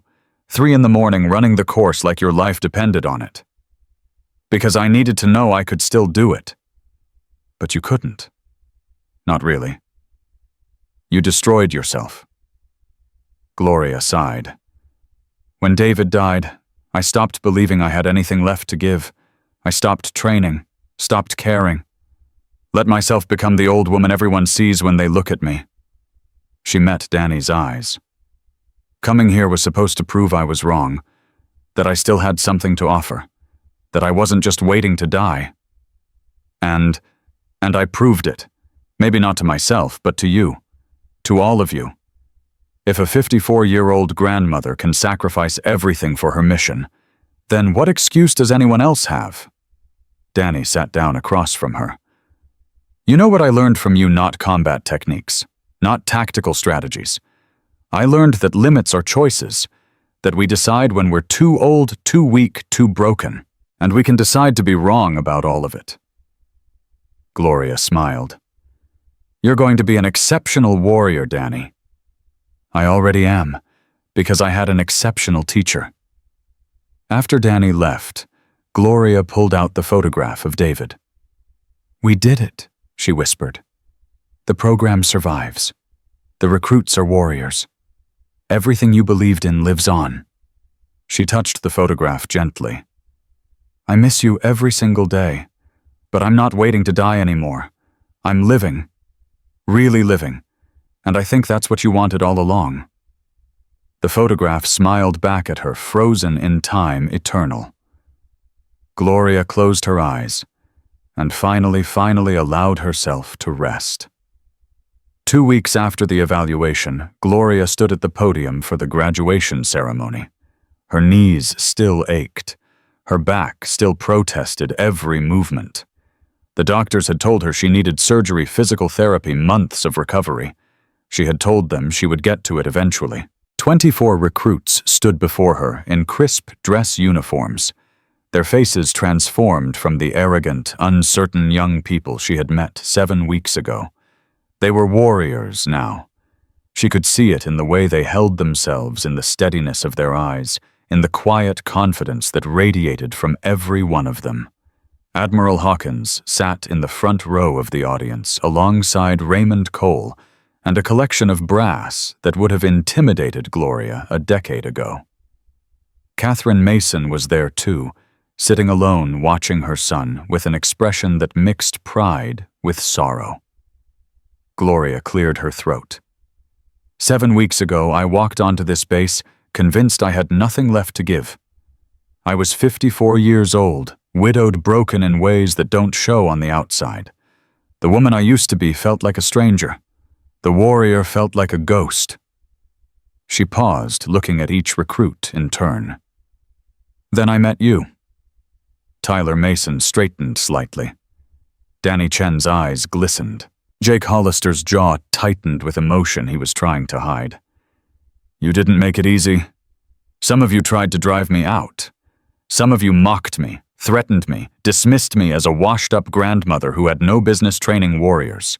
3 in the morning, running the course like your life depended on it. Because I needed to know I could still do it. But you couldn't. Not really. You destroyed yourself." Gloria sighed. "When David died, I stopped believing I had anything left to give. I stopped training, stopped caring. Let myself become the old woman everyone sees when they look at me." She met Danny's eyes. "Coming here was supposed to prove I was wrong, that I still had something to offer, that I wasn't just waiting to die. And I proved it. Maybe not to myself, but to you. To all of you. If a 54-year-old grandmother can sacrifice everything for her mission, then what excuse does anyone else have?" Danny sat down across from her. "You know what I learned from you? Not combat techniques, not tactical strategies. I learned that limits are choices, that we decide when we're too old, too weak, too broken, and we can decide to be wrong about all of it." Gloria smiled. "You're going to be an exceptional warrior, Danny." "I already am, because I had an exceptional teacher." After Danny left, Gloria pulled out the photograph of David. "We did it," she whispered. "The program survives. The recruits are warriors. Everything you believed in lives on." She touched the photograph gently. "I miss you every single day, but I'm not waiting to die anymore. I'm living, really living, and I think that's what you wanted all along." The photograph smiled back at her, frozen in time eternal. Gloria closed her eyes and finally allowed herself to rest. 2 weeks after the evaluation, Gloria stood at the podium for the graduation ceremony. Her knees still ached. Her back still protested every movement. The doctors had told her she needed surgery, physical therapy, months of recovery. She had told them she would get to it eventually. 24 recruits stood before her in crisp dress uniforms, their faces transformed from the arrogant, uncertain young people she had met 7 weeks ago. They were warriors now. She could see it in the way they held themselves, in the steadiness of their eyes, in the quiet confidence that radiated from every one of them. Admiral Hawkins sat in the front row of the audience alongside Raymond Cole and a collection of brass that would have intimidated Gloria a decade ago. Catherine Mason was there too, sitting alone watching her son with an expression that mixed pride with sorrow. Gloria cleared her throat. 7 weeks ago, I walked onto this base convinced I had nothing left to give. I was 54 years old, widowed, broken in ways that don't show on the outside. The woman I used to be felt like a stranger. The warrior felt like a ghost. She paused, looking at each recruit in turn. Then I met you. Tyler Mason straightened slightly. Danny Chen's eyes glistened. Jake Hollister's jaw tightened with emotion he was trying to hide. You didn't make it easy. Some of you tried to drive me out. Some of you mocked me, threatened me, dismissed me as a washed-up grandmother who had no business training warriors.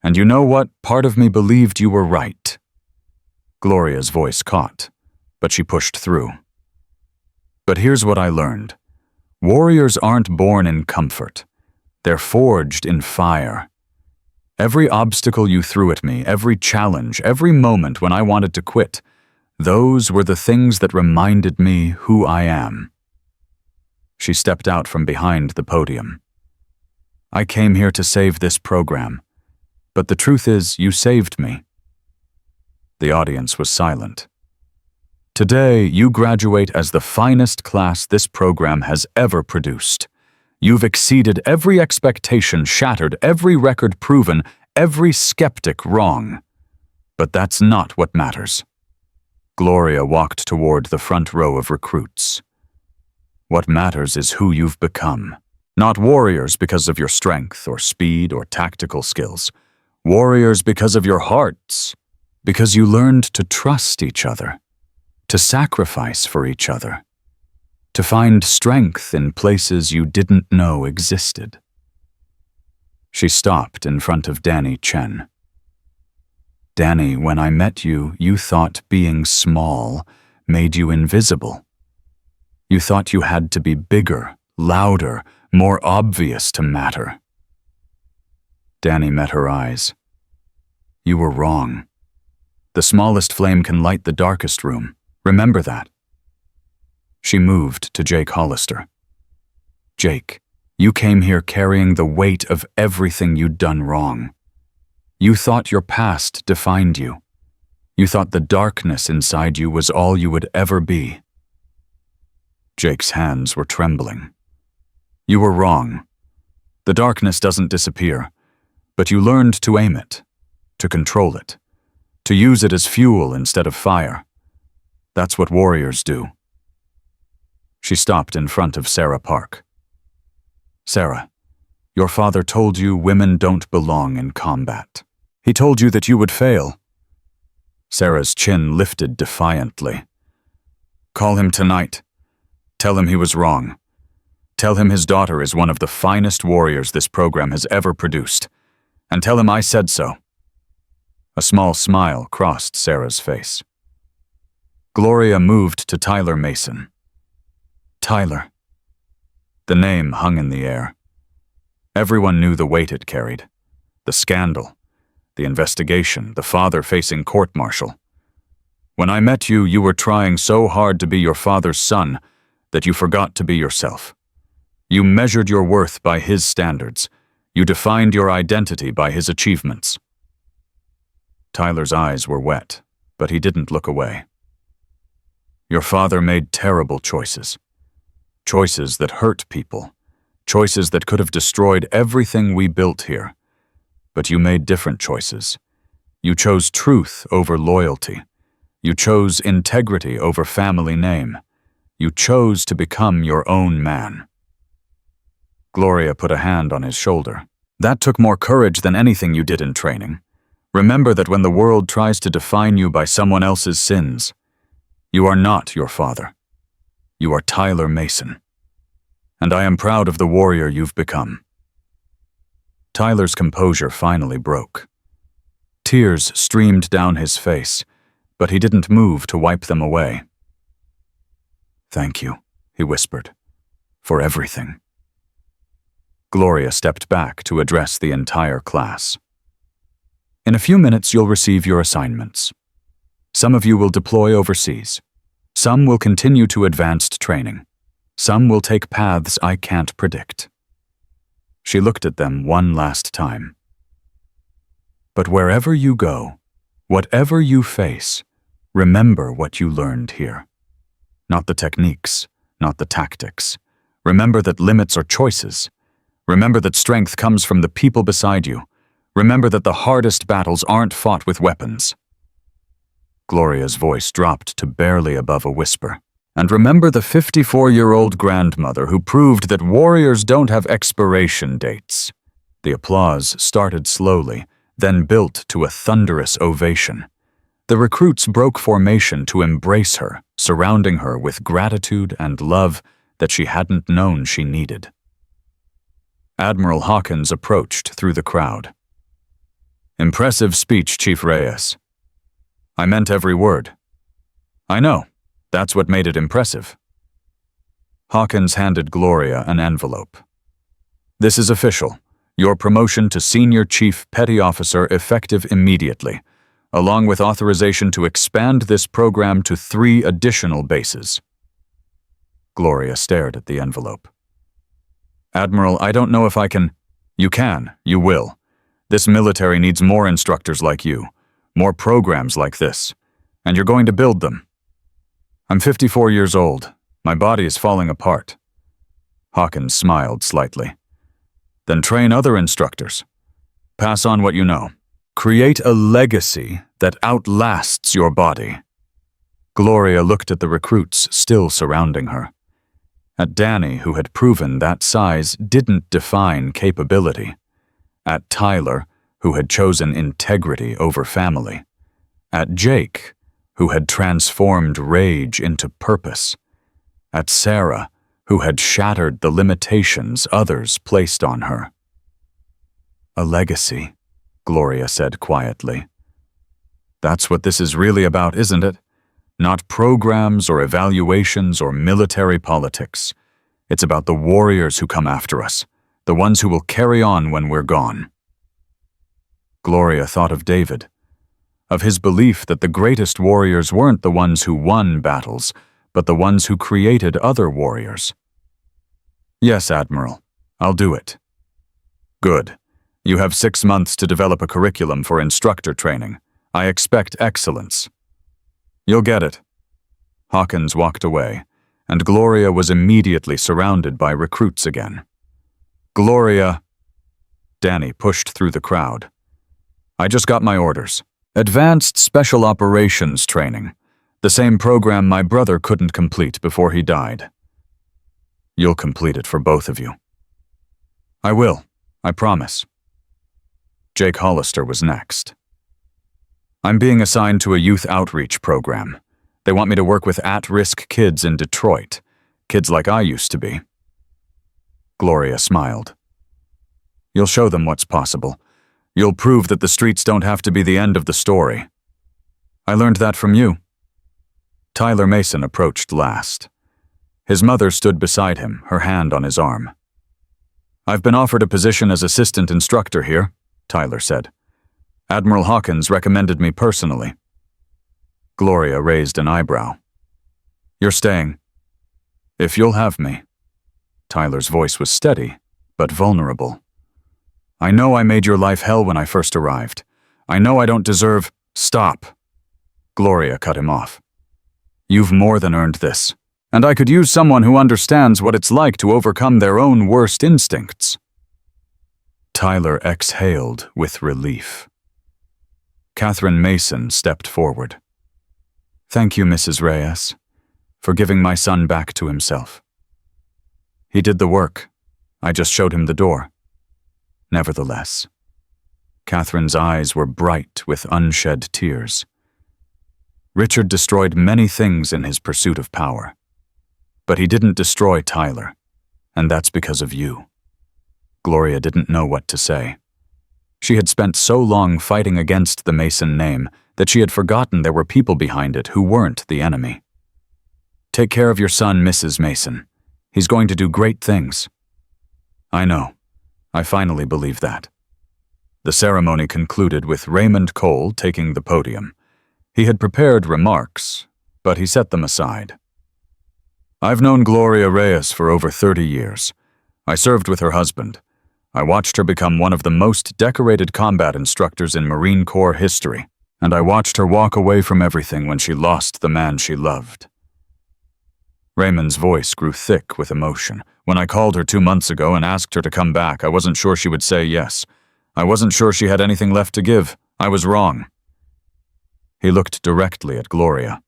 And you know what? Part of me believed you were right. Gloria's voice caught, but she pushed through. But here's what I learned. Warriors aren't born in comfort. They're forged in fire. Every obstacle you threw at me, every challenge, every moment when I wanted to quit, those were the things that reminded me who I am. She stepped out from behind the podium. I came here to save this program, but the truth is, you saved me. The audience was silent. Today, you graduate as the finest class this program has ever produced. You've exceeded every expectation, shattered every record proven, every skeptic wrong. But that's not what matters. Gloria walked toward the front row of recruits. What matters is who you've become. Not warriors because of your strength or speed or tactical skills. Warriors because of your hearts. Because you learned to trust each other. To sacrifice for each other. To find strength in places you didn't know existed. She stopped in front of Danny Chen. Danny, when I met you, you thought being small made you invisible. You thought you had to be bigger, louder, more obvious to matter. Danny met her eyes. You were wrong. The smallest flame can light the darkest room. Remember that. She moved to Jake Hollister. Jake, you came here carrying the weight of everything you'd done wrong. You thought your past defined you. You thought the darkness inside you was all you would ever be. Jake's hands were trembling. You were wrong. The darkness doesn't disappear, but you learned to aim it, to control it, to use it as fuel instead of fire. That's what warriors do. She stopped in front of Sarah Park. Sarah, your father told you women don't belong in combat. He told you that you would fail. Sarah's chin lifted defiantly. Call him tonight. Tell him he was wrong. Tell him his daughter is one of the finest warriors this program has ever produced. And tell him I said so. A small smile crossed Sarah's face. Gloria moved to Tyler Mason. Tyler. The name hung in the air. Everyone knew the weight it carried. The scandal, the investigation, the father facing court-martial. When I met you, you were trying so hard to be your father's son that you forgot to be yourself. You measured your worth by his standards. You defined your identity by his achievements. Tyler's eyes were wet, but he didn't look away. Your father made terrible choices. Choices that hurt people. Choices that could have destroyed everything we built here. But you made different choices. You chose truth over loyalty. You chose integrity over family name. You chose to become your own man. Gloria put a hand on his shoulder. That took more courage than anything you did in training. Remember that when the world tries to define you by someone else's sins, you are not your father. You are Tyler Mason. And I am proud of the warrior you've become. Tyler's composure finally broke. Tears streamed down his face, but he didn't move to wipe them away. Thank you, he whispered, for everything. Gloria stepped back to address the entire class. In a few minutes, you'll receive your assignments. Some of you will deploy overseas. Some will continue to advanced training. Some will take paths I can't predict. She looked at them one last time. But wherever you go, whatever you face, remember what you learned here. Not the techniques, not the tactics. Remember that limits are choices. Remember that strength comes from the people beside you. Remember that the hardest battles aren't fought with weapons. Gloria's voice dropped to barely above a whisper, And remember the 54-year-old grandmother who proved that warriors don't have expiration dates. The applause started slowly, then built to a thunderous ovation. The recruits broke formation to embrace her, surrounding her with gratitude and love that she hadn't known she needed. Admiral Hawkins approached through the crowd. "Impressive speech, Chief Reyes." "I meant every word." "I know. That's what made it impressive." Hawkins handed Gloria an envelope. "This is official. Your promotion to Senior Chief Petty Officer effective immediately, along with authorization to expand this program to 3 additional bases." Gloria stared at the envelope. "Admiral, I don't know if I can—" "You can. You will. This military needs more instructors like you, more programs like this, and you're going to build them." "I'm 54 years old. My body is falling apart." Hawkins smiled slightly. "Then train other instructors. Pass on what you know. Create a legacy that outlasts your body." Gloria looked at the recruits still surrounding her. At Danny, who had proven that size didn't define capability. At Tyler, who had chosen integrity over family. At Jake, who had transformed rage into purpose. At Sarah, who had shattered the limitations others placed on her. "A legacy," Gloria said quietly. "That's what this is really about, isn't it? Not programs or evaluations or military politics. It's about the warriors who come after us, the ones who will carry on when we're gone." Gloria thought of David, of his belief that the greatest warriors weren't the ones who won battles, but the ones who created other warriors. "Yes, Admiral, I'll do it." "Good. You have 6 months to develop a curriculum for instructor training. I expect excellence." "You'll get it." Hawkins walked away, and Gloria was immediately surrounded by recruits again. "Gloria!" Danny pushed through the crowd. "I just got my orders. Advanced Special Operations Training. The same program my brother couldn't complete before he died." "You'll complete it for both of you." "I will. I promise." Jake Hollister was next. "I'm being assigned to a youth outreach program. They want me to work with at-risk kids in Detroit, kids like I used to be." Gloria smiled. "You'll show them what's possible. You'll prove that the streets don't have to be the end of the story." "I learned that from you." Tyler Mason approached last. His mother stood beside him, her hand on his arm. "I've been offered a position as assistant instructor here," Tyler said. "Admiral Hawkins recommended me personally." Gloria raised an eyebrow. "You're staying." "If you'll have me." Tyler's voice was steady, but vulnerable. "I know I made your life hell when I first arrived. I know I don't deserve—" "Stop!" Gloria cut him off. "You've more than earned this, and I could use someone who understands what it's like to overcome their own worst instincts." Tyler exhaled with relief. Catherine Mason stepped forward. "Thank you, Mrs. Reyes, for giving my son back to himself. He did the work. I just showed him the door." Nevertheless, Catherine's eyes were bright with unshed tears. "Richard destroyed many things in his pursuit of power, but he didn't destroy Tyler, and that's because of you." Gloria didn't know what to say. She had spent so long fighting against the Mason name that she had forgotten there were people behind it who weren't the enemy. "Take care of your son, Mrs. Mason. He's going to do great things." "I know. I finally believe that." The ceremony concluded with Raymond Cole taking the podium. He had prepared remarks, but he set them aside. "I've known Gloria Reyes for over 30 years. I served with her husband. I watched her become one of the most decorated combat instructors in Marine Corps history, and I watched her walk away from everything when she lost the man she loved." Raymond's voice grew thick with emotion. "When I called her 2 months ago and asked her to come back, I wasn't sure she would say yes. I wasn't sure she had anything left to give. I was wrong." He looked directly at Gloria.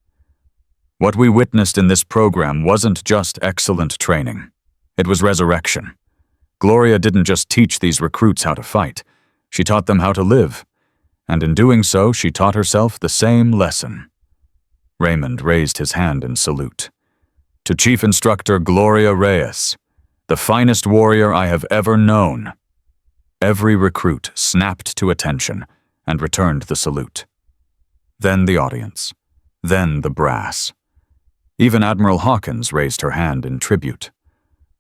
What we witnessed in this program wasn't just excellent training. It was resurrection. Gloria didn't just teach these recruits how to fight. She taught them how to live. And in doing so, she taught herself the same lesson. Raymond raised his hand in salute. To Chief Instructor Gloria Reyes, the finest warrior I have ever known. Every recruit snapped to attention and returned the salute. Then the audience. Then the brass. Even Admiral Hawkins raised her hand in tribute.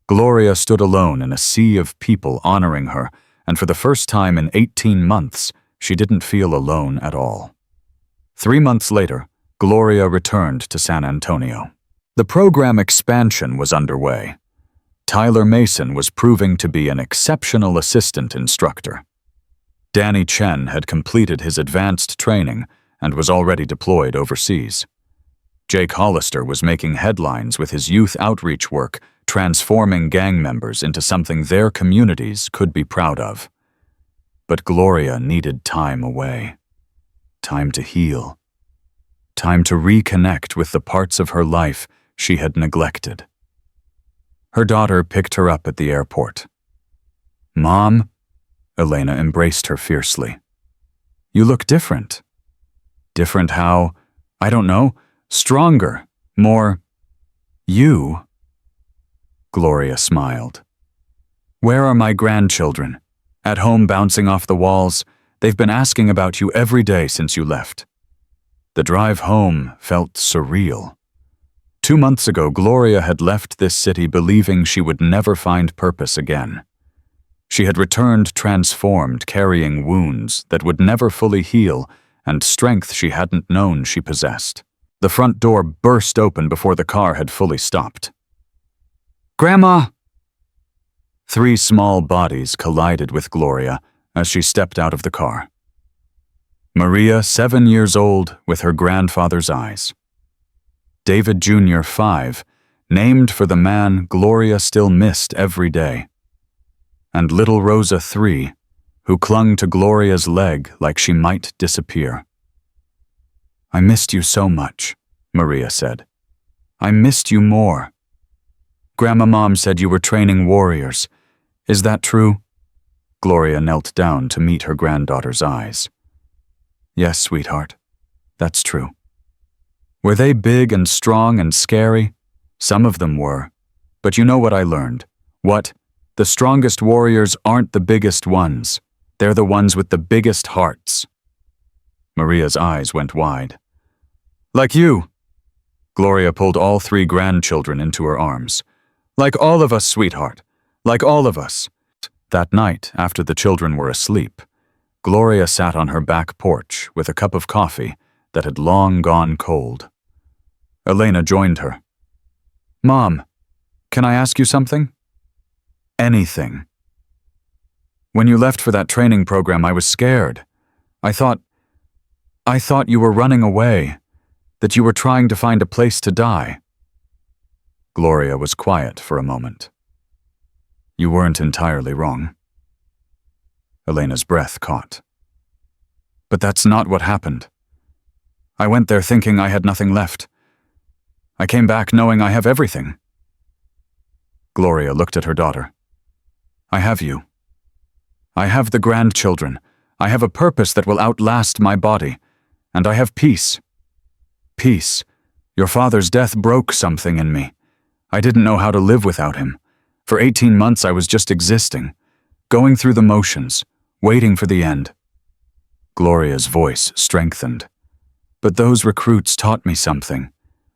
Gloria stood alone in a sea of people honoring her, and for the first time in 18 months, she didn't feel alone at all. 3 months later, Gloria returned to San Antonio. The program expansion was underway. Tyler Mason was proving to be an exceptional assistant instructor. Danny Chen had completed his advanced training and was already deployed overseas. Jake Hollister was making headlines with his youth outreach work, transforming gang members into something their communities could be proud of. But Gloria needed time away. Time to heal. Time to reconnect with the parts of her life she had neglected. Her daughter picked her up at the airport. "Mom," Elena embraced her fiercely. "You look different." "Different how? I don't know. Stronger. More you." Gloria smiled. "Where are my grandchildren? At home bouncing off the walls. They've been asking about you every day since you left." The drive home felt surreal. 2 months ago, Gloria had left this city believing she would never find purpose again. She had returned transformed, carrying wounds that would never fully heal and strength she hadn't known she possessed. The front door burst open before the car had fully stopped. "Grandma!" 3 small bodies collided with Gloria as she stepped out of the car. Maria, 7 years old, with her grandfather's eyes. David Jr., 5, named for the man Gloria still missed every day. And little Rosa, 3, who clung to Gloria's leg like she might disappear. "I missed you so much," Maria said. "I missed you more. Grandma-Mom said you were training warriors. Is that true?" Gloria knelt down to meet her granddaughter's eyes. "Yes, sweetheart, that's true." "Were they big and strong and scary?" "Some of them were. But you know what I learned? What? The strongest warriors aren't the biggest ones. They're the ones with the biggest hearts." Maria's eyes went wide. "Like you." Gloria pulled all 3 grandchildren into her arms. "Like all of us, sweetheart. Like all of us." That night, after the children were asleep, Gloria sat on her back porch with a cup of coffee that had long gone cold. Elena joined her. "Mom, can I ask you something?" "Anything." "When you left for that training program, I was scared. I thought you were running away, that you were trying to find a place to die." Gloria was quiet for a moment. "You weren't entirely wrong." Elena's breath caught. "But that's not what happened. I went there thinking I had nothing left. I came back knowing I have everything." Gloria looked at her daughter. "I have you. I have the grandchildren. I have a purpose that will outlast my body. And I have peace. Peace. Your father's death broke something in me. I didn't know how to live without him. For 18 months I was just existing, going through the motions, waiting for the end." Gloria's voice strengthened. "But those recruits taught me something.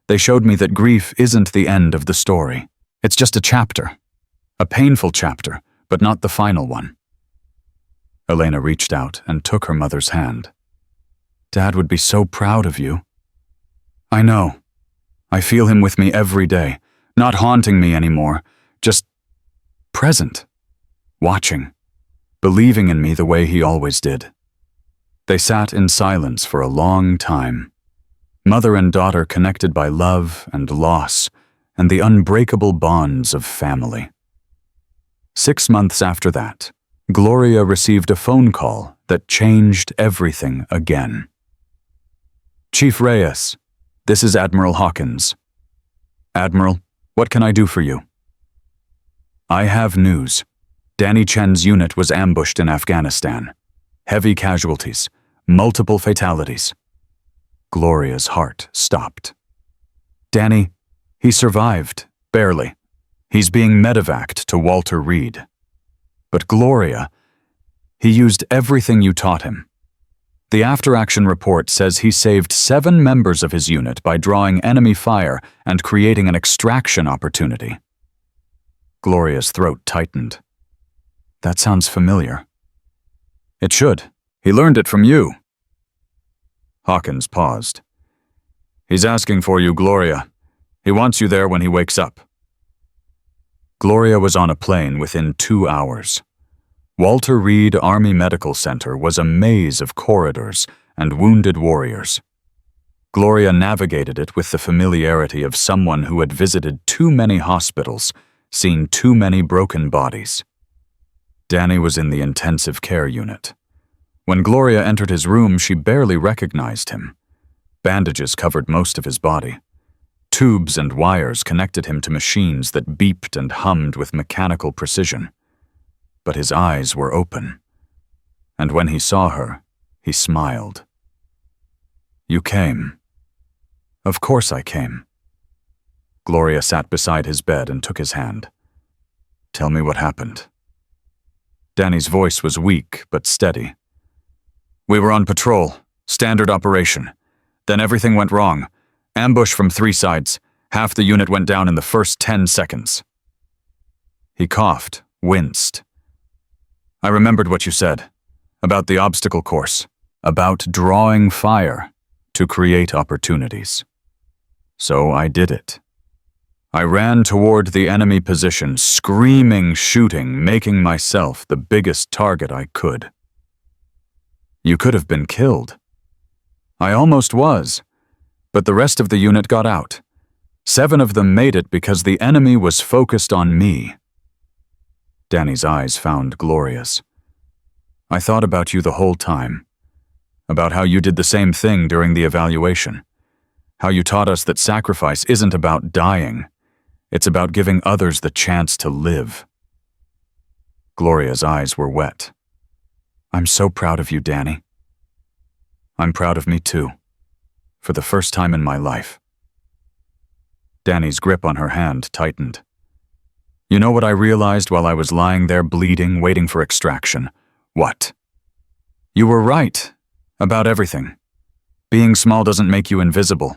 They showed me that grief isn't the end of the story. It's just a chapter. A painful chapter, but not the final one." Elena reached out and took her mother's hand. "Dad would be so proud of you." "I know. I feel him with me every day, not haunting me anymore, just present, watching, believing in me the way he always did." They sat in silence for a long time, mother and daughter connected by love and loss and the unbreakable bonds of family. 6 months after that, Gloria received a phone call that changed everything again. "Chief Reyes, This is Admiral Hawkins. Admiral, what can I do for you? I have news. Danny Chen's unit was ambushed in Afghanistan. Heavy casualties, multiple fatalities. Gloria's heart stopped. Danny, he survived, barely. He's being medevaced to Walter Reed. But Gloria, he used everything you taught him. The after-action report says he saved 7 members of his unit by drawing enemy fire and creating an extraction opportunity. Gloria's throat tightened. That sounds familiar. It should. He learned it from you. Hawkins paused. He's asking for you, Gloria. He wants you there when he wakes up. Gloria was on a plane within 2 hours. Walter Reed Army Medical Center was a maze of corridors and wounded warriors. Gloria navigated it with the familiarity of someone who had visited too many hospitals, seen too many broken bodies. Danny was in the intensive care unit. When Gloria entered his room, she barely recognized him. Bandages covered most of his body. Tubes and wires connected him to machines that beeped and hummed with mechanical precision. But his eyes were open. And when he saw her, he smiled. You came. Of course I came. Gloria sat beside his bed and took his hand. Tell me what happened. Danny's voice was weak but steady. We were on patrol, standard operation. Then everything went wrong. Ambush from 3 sides. Half the unit went down in the first 10 seconds. He coughed, winced. I remembered what you said, about the obstacle course, about drawing fire to create opportunities. So I did it. I ran toward the enemy position, screaming, shooting, making myself the biggest target I could. You could have been killed. I almost was, but the rest of the unit got out. 7 of them made it because the enemy was focused on me. Danny's eyes found Gloria's. I thought about you the whole time, about how you did the same thing during the evaluation, how you taught us that sacrifice isn't about dying, it's about giving others the chance to live. Gloria's eyes were wet. I'm so proud of you, Danny. I'm proud of me too, for the first time in my life. Danny's grip on her hand tightened. You know what I realized while I was lying there bleeding, waiting for extraction? What? You were right about everything. Being small doesn't make you invisible.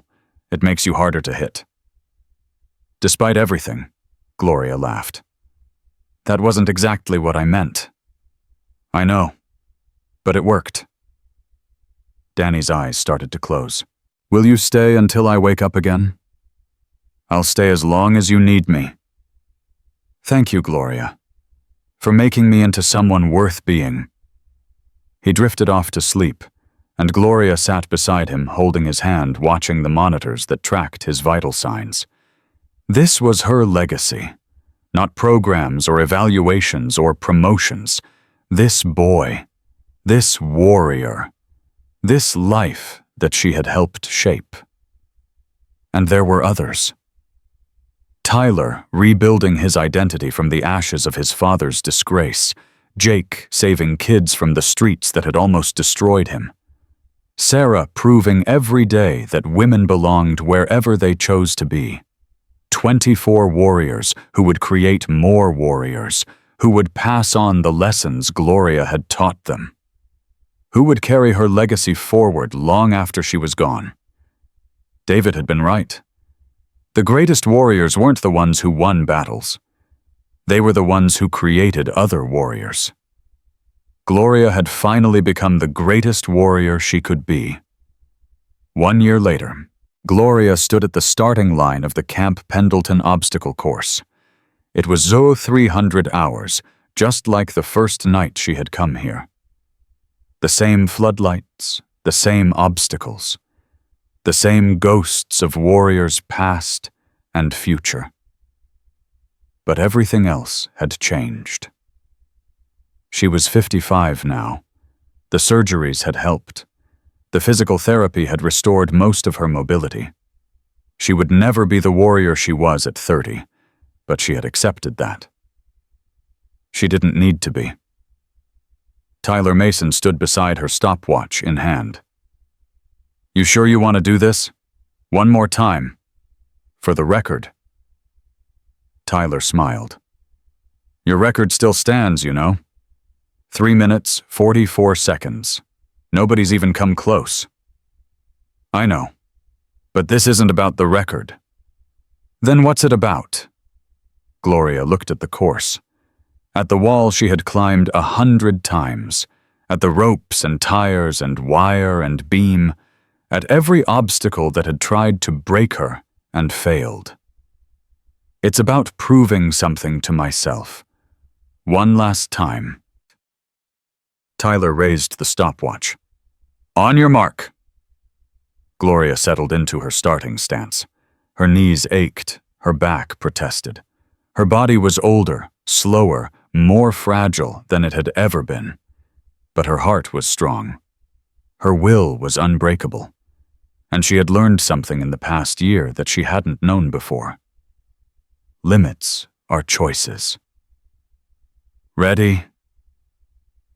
It makes you harder to hit. Despite everything, Gloria laughed. That wasn't exactly what I meant. I know, but it worked. Danny's eyes started to close. Will you stay until I wake up again? I'll stay as long as you need me. Thank you, Gloria, for making me into someone worth being. He drifted off to sleep, and Gloria sat beside him, holding his hand, watching the monitors that tracked his vital signs. This was her legacy, not programs or evaluations or promotions. This boy, this warrior, this life that she had helped shape. And there were others. Tyler rebuilding his identity from the ashes of his father's disgrace. Jake saving kids from the streets that had almost destroyed him. Sarah proving every day that women belonged wherever they chose to be. 24 warriors who would create more warriors, who would pass on the lessons Gloria had taught them. Who would carry her legacy forward long after she was gone. David had been right. The greatest warriors weren't the ones who won battles. They were the ones who created other warriors. Gloria had finally become the greatest warrior she could be. 1 year later, Gloria stood at the starting line of the Camp Pendleton obstacle course. It was 300 hours, just like the first night she had come here. The same floodlights, the same obstacles, the same ghosts of warriors past and future. But everything else had changed. She was 55 now. The surgeries had helped. The physical therapy had restored most of her mobility. She would never be the warrior she was at 30, but she had accepted that. She didn't need to be. Tyler Mason stood beside her, stopwatch in hand. "You sure you want to do this? One more time. For the record." Tyler smiled. "Your record still stands, you know. 3 minutes, 44 seconds. Nobody's even come close." "I know. But this isn't about the record." "Then what's it about?" Gloria looked at the course. At the wall she had climbed 100 times, at the ropes and tires and wire and beam, at every obstacle that had tried to break her and failed. "It's about proving something to myself. One last time." Tyler raised the stopwatch. "On your mark." Gloria settled into her starting stance. Her knees ached, her back protested. Her body was older, slower, more fragile than it had ever been. But her heart was strong. Her will was unbreakable. And she had learned something in the past year that she hadn't known before. Limits are choices. "Ready?"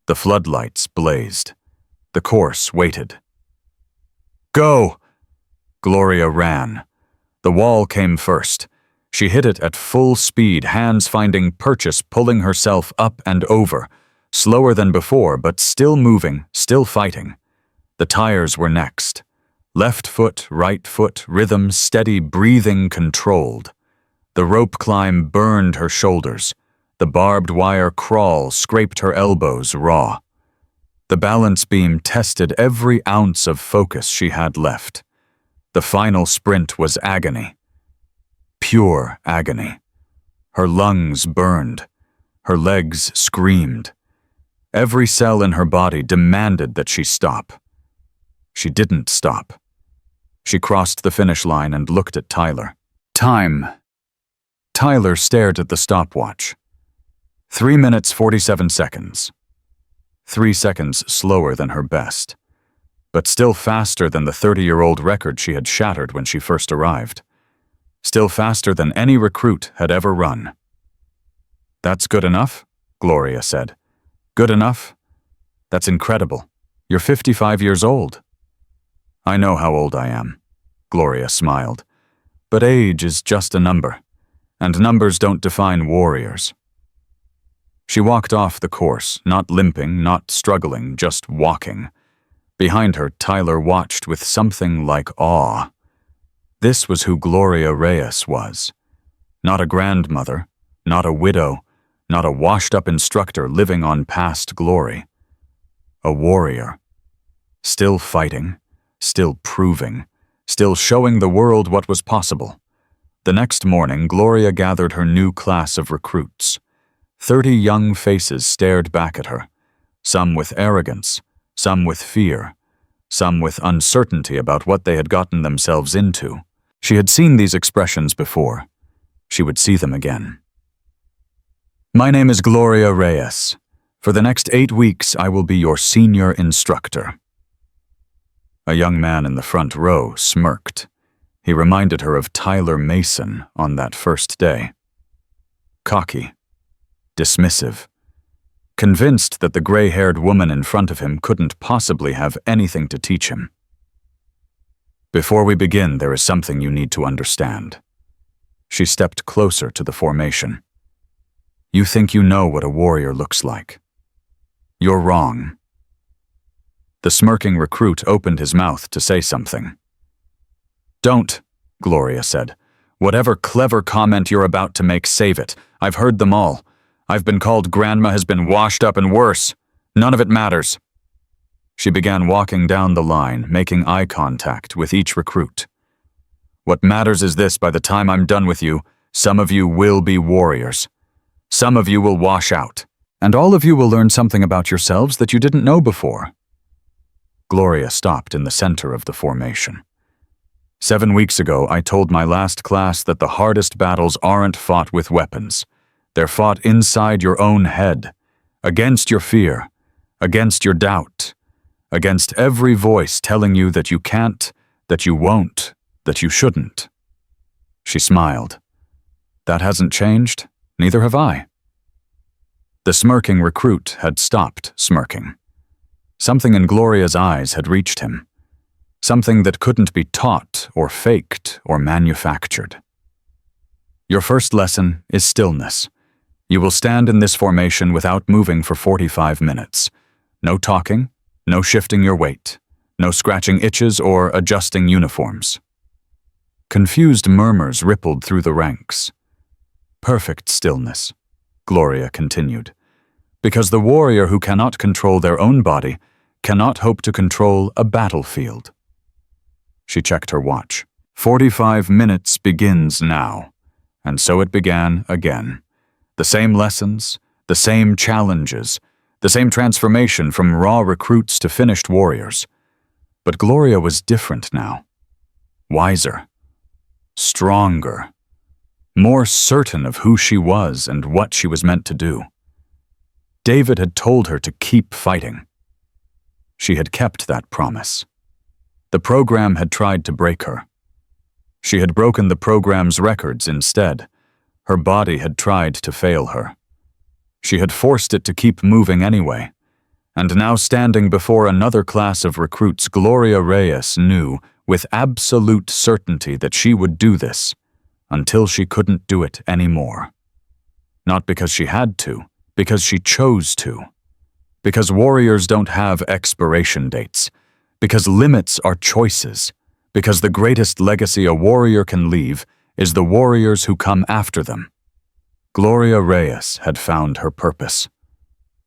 The floodlights blazed. The course waited. "Go!" Gloria ran. The wall came first. She hit it at full speed, hands finding purchase, pulling herself up and over, slower than before, but still moving, still fighting. The tires were next. Left foot, right foot, rhythm, steady, breathing, controlled. The rope climb burned her shoulders. The barbed wire crawl scraped her elbows raw. The balance beam tested every ounce of focus she had left. The final sprint was agony. Pure agony. Her lungs burned. Her legs screamed. Every cell in her body demanded that she stop. She didn't stop. She crossed the finish line and looked at Tyler. "Time." Tyler stared at the stopwatch. 3 minutes, 47 seconds. 3 seconds slower than her best, but still faster than the 30-year-old record she had shattered when she first arrived. Still faster than any recruit had ever run. "That's good enough?" Gloria said. "Good enough? That's incredible. You're 55 years old." "I know how old I am," Gloria smiled. "But age is just a number, and numbers don't define warriors." She walked off the course, not limping, not struggling, just walking. Behind her, Tyler watched with something like awe. This was who Gloria Reyes was. Not a grandmother, not a widow, not a washed-up instructor living on past glory. A warrior. Still fighting, still proving, still showing the world what was possible. The next morning, Gloria gathered her new class of recruits. 30 young faces stared back at her, some with arrogance, some with fear, some with uncertainty about what they had gotten themselves into. She had seen these expressions before. She would see them again. "My name is Gloria Reyes. For the next 8 weeks, I will be your senior instructor." A young man in the front row smirked. He reminded her of Tyler Mason on that first day. Cocky, dismissive, convinced that the gray-haired woman in front of him couldn't possibly have anything to teach him. "Before we begin, there is something you need to understand." She stepped closer to the formation. "You think you know what a warrior looks like. You're wrong." The smirking recruit opened his mouth to say something. "Don't," Gloria said. "Whatever clever comment you're about to make, save it. I've heard them all. I've been called grandma, has been washed up, and worse. None of it matters." She began walking down the line, making eye contact with each recruit. "What matters is this: by the time I'm done with you, some of you will be warriors. Some of you will wash out, and all of you will learn something about yourselves that you didn't know before." Gloria stopped in the center of the formation. 7 weeks ago, I told my last class that the hardest battles aren't fought with weapons. They're fought inside your own head, against your fear, against your doubt, against every voice telling you that you can't, that you won't, that you shouldn't. She smiled. That hasn't changed, neither have I. The smirking recruit had stopped smirking. Something in Gloria's eyes had reached him. Something that couldn't be taught or faked or manufactured. Your first lesson is stillness. You will stand in this formation without moving for 45 minutes. No talking, no shifting your weight, no scratching itches or adjusting uniforms. Confused murmurs rippled through the ranks. Perfect stillness, Gloria continued, because the warrior who cannot control their own body cannot hope to control a battlefield. She checked her watch. 45 minutes begins now, and so it began again. The same lessons, the same challenges, the same transformation from raw recruits to finished warriors. But Gloria was different now. Wiser. Stronger. More certain of who she was and what she was meant to do. David had told her to keep fighting. She had kept that promise. The program had tried to break her. She had broken the program's records instead. Her body had tried to fail her. She had forced it to keep moving anyway. And now standing before another class of recruits, Gloria Reyes knew with absolute certainty that she would do this until she couldn't do it anymore. Not because she had to, because she chose to. Because warriors don't have expiration dates. Because limits are choices. Because the greatest legacy a warrior can leave is the warriors who come after them. Gloria Reyes had found her purpose.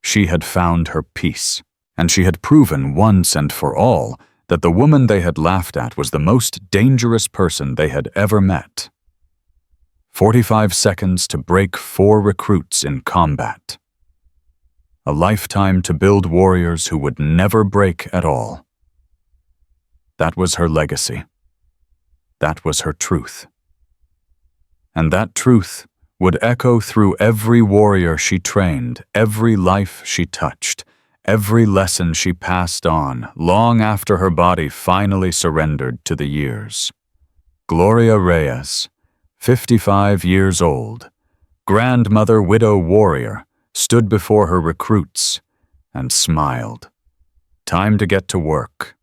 She had found her peace, and she had proven once and for all that the woman they had laughed at was the most dangerous person they had ever met. 45 seconds to break 4 recruits in combat. A lifetime to build warriors who would never break at all. That was her legacy. That was her truth. And that truth would echo through every warrior she trained, every life she touched, every lesson she passed on, long after her body finally surrendered to the years. Gloria Reyes, 55 years old, grandmother widow warrior, stood before her recruits and smiled. Time to get to work.